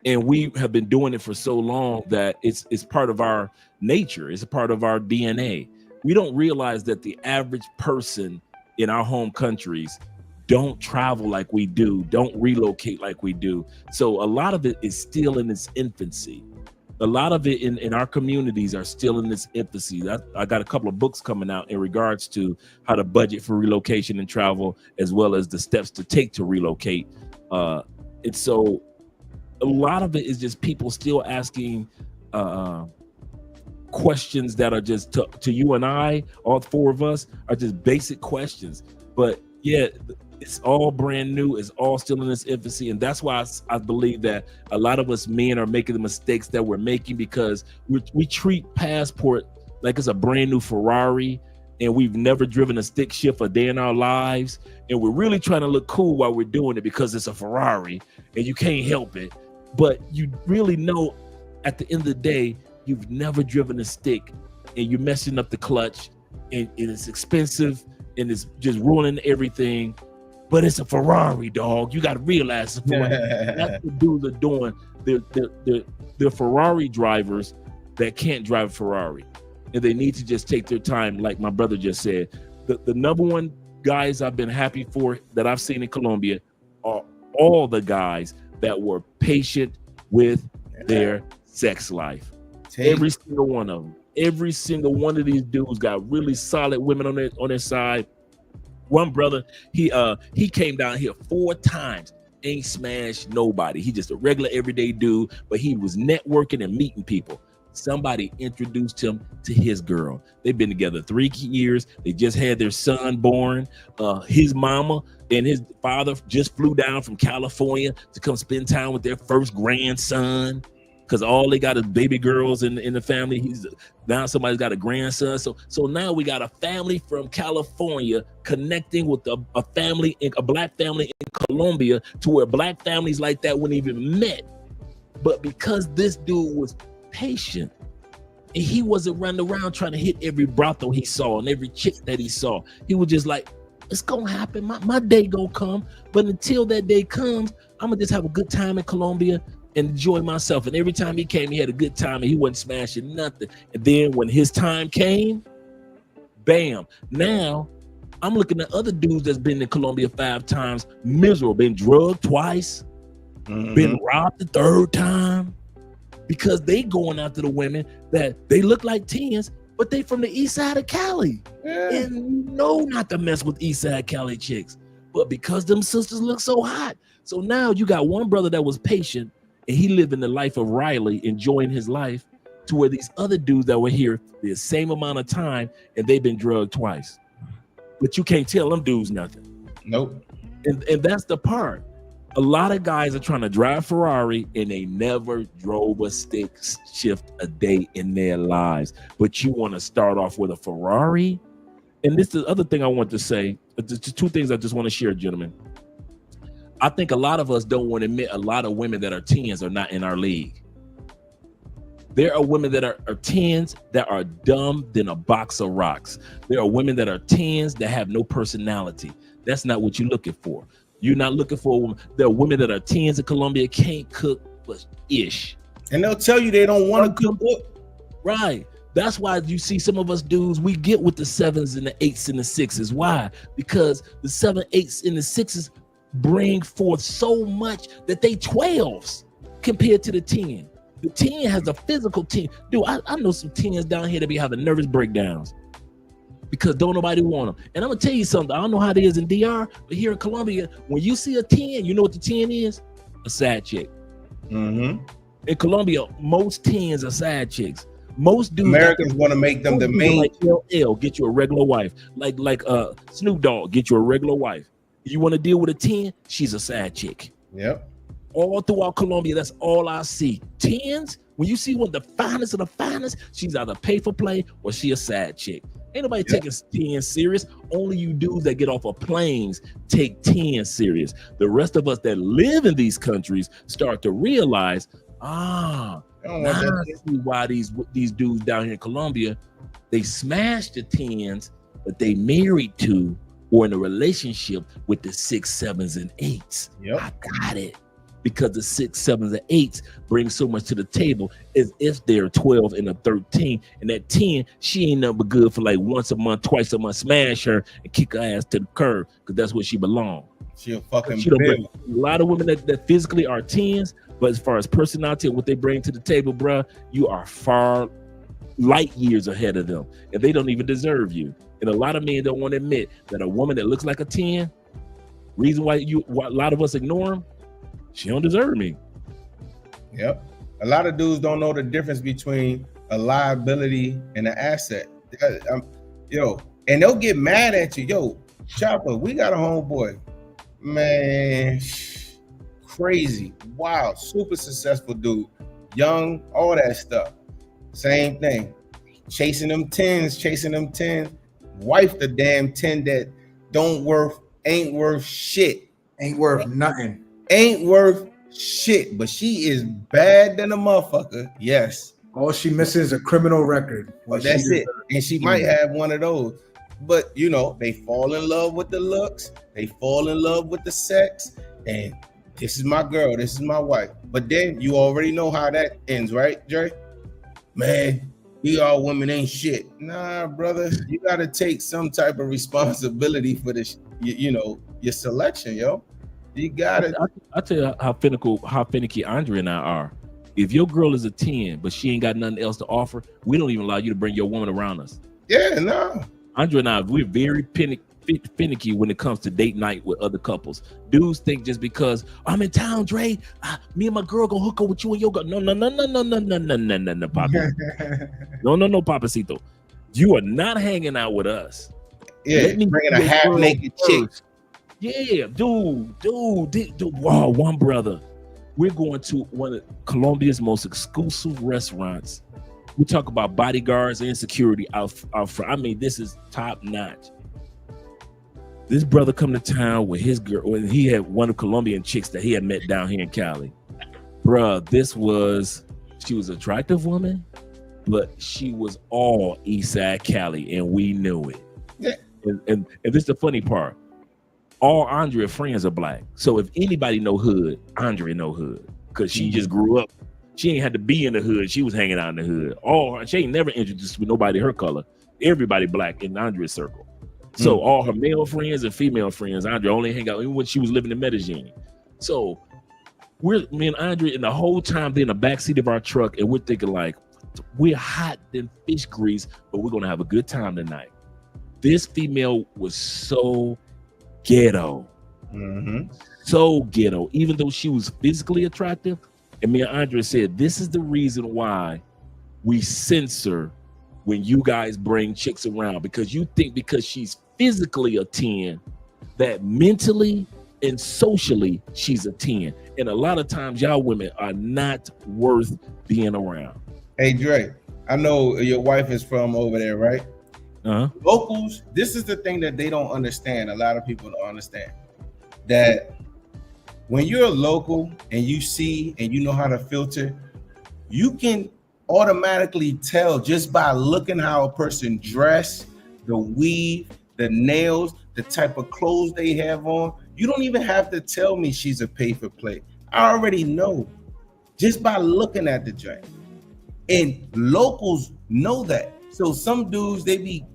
and we have been doing it for so long that it's part of our nature. It's a part of our DNA. We don't realize that the average person in our home countries don't travel like we do, don't relocate like we do. So a lot of it is still in its infancy. a lot of it in our communities are still in this infancy. I got a couple of books coming out in regards to how to budget for relocation and travel, as well as the steps to take to relocate. And so a lot of it is just people still asking questions that are just to you and I, all four of us, are just basic questions. But yeah, it's all brand new. It's all still in its infancy. And that's why I believe that a lot of us men are making the mistakes that we're making, because we treat passport like it's a brand new Ferrari, and we've never driven a stick shift a day in our lives. And we're really trying to look cool while we're doing it because it's a Ferrari and you can't help it. But you really know at the end of the day, you've never driven a stick and you're messing up the clutch, and it's expensive and it's just ruining everything. But it's a Ferrari, dog. You got to realize it's a Ferrari. That's what dudes are doing. They're Ferrari drivers that can't drive a Ferrari. And they need to just take their time, like my brother just said. The number one guys I've been happy for that I've seen in Colombia are all the guys that were patient with their sex life. Every single one of them. Every single one of these dudes got really solid women on their side. One brother, he came down here 4 times, ain't smashed nobody. He just a regular everyday dude, but he was networking and meeting people. Somebody introduced him to his girl. They've been together 3 years. They just had their son born. His mama and his father just flew down from California to come spend time with their first grandson, because all they got is baby girls in the family. Now somebody's got a grandson. So now we got a family from California connecting with a family, a black family in Colombia, to where black families like that wouldn't even met. But because this dude was patient, and he wasn't running around trying to hit every brothel he saw and every chick that he saw, he was just like, it's gonna happen. My day gonna come. But until that day comes, I'm gonna just have a good time in Colombia and enjoy myself. And every time he came, he had a good time, and he wasn't smashing nothing. And then when his time came, bam. Now I'm looking at other dudes that's been in Colombia 5 times, miserable, been drugged twice, been robbed the 3rd time, because they going after the women that they look like 10s, but they from the east side of Cali. Yeah. And you know not to mess with east side Cali chicks. But because them sisters look so hot. So now you got one brother that was patient, and he living the life of Riley, enjoying his life, to where these other dudes that were here the same amount of time, and they've been drugged twice. But you can't tell them dudes nothing. Nope. And that's the part. A lot of guys are trying to drive Ferrari, and they never drove a stick shift a day in their lives. But you want to start off with a Ferrari? And this is the other thing I want to say. Just 2 things I just want to share, gentlemen. I think a lot of us don't want to admit a lot of women that are 10s are not in our league. There are women that are 10s that are dumb than a box of rocks. There are women that are 10s that have no personality. That's not what you're looking for. You're not looking for a woman. There are women that are 10s in Colombia, can't cook, but ish. And they'll tell you they don't want to cook. Right. That's why you see some of us dudes, we get with the 7s and the 8s and the 6s. Why? Because the 7, 8s, and the 6s bring forth so much that they 12s compared to the 10. The 10 has a physical 10. Dude, I know some 10s down here that be having nervous breakdowns because don't nobody want them. And I'm gonna tell you something. I don't know how it is in DR, but here in Colombia, when you see a 10, you know what the 10 is? A side chick. Mm-hmm. In Colombia, most 10s are side chicks. Most dudes, Americans want to make them the main. Like LL, get you a regular wife. Like Snoop Dogg, get you a regular wife. You want to deal with a 10? She's a side chick. Yep. All throughout Colombia, that's all I see. 10s, when you see one of the finest of the finest, she's either pay for play or she a side chick. Ain't nobody taking 10 serious. Only you dudes that get off of planes take 10 serious. The rest of us that live in these countries start to realize, now I see why these dudes down here in Colombia, they smashed the 10s, but they married to or in a relationship with the 6, 7s, and 8s. Yep. I got it. because the 6, 7s, and 8s bring so much to the table as if they're 12 and a 13. And that 10, she ain't nothing but good for like once a month, twice a month, smash her and kick her ass to the curb because that's where she belongs. She a fucking a lot of women that physically are 10s, but as far as personality and what they bring to the table, bruh, you are far light years ahead of them, and they don't even deserve you. And a lot of men don't want to admit that a woman that looks like a 10, reason why a lot of us ignore them, she don't deserve me. Yep. A lot of dudes don't know the difference between a liability and an asset. Yo, and they'll get mad at you. Yo, Chopper, we got a homeboy. Man, crazy, wild, super successful dude, young, all that stuff. Same thing, chasing them 10s, wife the damn 10 that ain't worth shit. Ain't worth nothing. Ain't worth shit, but she is bad than a motherfucker. Yes. All she misses is a criminal record. Well, that's it. And she might have one of those. But, you know, they fall in love with the looks. They fall in love with the sex. And this is my girl. This is my wife. But then you already know how that ends, right, Dre? Man, we all women ain't shit. Nah, brother. You got to take some type of responsibility for this, you know, your selection, yo. You got it. I'll tell you how finicky Andre and I are. If your girl is a 10, but she ain't got nothing else to offer, we don't even allow you to bring your woman around us. Yeah, no. Andre and I, we're very finicky when it comes to date night with other couples. Dudes think just because I'm in town, Dre, me and my girl gonna hook up with you and your girl. No, Papa. No, Papacito. You are not hanging out with us. Yeah, bringing a half-naked chick. Yeah, dude. Wow, one brother. We're going to one of Colombia's most exclusive restaurants. We talk about bodyguards and security out front. I mean, this is top notch. This brother come to town with his girl, and he had one of Colombian chicks that he had met down here in Cali. Bruh, she was an attractive woman, but she was all Eastside Cali, and we knew it. Yeah. And this is the funny part. All Andrea friends are black. So if anybody know hood, Andrea know hood. Because she just grew up. She ain't had to be in the hood. She was hanging out in the hood. She ain't never introduced with nobody her color. Everybody black in Andrea's circle. So all her male friends and female friends, Andrea only hang out even when she was living in Medellin. So me and Andrea in the whole time they're in the backseat of our truck, and we're thinking like, we're hot than fish grease, but we're gonna have a good time tonight. This female was so ghetto. So ghetto, even though she was physically attractive. And me and Andre said, this is the reason why we censor when you guys bring chicks around, because you think because she's physically a 10 that mentally and socially she's a 10. And a lot of times y'all women are not worth being around. Hey Dre, I know your wife is from over there, right? Locals, this is the thing that they don't understand. A lot of people don't understand that when you're a local and you see and you know how to filter, you can automatically tell just by looking how a person dress, the weave, the nails, the type of clothes they have on. You don't even have to tell me she's a pay for play. I already know just by looking at the joint. And locals know that. So some dudes, they be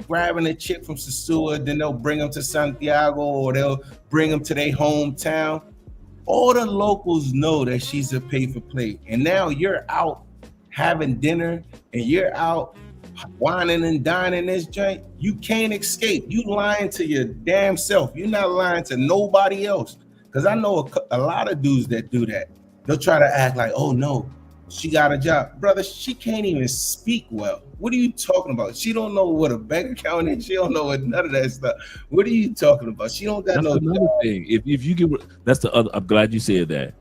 grabbing a chick from Sosua, then they'll bring them to Santiago or they'll bring them to their hometown. All the locals know that she's a pay for play. And now you're out having dinner and you're out whining and dining this joint. You can't escape. You lying to your damn self. You're not lying to nobody else. Because I know a lot of dudes that do that. They'll try to act like, oh no, she got a job. Brother, she can't even speak well. What are you talking about? She don't know what a bank account is. She don't know what none of that stuff. What are you talking about? She don't got no another thing. If you get, that's the other. I'm glad you said that.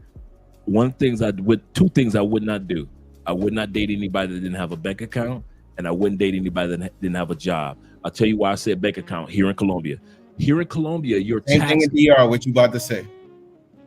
Two things I would not do. I would not date anybody that didn't have a bank account, and I wouldn't date anybody that didn't have a job. I'll tell you why I said bank account here in Colombia. Here in Colombia, your same thing in DR. What you about to say?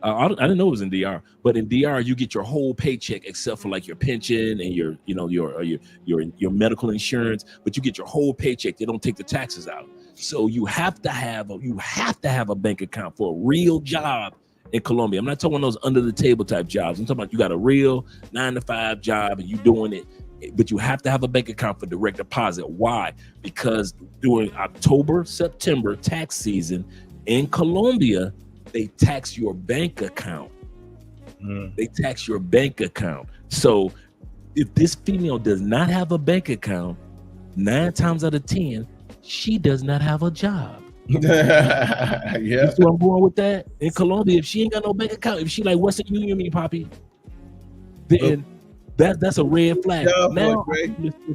I didn't know it was in DR, but in DR you get your whole paycheck except for like your pension and your medical insurance. But you get your whole paycheck. They don't take the taxes out. So you have to have a bank account for a real job in Colombia. I'm not talking those under the table type jobs. I'm talking about you got a real 9-to-5 job and you doing it, but you have to have a bank account for direct deposit. Why? Because during October, September tax season in Colombia, they tax your bank account. They tax your bank account. So if this female does not have a bank account, 9 times out of 10, she does not have a job. Yeah. You see where I'm going with that? In Colombia, if she ain't got no bank account, if she like Western Union, me, Poppy, then that's a red flag. Now,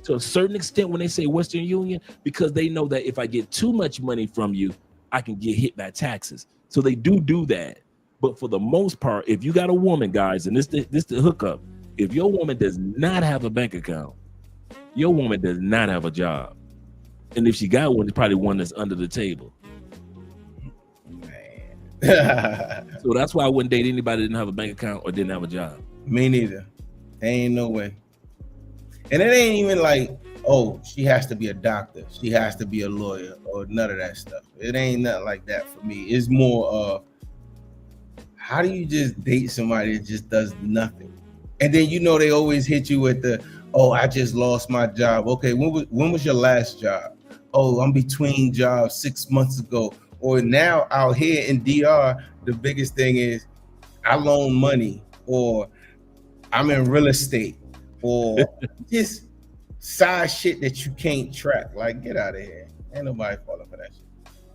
to a certain extent, when they say Western Union, because they know that if I get too much money from you, I can get hit by taxes. So they do that. But for the most part, if you got a woman, guys, and this the hookup, if your woman does not have a bank account, your woman does not have a job. And if she got one, it's probably one that's under the table. So that's why I wouldn't date anybody that didn't have a bank account or didn't have a job. Me neither. There ain't no way. And it ain't even like, oh, she has to be a doctor, she has to be a lawyer, or none of that stuff. It ain't nothing like that for me. It's more of, how do you just date somebody that just does nothing? And then they always hit you with the, oh, I just lost my job. Okay, when was your last job? Oh, I'm between jobs 6 months ago. Or now out here in DR, the biggest thing is I loan money, or I'm in real estate, or just side shit that you can't track. Like, get out of here. Ain't nobody falling for that shit.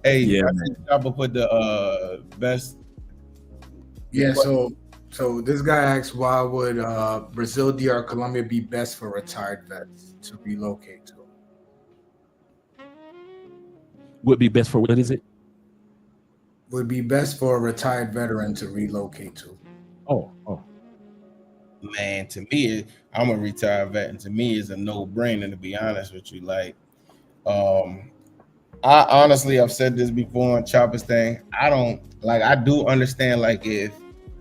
Hey, yeah, I think Chopper put the best. Yeah, so this guy asked, why would Brazil, DR, Colombia be best for retired vets to relocate to? Would be best for, what is it? Would be best for a retired veteran to relocate to. Oh. Man, to me, I'm a retired vet, and to me, it's a no-brainer, to be honest with you. Like, I honestly, I've said this before on Chopper's thing. I do understand, like, if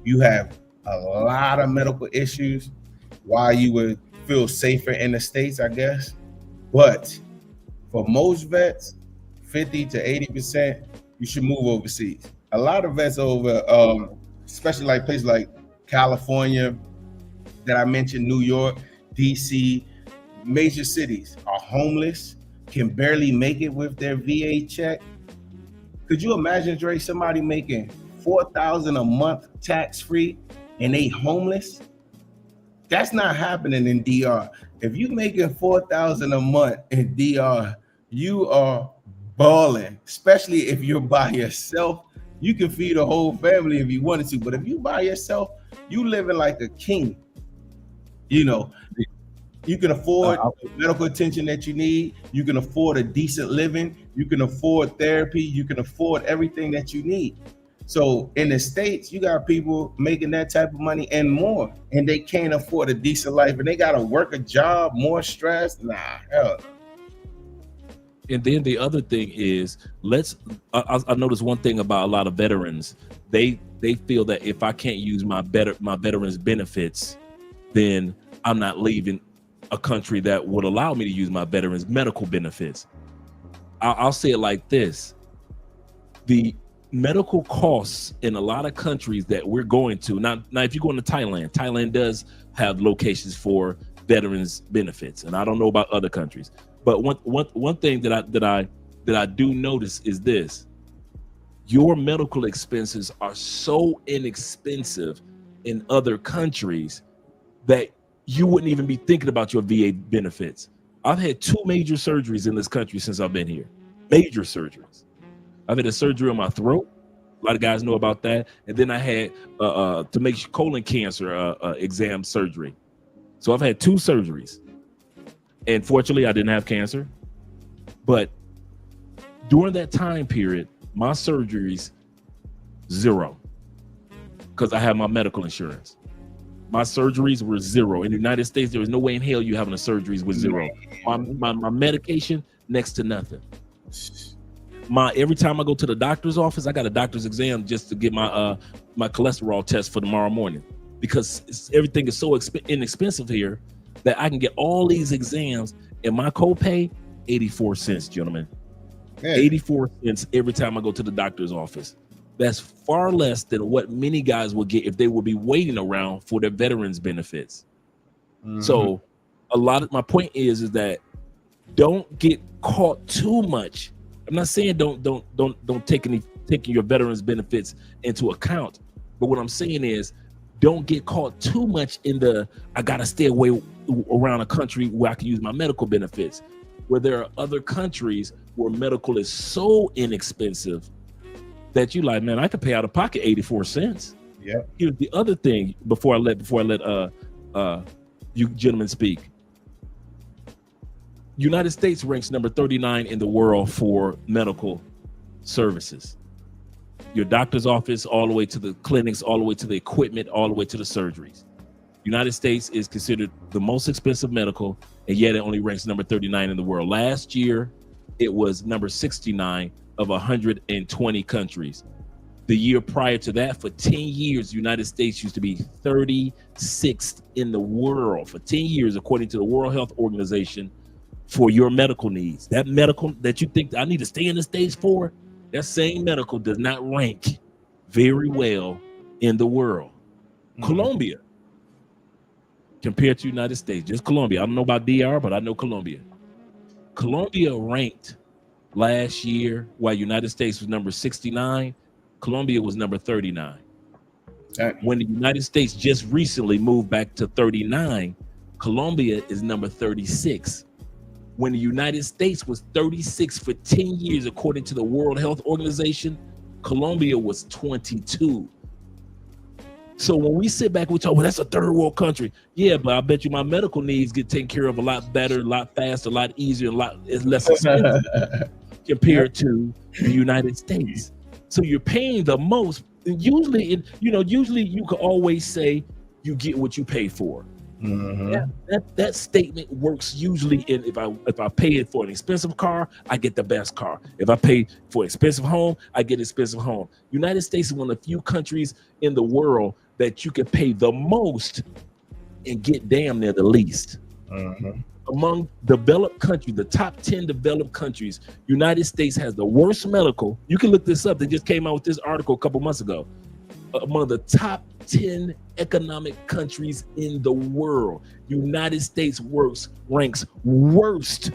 you have a lot of medical issues, why you would feel safer in the States, I guess. But for most vets, 50 to 80%, you should move overseas. A lot of vets over, especially like places like California, that I mentioned, New York, DC, major cities, are homeless, can barely make it with their VA check. Could you imagine, Dre, somebody making $4,000 a month tax-free and they homeless? That's not happening in DR. If you making $4,000 a month in DR, you are balling, especially if you're by yourself. You can feed a whole family if you wanted to, but if you by yourself, you living like a king. You can afford the medical attention that you need. You can afford a decent living. You can afford therapy. You can afford everything that you need. So in the States, you got people making that type of money and more, and they can't afford a decent life, and they got to work a job, more stress. Nah, hell no. And then the other thing is, I noticed one thing about a lot of veterans. They feel that if I can't use my veterans benefits, then I'm not leaving a country that would allow me to use my veterans medical benefits. I'll say it like this: the medical costs in a lot of countries that we're going to now if you're going to Thailand does have locations for veterans benefits, and I don't know about other countries. But one thing that I do notice is this: your medical expenses are so inexpensive in other countries that you wouldn't even be thinking about your VA benefits. I've had 2 major surgeries in this country since I've been here. Major surgeries. I've had a surgery on my throat. A lot of guys know about that. And then I had to make colon cancer exam surgery. So I've had 2 surgeries. And fortunately, I didn't have cancer. But during that time period, my surgeries, 0. Because I have my medical insurance. My surgeries were 0. In the United States, there was no way in hell you having a surgeries with 0. My medication, next to nothing. Every time I go to the doctor's office, I got a doctor's exam just to get my cholesterol test for tomorrow morning, because everything is so inexpensive here that I can get all these exams, and my copay, 84 cents, gentlemen. Yeah. 84 cents every time I go to the doctor's office. That's far less than what many guys will get if they would be waiting around for their veterans benefits. So a lot of my point is that don't get caught too much. I'm not saying don't taking your veterans benefits into account, but what I'm saying is don't get caught too much in the I gotta stay away around a country where I can use my medical benefits, where there are other countries where medical is so inexpensive that you like, man, I could pay out of pocket 84 cents. Yeah. Here's the other thing before I let you gentlemen speak. United States ranks number 39 in the world for medical services. Your doctor's office, all the way to the clinics, all the way to the equipment, all the way to the surgeries. United States is considered the most expensive medical, and yet it only ranks number 39 in the world. Last year, it was number 69 of 120 countries. The year prior to that, for 10 years, United States used to be 36th in the world. For 10 years, according to the World Health Organization, for your medical needs. That medical that you think I need to stay in the States for, that same medical does not rank very well in the world. Colombia, compared to United States, just Colombia. I don't know about DR, but I know Colombia. Colombia ranked last year, while United States was number 69, Colombia was number 39. When the United States just recently moved back to 39, Colombia is number 36. When the United States was 36 for 10 years, according to the World Health Organization, Colombia was 22. So when we sit back, we talk, well, that's a third world country. Yeah, but I bet you my medical needs get taken care of a lot better, a lot faster, a lot easier, it's less expensive compared to the United States. So you're paying the most. Usually you can always say you get what you pay for. That statement works usually in if I pay it for an expensive car, I get the best car. If I pay for an expensive home, I get an expensive home. United States is one of the few countries in the world that you can pay the most and get damn near the least. Among developed countries, the top 10 developed countries, United States has the worst medical. You can look this up. They just came out with this article a couple months ago. Among the top 10 economic countries in the world, United States ranks worst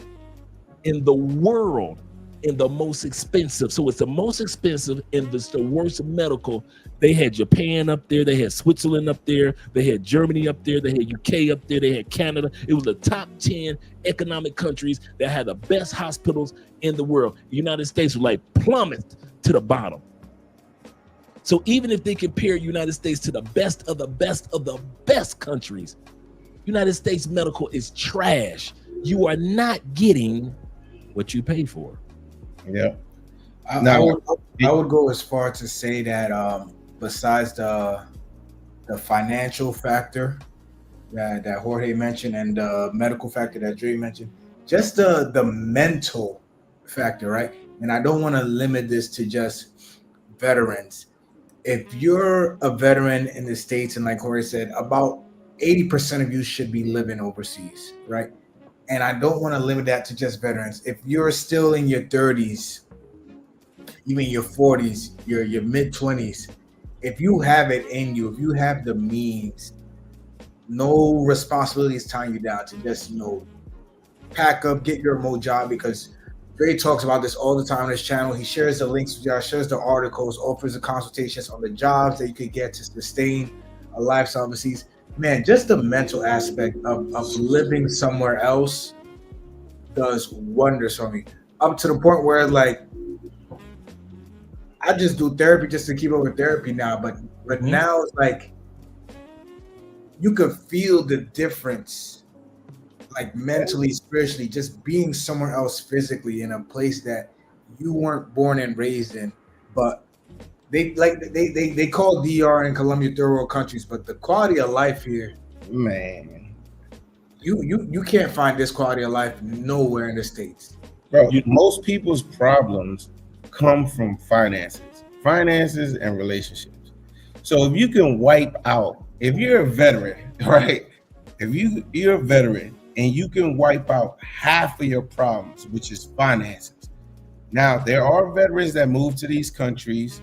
in the world in the most expensive. So it's the most expensive and it's the worst medical. They had Japan up there, they had Switzerland up there, they had Germany up there, they had UK up there, they had Canada. It was the top 10 economic countries that had the best hospitals in the world. The United States was like plummeted to the bottom. So even if they compare United States to the best of the best of the best countries, United States medical is trash. You are not getting what you pay for. Yeah. I would go as far to say that besides the financial factor that Jorge mentioned and the medical factor that Dre mentioned, just the mental factor, right? And I don't want to limit this to just veterans. If you're a veteran in the States, and like Jorge said, about 80% of you should be living overseas, right? And I don't want to limit that to just veterans. If you're still in your 30s, even your 40s, your mid-20s, if you have it in you, if you have the means, no responsibility is tying you down to just, pack up, get your remote job, because Dre talks about this all the time on his channel. He shares the links with y'all, shares the articles, offers the consultations on the jobs that you could get to sustain a lifestyle overseas. Man, just the mental aspect of living somewhere else does wonders for me. Up to the point where, like, I just do therapy just to keep up with therapy now. But now it's like you could feel the difference, like mentally, spiritually, just being somewhere else physically in a place that you weren't born and raised in. But they call DR and Colombia third world countries, but the quality of life here, man, you can't find this quality of life nowhere in the States. Bro, most people's problems come from finances and relationships. So if you can wipe out, if you're a veteran, right? If you're a veteran and you can wipe out half of your problems, which is finances. Now, there are veterans that move to these countries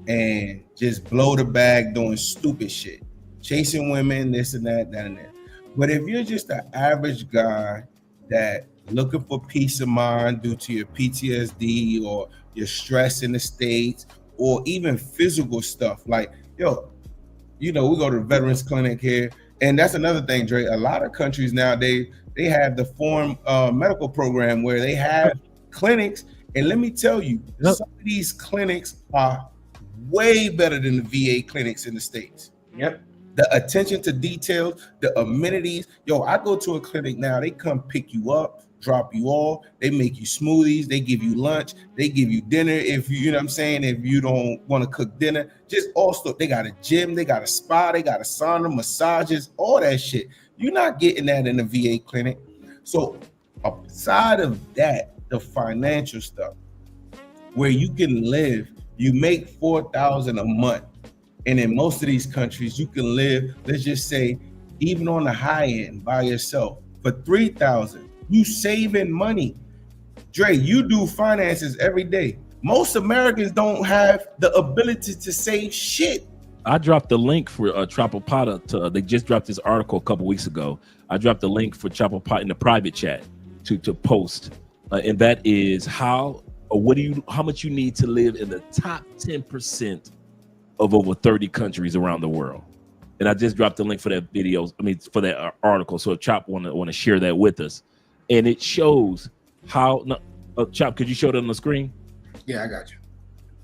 and just blow the bag doing stupid shit, chasing women, this and that, that and that. But if you're just an average guy that looking for peace of mind due to your PTSD or your stress in the States, or even physical stuff, like, yo, you know, we go to the Veterans Clinic here, and that's another thing, Dre. A lot of countries nowadays, they have the foreign medical program where they have clinics, and let me tell you, some of these clinics are way better than the VA clinics in the States. Yep. The attention to details, the amenities. Yo, I go to a clinic now, they come pick you up, drop you off, they make you smoothies, they give you lunch, they give you dinner if you know what I'm saying, if you don't want to cook dinner. Just also, they got a gym, they got a spa, they got a sauna, massages, all that shit. You're not getting that in the VA clinic. So aside of that, the financial stuff, where you can live, you make $4,000 a month. And in most of these countries, you can live, let's just say, even on the high end by yourself for $3,000. You saving money. Dre, you do finances every day. Most Americans don't have the ability to save shit. I dropped the link for Chapopata. They just dropped this article a couple weeks ago. I dropped the link for Chapopata in the private chat to post, and that is how much you need to live in the top 10% of over 30 countries around the world. And I just dropped the link for that video. I mean, for that article. So if Chop want to share that with us, and it shows how. Chop, could you show that on the screen? Yeah, I got you.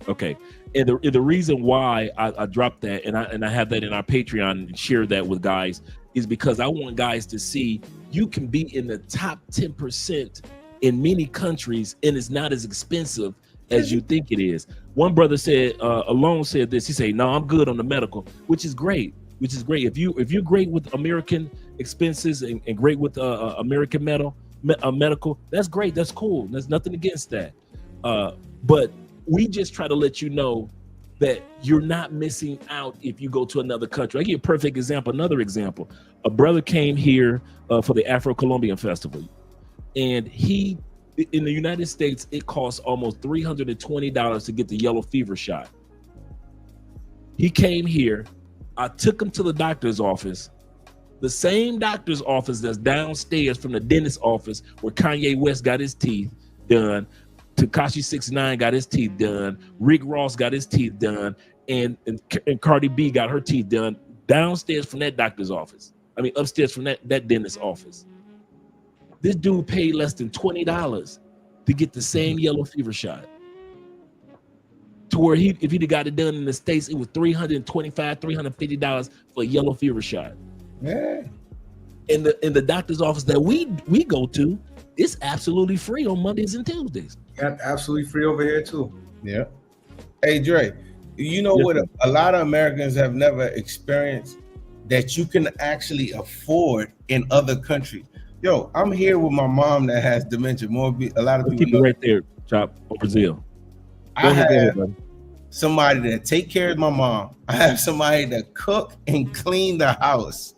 Okay. And the reason why I dropped that and I have that in our Patreon and share that with guys is because I want guys to see you can be in the top 10% in many countries, and it's not as expensive as you think it is. One brother said, Alone said this. He said, "No, I'm good on the medical," which is great. If you're great with American expenses and great with American medical, that's great. That's cool. There's nothing against that. But we just try to let you know that you're not missing out if you go to another country. I give you a perfect example. Another example: a brother came here for the Afro-Colombian Festival, and in the United States, it costs almost $320 to get the yellow fever shot. He came here. I took him to the doctor's office, the same doctor's office that's downstairs from the dentist's office where Kanye West got his teeth done, Tekashi 69 got his teeth done, Rick Ross got his teeth done, and Cardi B got her teeth done downstairs from that doctor's office. I mean, upstairs from that dentist's office. This dude paid less than $20 to get the same yellow fever shot. To where if he'd have got it done in the States, it was $325, $350 for a yellow fever shot. Yeah. In the doctor's office that we go to, it's absolutely free on Mondays and Tuesdays. Yeah, absolutely free over here too. Yeah. Hey, Dre, you know what a lot of Americans have never experienced that you can actually afford in other countries. Yo, I'm here with my mom that has dementia. A lot of people keep it right there, Chop, Brazil. I have somebody that take care of my mom. I have somebody that cook and clean the house.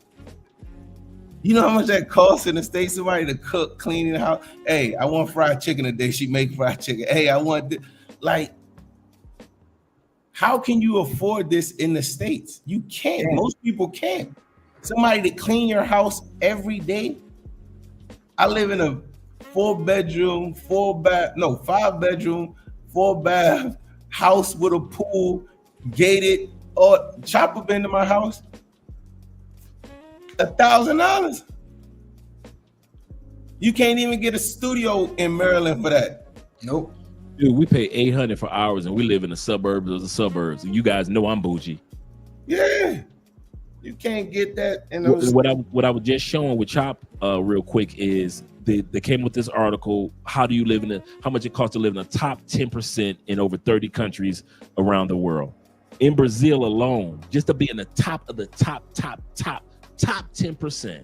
You know how much that costs in the States? Somebody to cook, clean the house. Hey, I want fried chicken today. She make fried chicken. Hey, I want how can you afford this in the States? You can't. Yeah. Most people can't. Somebody to clean your house every day. I live in a 5-bedroom, 4-bath house with a pool, gated. Or Chopper been to my house, $1,000. You can't even get a studio in Maryland for that. Nope. Dude, we pay $800 for hours, and we live in the suburbs of the suburbs. And you guys know I'm bougie. Yeah, you can't get that. In those. What I was just showing with Chop, real quick, is they came with this article. How do you live how much it costs to live in the top 10% in over 30 countries around the world? In Brazil alone, just to be in the top of the top 10%,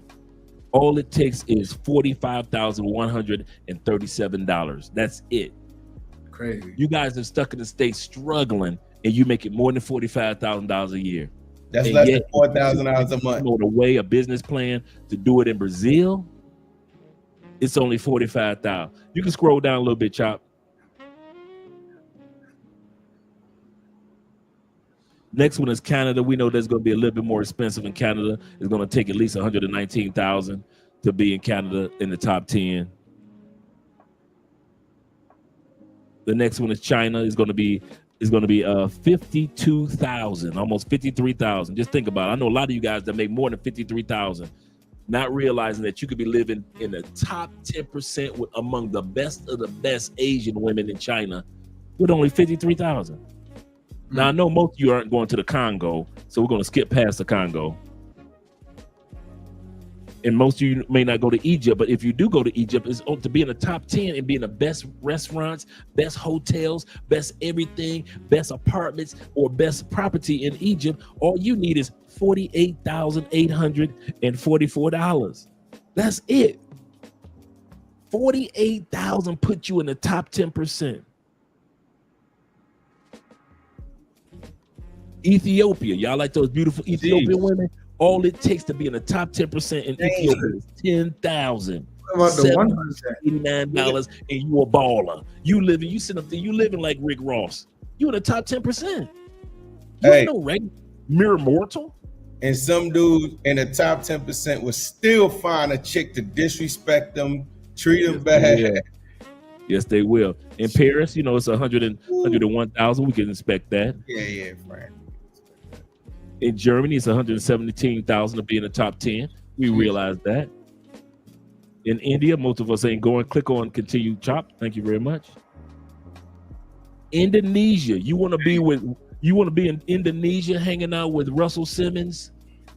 all it takes is $45,137. That's it. Crazy. You guys are stuck in the States struggling, and you make it more than $45,000 a year. That's less than $4,000 a month. The way a business plan to do it in Brazil, it's only $45,000. You can scroll down a little bit, Chop. Next one is Canada. We know that's going to be a little bit more expensive in Canada. It's going to take at least 119,000 to be in Canada in the top 10. The next one is China. It's going to be 52,000, almost 53,000. Just think about it. I know a lot of you guys that make more than 53,000, not realizing that you could be living in the top 10% with among the best of the best Asian women in China with only 53,000. Now, I know most of you aren't going to the Congo, so we're going to skip past the Congo. And most of you may not go to Egypt, but if you do go to Egypt, it's to be in the top 10 and be in the best restaurants, best hotels, best everything, best apartments, or best property in Egypt. All you need is $48,844. That's it. 48,000 put you in the top 10%. Ethiopia, y'all like those beautiful Ethiopian women? All it takes to be in the top 10% in Ethiopia is $10,789, and you a baller. You sitting up there, you living like Rick Ross. You in the top 10%. You ain't no regular mere mortal. And some dude in the top 10% would still find a chick to disrespect them, treat them bad. Yeah. Yes, they will. In Paris, it's 101,000. We can inspect that. Yeah, Frank. In Germany, it's 117,000 to be in the top 10. We realize that. In India, most of us ain't going. Click on continue chop. Thank you very much. Indonesia, you want to be in Indonesia hanging out with Russell Simmons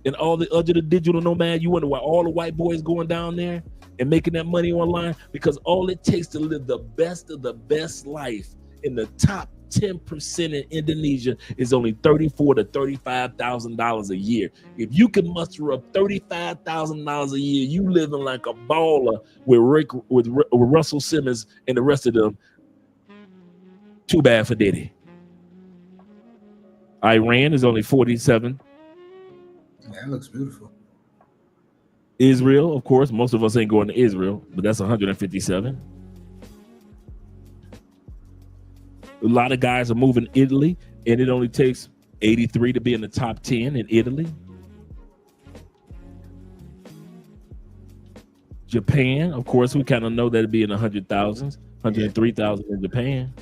and all the other digital nomad. You wonder why all the white boys going down there and making that money online? Because all it takes to live the best of the best life in the top 10% in Indonesia is only $34,000 to $35,000 a year. If you can muster up $35,000 a year, you living like a baller with Russell Simmons and the rest of them. Too bad for Diddy. Iran is only 47. That looks beautiful. Israel, of course, most of us ain't going to Israel, but that's 157. A lot of guys are moving Italy, and it only takes 83 to be in the top 10 in Italy. Japan, of course, we kind of know that it'd be in the 100,000s, 103,000 in Japan.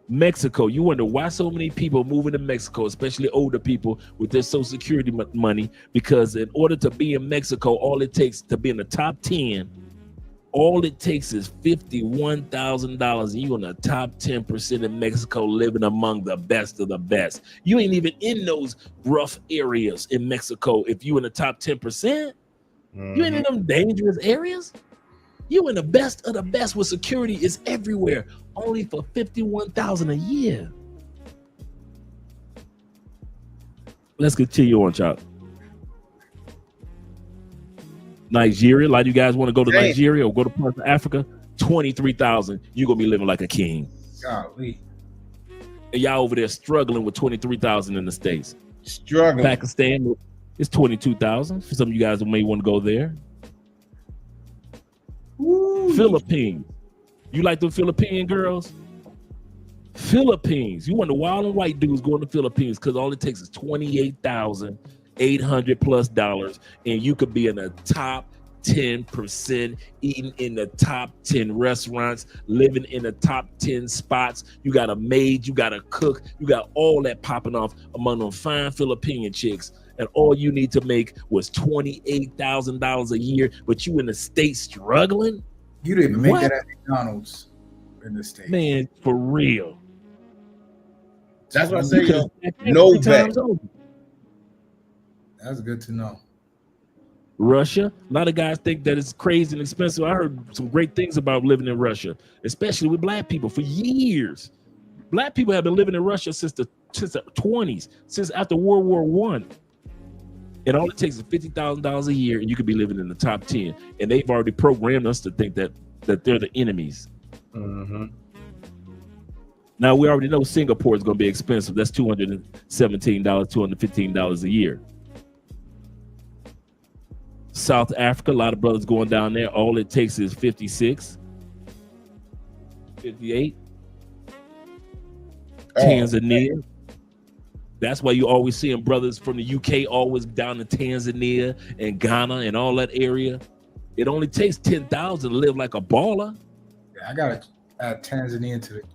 Mexico, you wonder why so many people moving to Mexico, especially older people with their Social Security money, because in order to be in Mexico, all it takes to be in the top 10, all it takes is $51,000, and you're in the top 10% in Mexico, living among the best of the best. You ain't even in those rough areas in Mexico. If you in the top 10%, you ain't in them dangerous areas. You in the best of the best where security is everywhere, only for $51,000 a year. Let's continue on, Chop. Nigeria, a lot of you guys want to go to Nigeria or go to parts of Africa. 23,000, you're gonna be living like a king. Golly. And y'all over there struggling with 23,000 in the States. Struggling. Pakistan is 22,000. For some of you guys who may want to go there. Ooh. Philippines, you like the Philippine girls? Philippines, you wonder why all the white dudes going to Philippines, because all it takes is $28,800+, and you could be in the top 10%, eating in the top 10 restaurants, living in the top 10 spots. You got a maid, you got a cook, you got all that popping off among them fine Philippine chicks. And all you need to make was $28,000 a year, but you in the States struggling? You didn't make that at McDonald's in the States. Man, for real. That's what I say, yo. No bet. That's good to know. Russia, a lot of guys think that it's crazy and expensive. I heard some great things about living in Russia, especially with black people for years. Black people have been living in Russia since the 20s, since after World War I. And all it takes is $50,000 a year, and you could be living in the top 10. And they've already programmed us to think that they're the enemies. Mm-hmm. Now, we already know Singapore is going to be expensive. That's $217, $215 a year. South Africa, a lot of brothers going down there. All it takes is 56, 58. Tanzania, That's why you always seeing brothers from the UK always down in Tanzania and Ghana and all that area. It only takes 10,000 to live like a baller. Yeah, I gotta add Tanzania to it.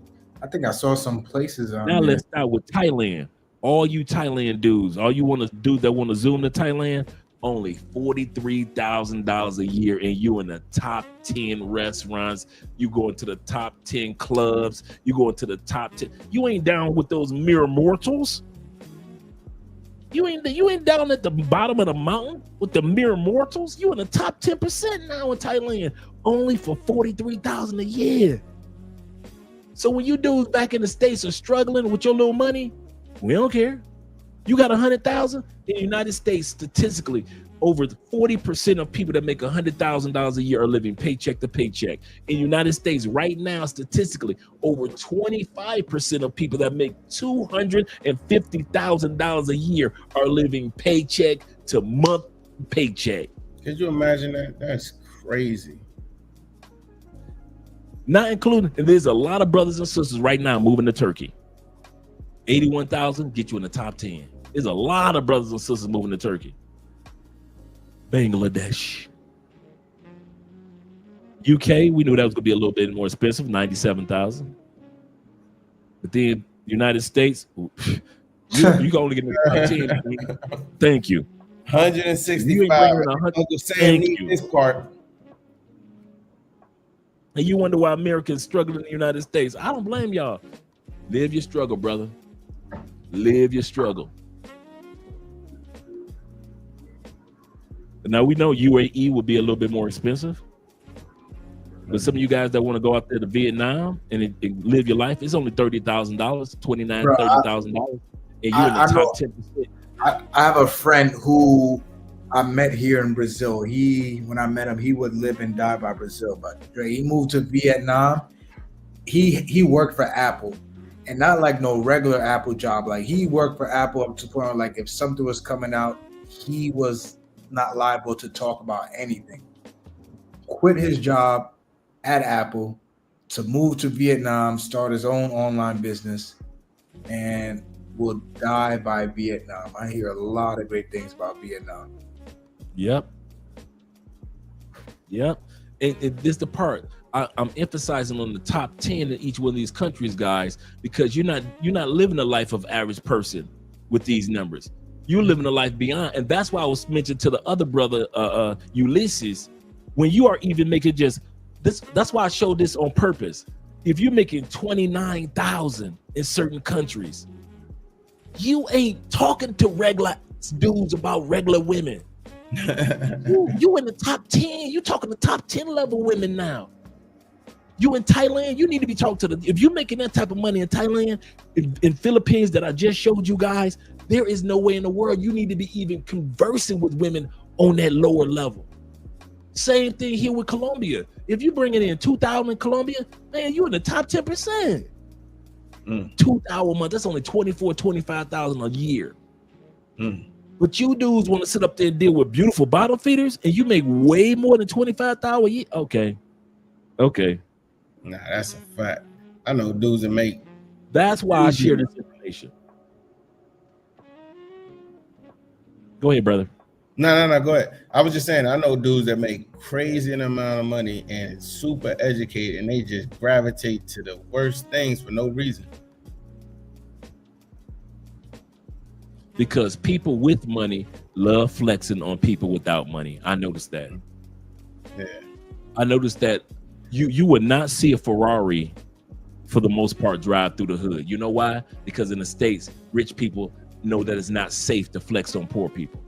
I think I saw some places on Now there. let's start with Thailand. All you Thailand dudes, all you want to do that want to zoom to Thailand, only $43,000 a year, and you in the top 10 restaurants. You go into the top 10 clubs. You go into the top 10. You ain't down with those mere mortals. You ain't down at the bottom of the mountain with the mere mortals. You in the top 10% now in Thailand, only for $43,000 a year. So when you dudes back in the States are struggling with your little money, we don't care. You got 100,000 in the United States. Statistically, over 40% of people that make $100,000 a year are living paycheck to paycheck. In the United States right now, statistically, over 25% of people that make $250,000 a year are living paycheck to month paycheck. Could you imagine that? That's crazy. Not including, and there's a lot of brothers and sisters right now moving to Turkey. 81,000 get you in the top 10. There's a lot of brothers and sisters moving to Turkey. Bangladesh. UK, we knew that was gonna be a little bit more expensive, 97,000. But then United States, you can only get in the top 10. Thank you. 165. Uncle Sam need this part. And you wonder why Americans struggle in the United States. I don't blame y'all. Live your struggle, brother. Live your struggle. Now we know UAE would be a little bit more expensive. But some of you guys that want to go out there to Vietnam and live your life, it's only $30,000, $29,000, $30,000. And you're in the top 10%. I have a friend who I met here in Brazil. When I met him, he would live and die by Brazil. But he moved to Vietnam. He worked for Apple, and not like no regular Apple job. Like he worked for Apple up to the point like if something was coming out, he was not liable to talk about anything. Quit his job at Apple to move to Vietnam, start his own online business, and will die by Vietnam. I hear a lot of great things about Vietnam. Yep. And this is the part I'm emphasizing on the top 10 in each one of these countries, guys, because you're not living a life of average person with these numbers. You're living a life beyond, and that's why I was mentioned to the other brother, Ulysses. When you are even making just this, that's why I showed this on purpose. If you're making 29,000 in certain countries, you ain't talking to regular dudes about regular women. you in the top 10. You talking to top 10 level women now. You in Thailand, you need to be talking to if you're making that type of money in Thailand, in Philippines that I just showed you guys, there is no way in the world you need to be even conversing with women on that lower level. Same thing here with Colombia. If you bring it in 2,000 in Colombia, man, you in the top 10%. 2,000 a month, that's only 25,000 a year. But you dudes want to sit up there and deal with beautiful bottom feeders, and you make way more than 25,000 a year. Okay. Nah, that's a fact. I know dudes that make. That's why I share this information. Go ahead, brother. No, go ahead. I was just saying, I know dudes that make crazy amount of money and super educated, and they just gravitate to the worst things for no reason. Because people with money love flexing on people without money. I noticed that. Yeah. I noticed that you would not see a Ferrari for the most part drive through the hood. You know why? Because in the States, rich people know that it's not safe to flex on poor people.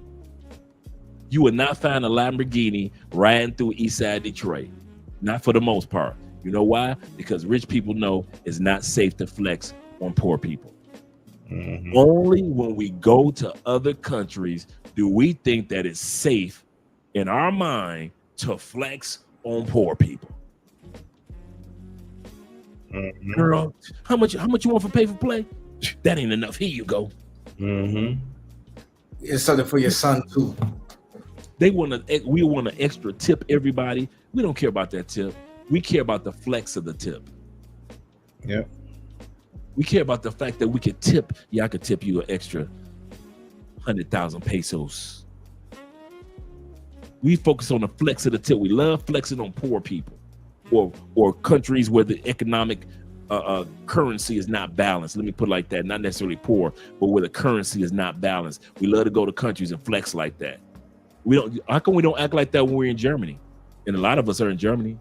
You would not find a Lamborghini riding through East Side Detroit. Not for the most part. You know why? Because rich people know it's not safe to flex on poor people. Mm-hmm. Only when we go to other countries do we think that it's safe in our mind to flex on poor people. Mm-hmm. Girl, how much you want for pay for play? That ain't enough. Here you go. Mm-hmm. It's something for your son too. We want to extra tip everybody. We don't care about that tip. We care about the flex of the tip. Yep. We care about the fact that we could tip. Yeah, I could tip you an extra 100,000 pesos. We focus on the flex of the tip. We love flexing on poor people or countries where the economic currency is not balanced. Let me put it like that. Not necessarily poor, but where the currency is not balanced. We love to go to countries and flex like that. How come we don't act like that when we're in Germany? And a lot of us are in Germany.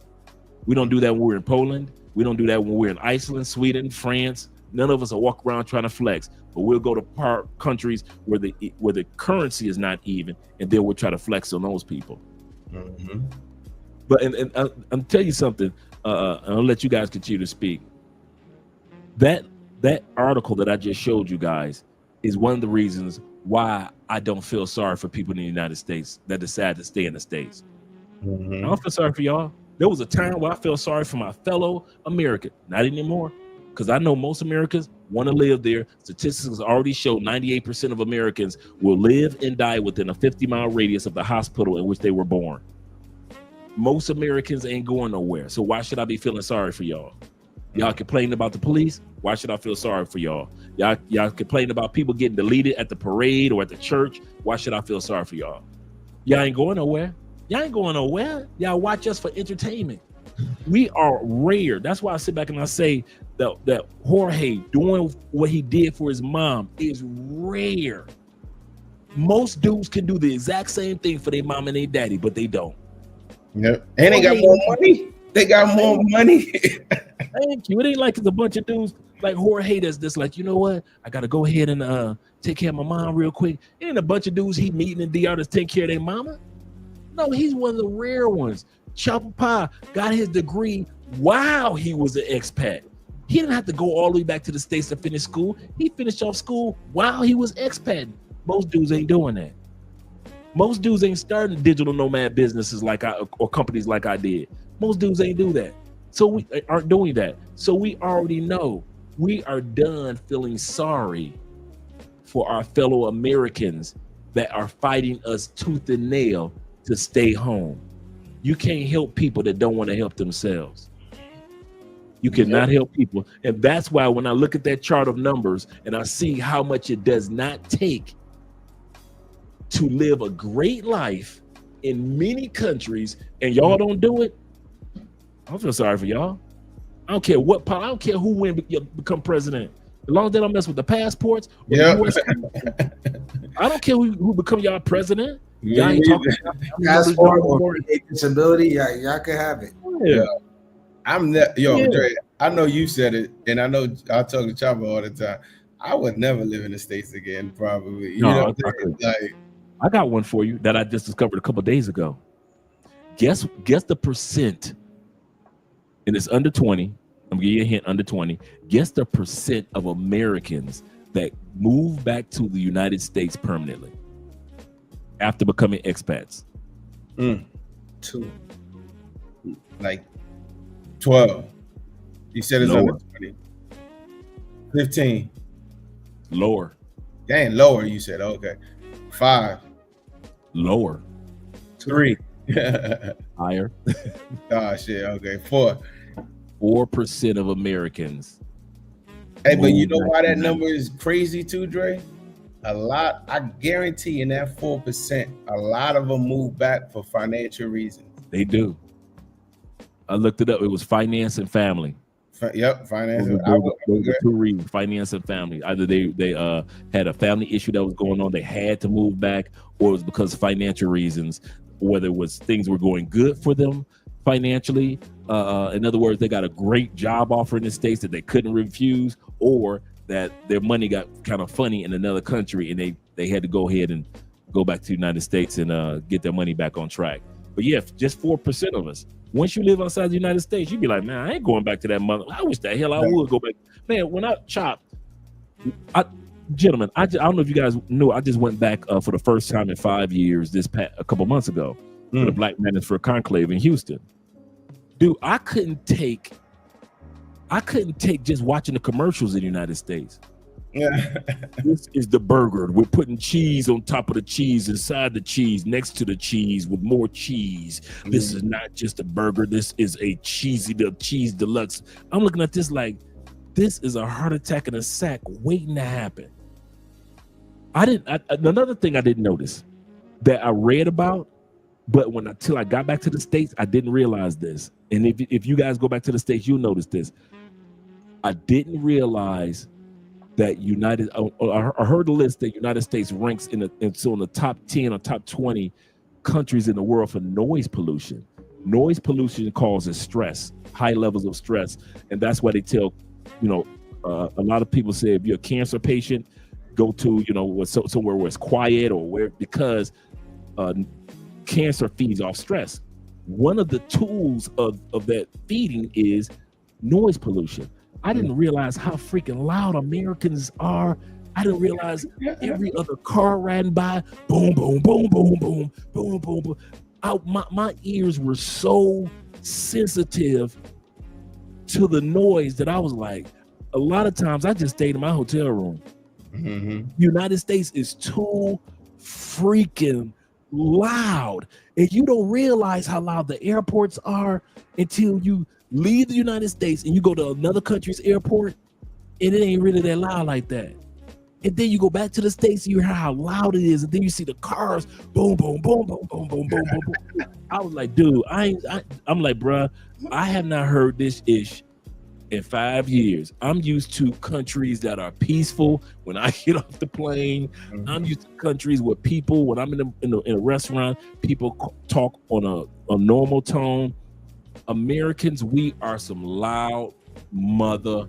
We don't do that when we're in Poland. We don't do that when we're in Iceland, Sweden, France. None of us will walk around trying to flex, but we'll go to countries where the currency is not even, and then we'll try to flex on those people. Mm-hmm. But and I'll tell you something. I'll let you guys continue to speak. That article that I just showed you guys is one of the reasons why I don't feel sorry for people in the United States that decide to stay in the States. Mm-hmm. I don't feel sorry for y'all. There was a time where I felt sorry for my fellow American. Not anymore, because I know most Americans want to live there. Statistics already show 98% of Americans will live and die within a 50-mile radius of the hospital in which they were born. Most Americans ain't going nowhere. So why should I be feeling sorry for y'all? Y'all complaining about the police? Why should I feel sorry for y'all? Y'all complaining about people getting deleted at the parade or at the church? Why should I feel sorry for y'all? Y'all ain't going nowhere. Y'all ain't going nowhere. Y'all watch us for entertainment. We are rare. That's why I sit back and I say that Jorge doing what he did for his mom is rare. Most dudes can do the exact same thing for their mom and their daddy, but they don't. Yep. And they got more money. They got more money. Thank you. It ain't like it's a bunch of dudes like Jorge that's like, you know what? I gotta go ahead and take care of my mom real quick. It ain't a bunch of dudes he meeting in DR that's taking care of their mama. No, he's one of the rare ones. Chopper Pie got his degree while he was an expat. He didn't have to go all the way back to the States to finish school. He finished off school while he was expat. Most dudes ain't doing that. Most dudes ain't starting digital nomad businesses like I or companies like I did. Most dudes ain't do that. So we aren't doing that. So we already know we are done feeling sorry for our fellow Americans that are fighting us tooth and nail to stay home. You can't help people that don't want to help themselves. You cannot help people. And that's why when I look at that chart of numbers and I see how much it does not take to live a great life in many countries and y'all don't do it, I don't feel sorry for y'all. I don't care what, I don't care who become president. As long as they don't mess with the passports. Yeah. I don't care who become y'all president. Y'all ain't talking about disability. Y'all can have it. Yeah. Dre, I know you said it, and I know I talk to Chopper all the time. I would never live in the States again, probably. You know what I'm saying? I got one for you that I just discovered a couple of days ago. Guess the percent, and it's under 20. I'm gonna give you a hint, under 20. Guess the percent of Americans that move back to the United States permanently after becoming expats. 2. Like 12. You said it's Lower. under 20. 15. Lower. Dang, lower, you said. Okay. 5. Lower. 3. Higher. Oh, shit. Okay. 4. 4% of Americans. Hey, but you know why that number is crazy too, Dre? I guarantee in that 4%, a lot of them move back for financial reasons. They do. I looked it up. It was finance and family. Yep, finance. Those are 2 reasons: finance and family. Either they had a family issue that was going on, they had to move back, or it was because of financial reasons. Whether it was things were going good for them financially, in other words, they got a great job offer in the States that they couldn't refuse, or that their money got kind of funny in another country and they had to go ahead and go back to the United States and get their money back on track. But yeah, just 4% of us. Once you live outside the United States, you'd be like, man, I ain't going back to that mother. I wish the hell I would go back. Man, when I chopped, gentlemen, I don't know if you guys knew, I just went back for the first time in 5 years a couple months ago for the Black Managers for Conclave in Houston. Dude, I couldn't take just watching the commercials in the United States. Yeah. This is the burger. We're putting cheese on top of the cheese, inside the cheese, next to the cheese with more cheese. This is not just a burger. This is a cheese deluxe. I'm looking at this like, This is a heart attack in a sack waiting to happen. Another thing I didn't notice that I read about, but until I got back to the States, I didn't realize this. And if you guys go back to the States, you'll notice this. I didn't realize that I heard the list that United States ranks in the top 10 or top 20 countries in the world for noise pollution. Noise pollution causes stress, high levels of stress. And that's why they tell, a lot of people say if you're a cancer patient, go to, somewhere where it's quiet because cancer feeds off stress. One of the tools of that feeding is noise pollution. I didn't realize how freaking loud Americans are. I didn't realize every other car riding by, boom, boom, boom, boom, boom, boom, boom, boom. My ears were so sensitive to the noise that I was like, a lot of times I just stayed in my hotel room. Mm-hmm. United States is too freaking loud, and you don't realize how loud the airports are until you leave the United States and you go to another country's airport, and it ain't really that loud like that. And then you go back to the States, and you hear how loud it is, and then you see the cars, boom, boom, boom, boom, boom, boom, boom, boom, boom. I was like, dude, I'm like, bruh, I have not heard this ish in 5 years. I'm used to countries that are peaceful when I get off the plane. Mm-hmm. I'm used to countries where people, when I'm in a restaurant, people talk on a normal tone. Americans, we are some loud mother.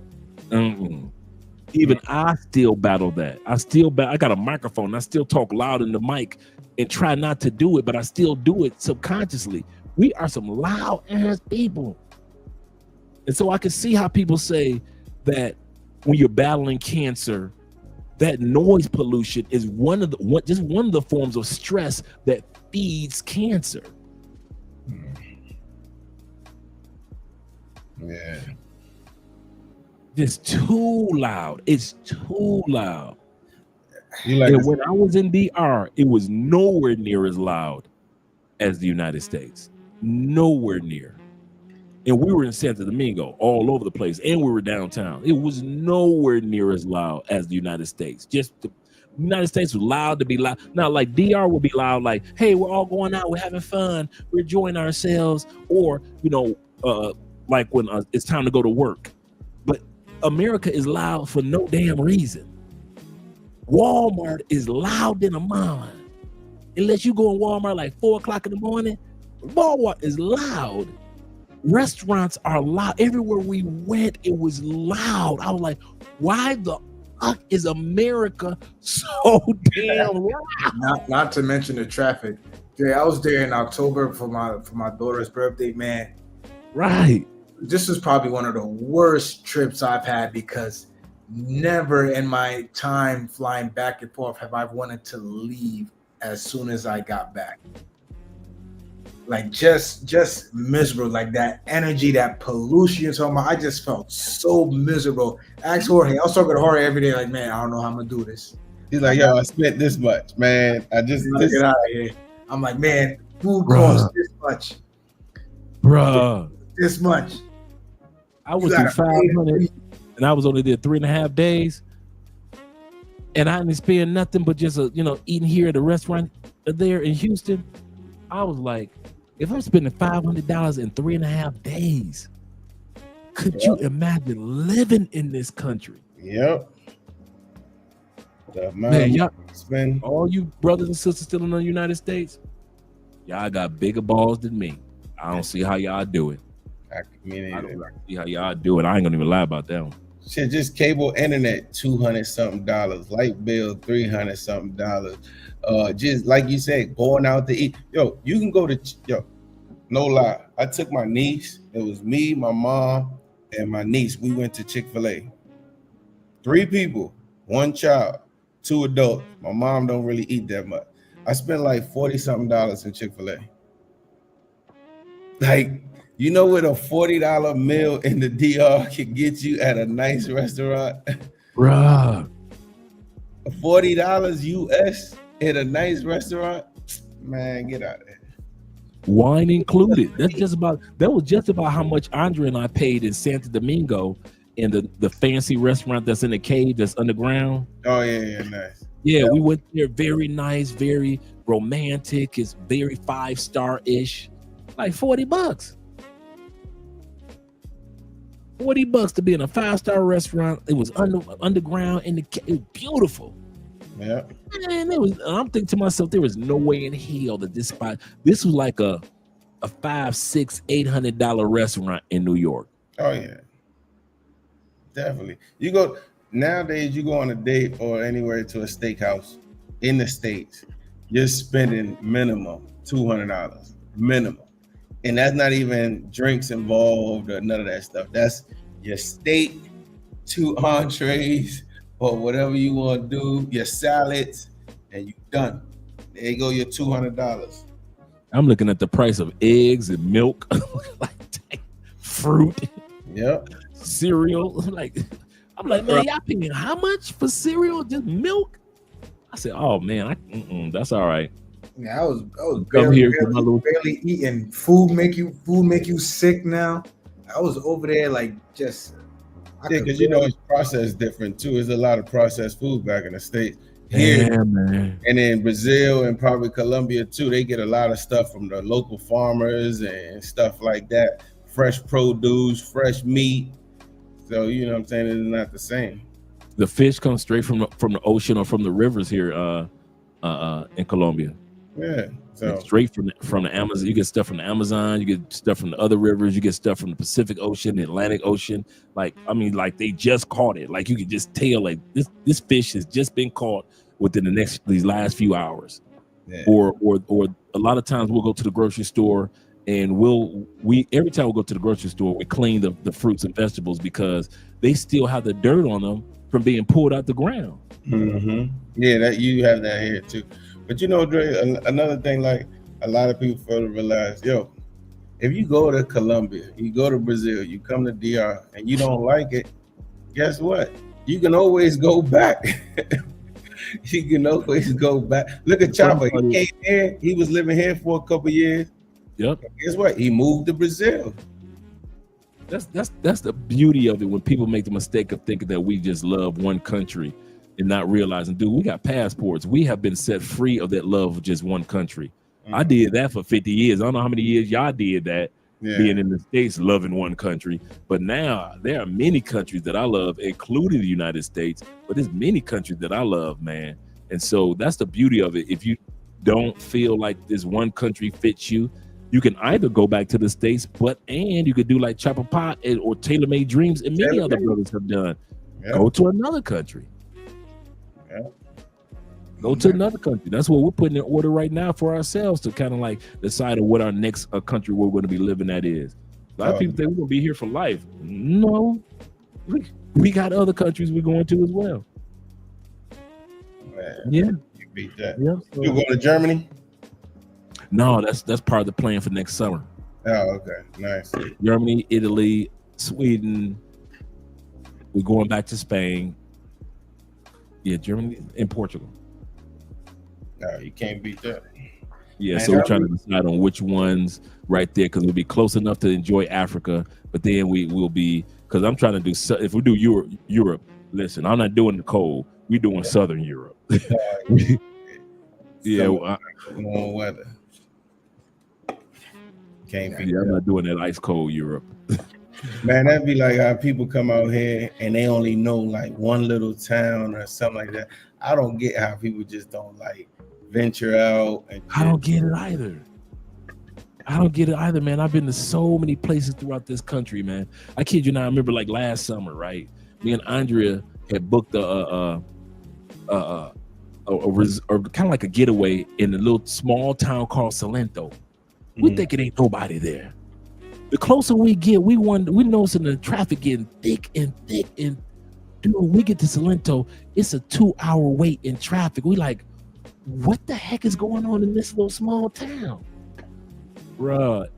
Even I still battle that. I got a microphone. I still talk loud in the mic and try not to do it, but I still do it subconsciously. We are some loud ass people. And so I can see how people say that when you're battling cancer, that noise pollution is one of the forms of stress that feeds cancer. Yeah. It's too loud. It's too loud. And when I was in DR, it was nowhere near as loud as the United States. Nowhere near. And we were in Santo Domingo, all over the place, and we were downtown. It was nowhere near as loud as the United States. Just the United States was loud to be loud. Not like DR would be loud, like, hey, we're all going out, we're having fun, we're enjoying ourselves, or, like when it's time to go to work. But America is loud for no damn reason. Walmart is loud than a mine. Unless you go in Walmart like 4 o'clock in the morning, Walmart is loud. Restaurants are loud. Everywhere we went, it was loud. I was like, why the fuck is America so damn loud? Not to mention the traffic. Jay, I was there in October for my daughter's birthday, man. Right. This was probably one of the worst trips I've had because never in my time flying back and forth have I wanted to leave as soon as I got back. Like just miserable, like that energy, that pollution you're talking about. I just felt so miserable. Ask Jorge. I was talking to Jorge every day, like, man, I don't know how I'm gonna do this. He's like, yo, I spent this much, man. Get out of here. I'm like, man, food costs this much. Bruh. This much. I was in 500 and I was only there 3.5 days. And I didn't spend nothing but just eating here at a restaurant there in Houston. I was like, if I'm spending $500 in 3.5 days, could you imagine living in this country? Yep. Man, y'all, all you brothers and sisters still in the United States, y'all got bigger balls than me. I don't see how y'all do it. I don't see how y'all do it. I ain't gonna even lie about that one. Shit, just cable internet, $200 something, light bill, $300 something. Just like you said, going out to eat. Yo, you can go to no lie. I took my niece. It was me, my mom, and my niece. We went to Chick-fil-A. 3 people, 1 child, 2 adults. My mom don't really eat that much. I spent like $40 something in Chick-fil-A. Like, you know what a $40 meal in the DR can get you at a nice restaurant? Bruh. $40 US at a nice restaurant? Man, get out of there. Wine included. That was just about how much Andre and I paid in Santo Domingo and the fancy restaurant that's in the cave that's underground. Oh yeah, nice. Yeah, we went there. Very nice, very romantic. It's very 5-star ish. Like $40. $40 to be in a 5-star restaurant. It was underground in the cave. It was beautiful. Yeah. And I'm thinking to myself, there was no way in hell that this spot. This was like a $500, $600, $800 restaurant in New York. Oh yeah, definitely. You go nowadays. You go on a date or anywhere to a steakhouse in the States, you're spending minimum $200 minimum, and that's not even drinks involved or none of that stuff. That's your steak, 2 entrees, or whatever you want to do, your salads, and you done. There you go, your $200. I'm looking at the price of eggs and milk, like fruit, Yep, cereal. Like, I'm like, man, y'all paying how much for cereal? Just milk? I said, oh man, that's all right. Yeah, I was Come here for my little. barely eating. Food make you sick now. I was over there like just. yeah, because you know it's processed different too. There's a lot of processed food back in the States. Here, Yeah, man. and in Brazil and probably Colombia too, they get a lot of stuff from the local farmers and stuff like that. Fresh produce, fresh meat. So you know what I'm saying, it's not the same. The fish comes straight from the ocean or from the rivers here in Colombia. Yeah. So Straight from the Amazon. You get stuff from the Amazon, you get stuff from the other rivers, you get stuff from the Pacific Ocean, the Atlantic Ocean. Like, I mean, like they just caught it. Like you could just tell, like this fish has just been caught within these last few hours. yeah. Or a lot of times we'll go to the grocery store and every time we go to the grocery store, we clean the fruits and vegetables because they still have the dirt on them from being pulled out the ground. Mm-hmm. Yeah, that you have that here too. But you know, Dre, another thing, like a lot of people fail to realize, if you go to Colombia, you go to Brazil, you come to DR, and you don't like it, guess what? You can always go back. You can always go back. Look at Chopper. He came here. He was living here for a couple years. Yep. Guess what? He moved to Brazil. That's the beauty of it when people make the mistake of thinking that we just love one country and not realizing, dude, we got passports. We have been set free of that love of just one country. Mm-hmm. I did that for 50 years. I don't know how many years y'all did that, being in the States, loving one country. But now there are many countries that I love, including the United States, but there's many countries that I love, man. And so that's the beauty of it. If you don't feel like this one country fits you, you can either go back to the States, and you could do like Chopper Pot or Tailor Made Dreams, and many other brothers have done. Yeah. Go to another country. Yeah. Go to another country. That's what we're putting in order right now for ourselves to kind of like decide on what our next country we're going to be living at is. A lot of people think we're going to be here for life. No, we got other countries we're going to as well. Man, yeah, you beat that. Yeah, so, you going to Germany? No, that's part of the plan for next summer. Oh, okay, nice. Germany, Italy, Sweden. We're going back to Spain. Yeah, Germany and Portugal. No, you can't beat that. Yeah, man, so we're trying to decide on which ones right there because we'll be close enough to enjoy Africa, but then we will be because I'm trying to do if we do Europe. Listen, I'm not doing the cold. We're doing Southern Europe. Yeah, warm weather. Can't be. Yeah, I'm not doing that ice cold Europe. Man, that'd be like how people come out here and they only know like one little town or something like that. I don't get how people just don't like venture out. I don't get it either. Man. I've been to so many places throughout this country, man. I kid you not. I remember like last summer, right? Me and Andrea had booked a kind of like a getaway in a little small town called Salento. We think it ain't nobody there. The closer we get, we noticing the traffic getting thick, and dude, when we get to Salento, it's a 2-hour wait in traffic. We like, what the heck is going on in this little small town? Bruh,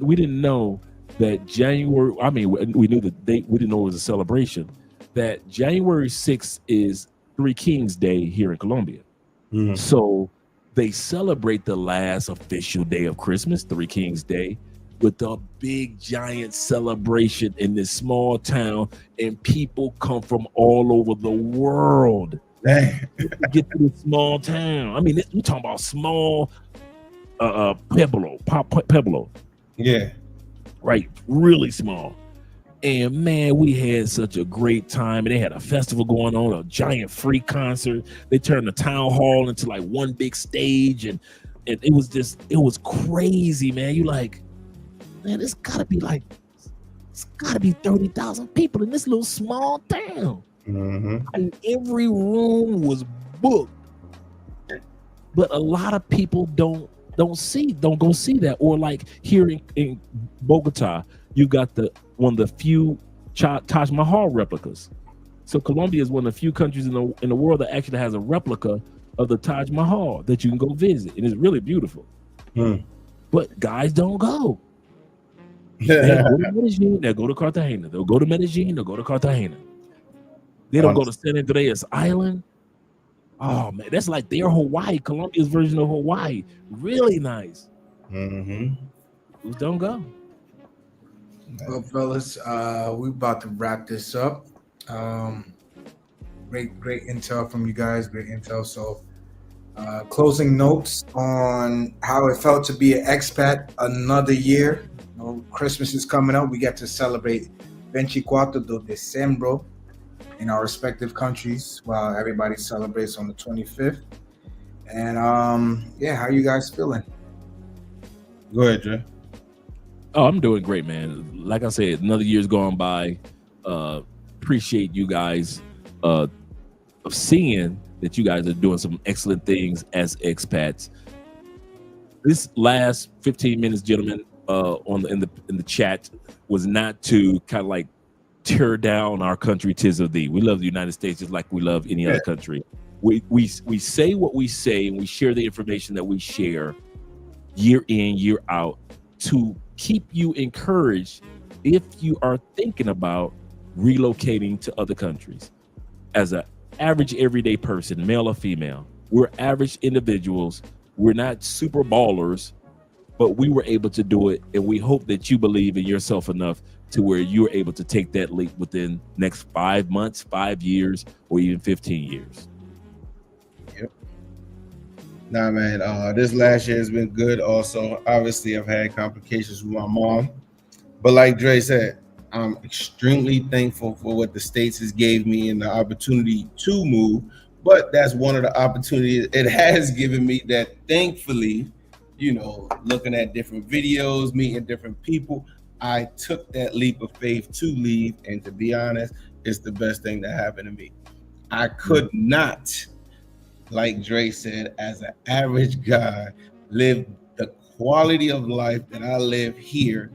we didn't know that January, I mean, we knew the date, we didn't know it was a celebration, that January 6th is Three Kings Day here in Colombia. Mm-hmm. So they celebrate the last official day of Christmas, Three Kings Day, with a big giant celebration in this small town, and people come from all over the world Dang. to get to this small town. I mean, we're talking about small Pueblo, Yeah. right? Really small. And man, we had such a great time. And they had a festival going on, a giant free concert. They turned the town hall into like one big stage, and it was crazy, man. You like, man, it's gotta be 30,000 people in this little small town. Mm-hmm. And every room was booked. But a lot of people don't go see that. Or like here in Bogota, you got one of the few Taj Mahal replicas. So Colombia is one of the few countries in the world that actually has a replica of the Taj Mahal that you can go visit. And it's really beautiful. But guys don't go. They'll go to Medellin, they'll go to Cartagena. They'll go to Medellin, they'll go to Cartagena. They don't go to San Andreas Island. Oh man, that's like their Hawaii, Colombia's version of Hawaii. Really nice. Mm-hmm. Just don't go. Well, fellas, we're about to wrap this up. Great intel from you guys. Great intel. So, closing notes on how it felt to be an expat another year. You know, Christmas is coming up. We get to celebrate 24 de Diciembre in our respective countries while everybody celebrates on the 25th. And how you guys feeling? Go ahead, Jay. Oh, I'm doing great, man. Like I said, another year's gone by. Appreciate you guys of seeing that you guys are doing some excellent things as expats. This last 15 minutes, gentlemen, in the chat was not to kind of like tear down our country, 'tis of thee. We love the United States just like we love any other country. We say what we say, and we share the information that we share year in, year out to keep you encouraged if you are thinking about relocating to other countries. As an average everyday person, male or female, we're average individuals. We're not super ballers, but we were able to do it, and we hope that you believe in yourself enough to where you're able to take that leap within next 5 months, 5 years, or even 15 years. Yep. Nah, man, this last year has been good. Also, obviously, I've had complications with my mom, but like Dre said, I'm extremely thankful for what the States has gave me and the opportunity to move. But that's one of the opportunities it has given me that, thankfully, you know, looking at different videos, meeting different people, I took that leap of faith to leave. And to be honest, it's the best thing that happened to me. I could not, like Dre said, as an average guy, live the quality of life that I live here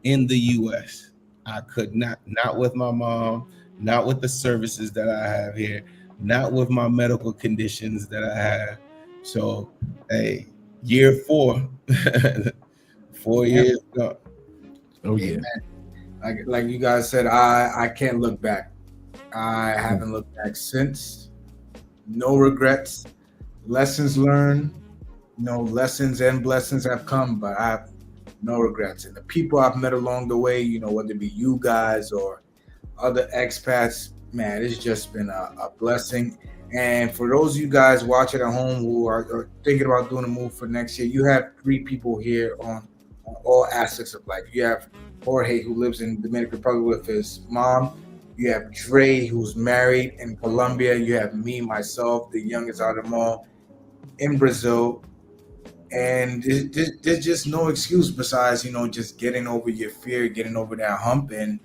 in the U.S. I could not with my mom, not with the services that I have here, not with my medical conditions that I have. So, hey, year 4, 4 years gone. Oh yeah. Like you guys said, I can't look back. I haven't looked back since. No regrets. Lessons learned. You know, lessons and blessings have come, but I have no regrets. And the people I've met along the way, you know, whether it be you guys or other expats, man, it's just been a blessing. And for those of you guys watching at home who are thinking about doing a move for next year, you have 3 people here on all aspects of life. You have Jorge, who lives in Dominican Republic with his mom. You have Dre, who's married in Colombia. You have me, myself, the youngest out of them all, in Brazil. And there's just no excuse besides, you know, just getting over your fear, getting over that hump, and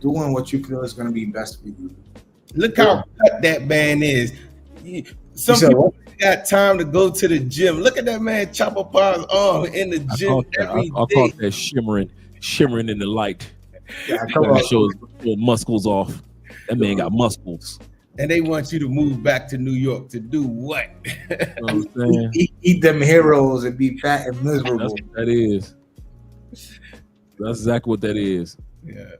doing what you feel is going to be best for you. Look how cut that man is. Some people got time to go to the gym. Look at that man chop up his arm in the gym every day. I'll call that shimmering in the light. Yeah, shows muscles off. That man got muscles. And they want you to move back to New York to do what? You know what I'm saying? Eat them heroes and be fat and miserable. That's what that is. That's exactly what that is. Yeah.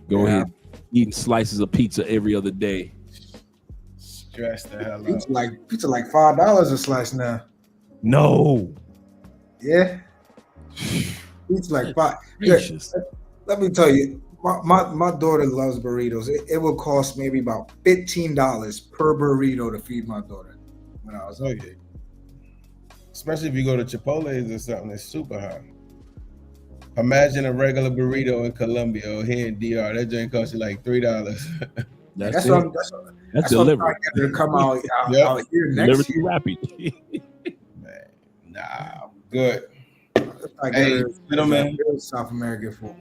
Go ahead, eating slices of pizza every other day. Stress the hell out. Pizza like $5 a slice now. No. Yeah. It's like five. Gracious. Let me tell you, my daughter loves burritos. It will cost maybe about $15 per burrito to feed my daughter when I was Okay. Especially if you go to Chipotle's or something, it's super high. Imagine a regular burrito in Colombia or here in DR. That joint costs you like $3. That's what it. that's That's what I'm delivered. trying to get her to come out, Yep. out here next Delivered year. too rapid. Man, nah, good. I get Hey, her gentlemen. real South American food.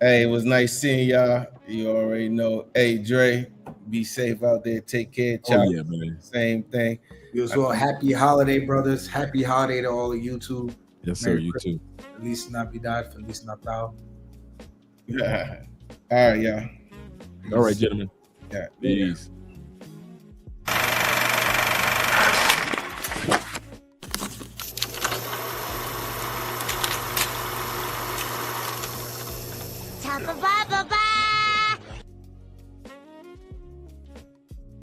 Hey, it was nice seeing y'all. You already know. Hey, Dre, be safe out there. Take care. Oh Chop. yeah, man. Same thing. You as well. Happy holiday, brothers. Happy holiday to all of you too. Yes, sir. Merry You Christmas. too. Feliz Navidad. Feliz Natal. All right, y'all. All right, gentlemen. Yeah. Peace. Bye bye bye bye.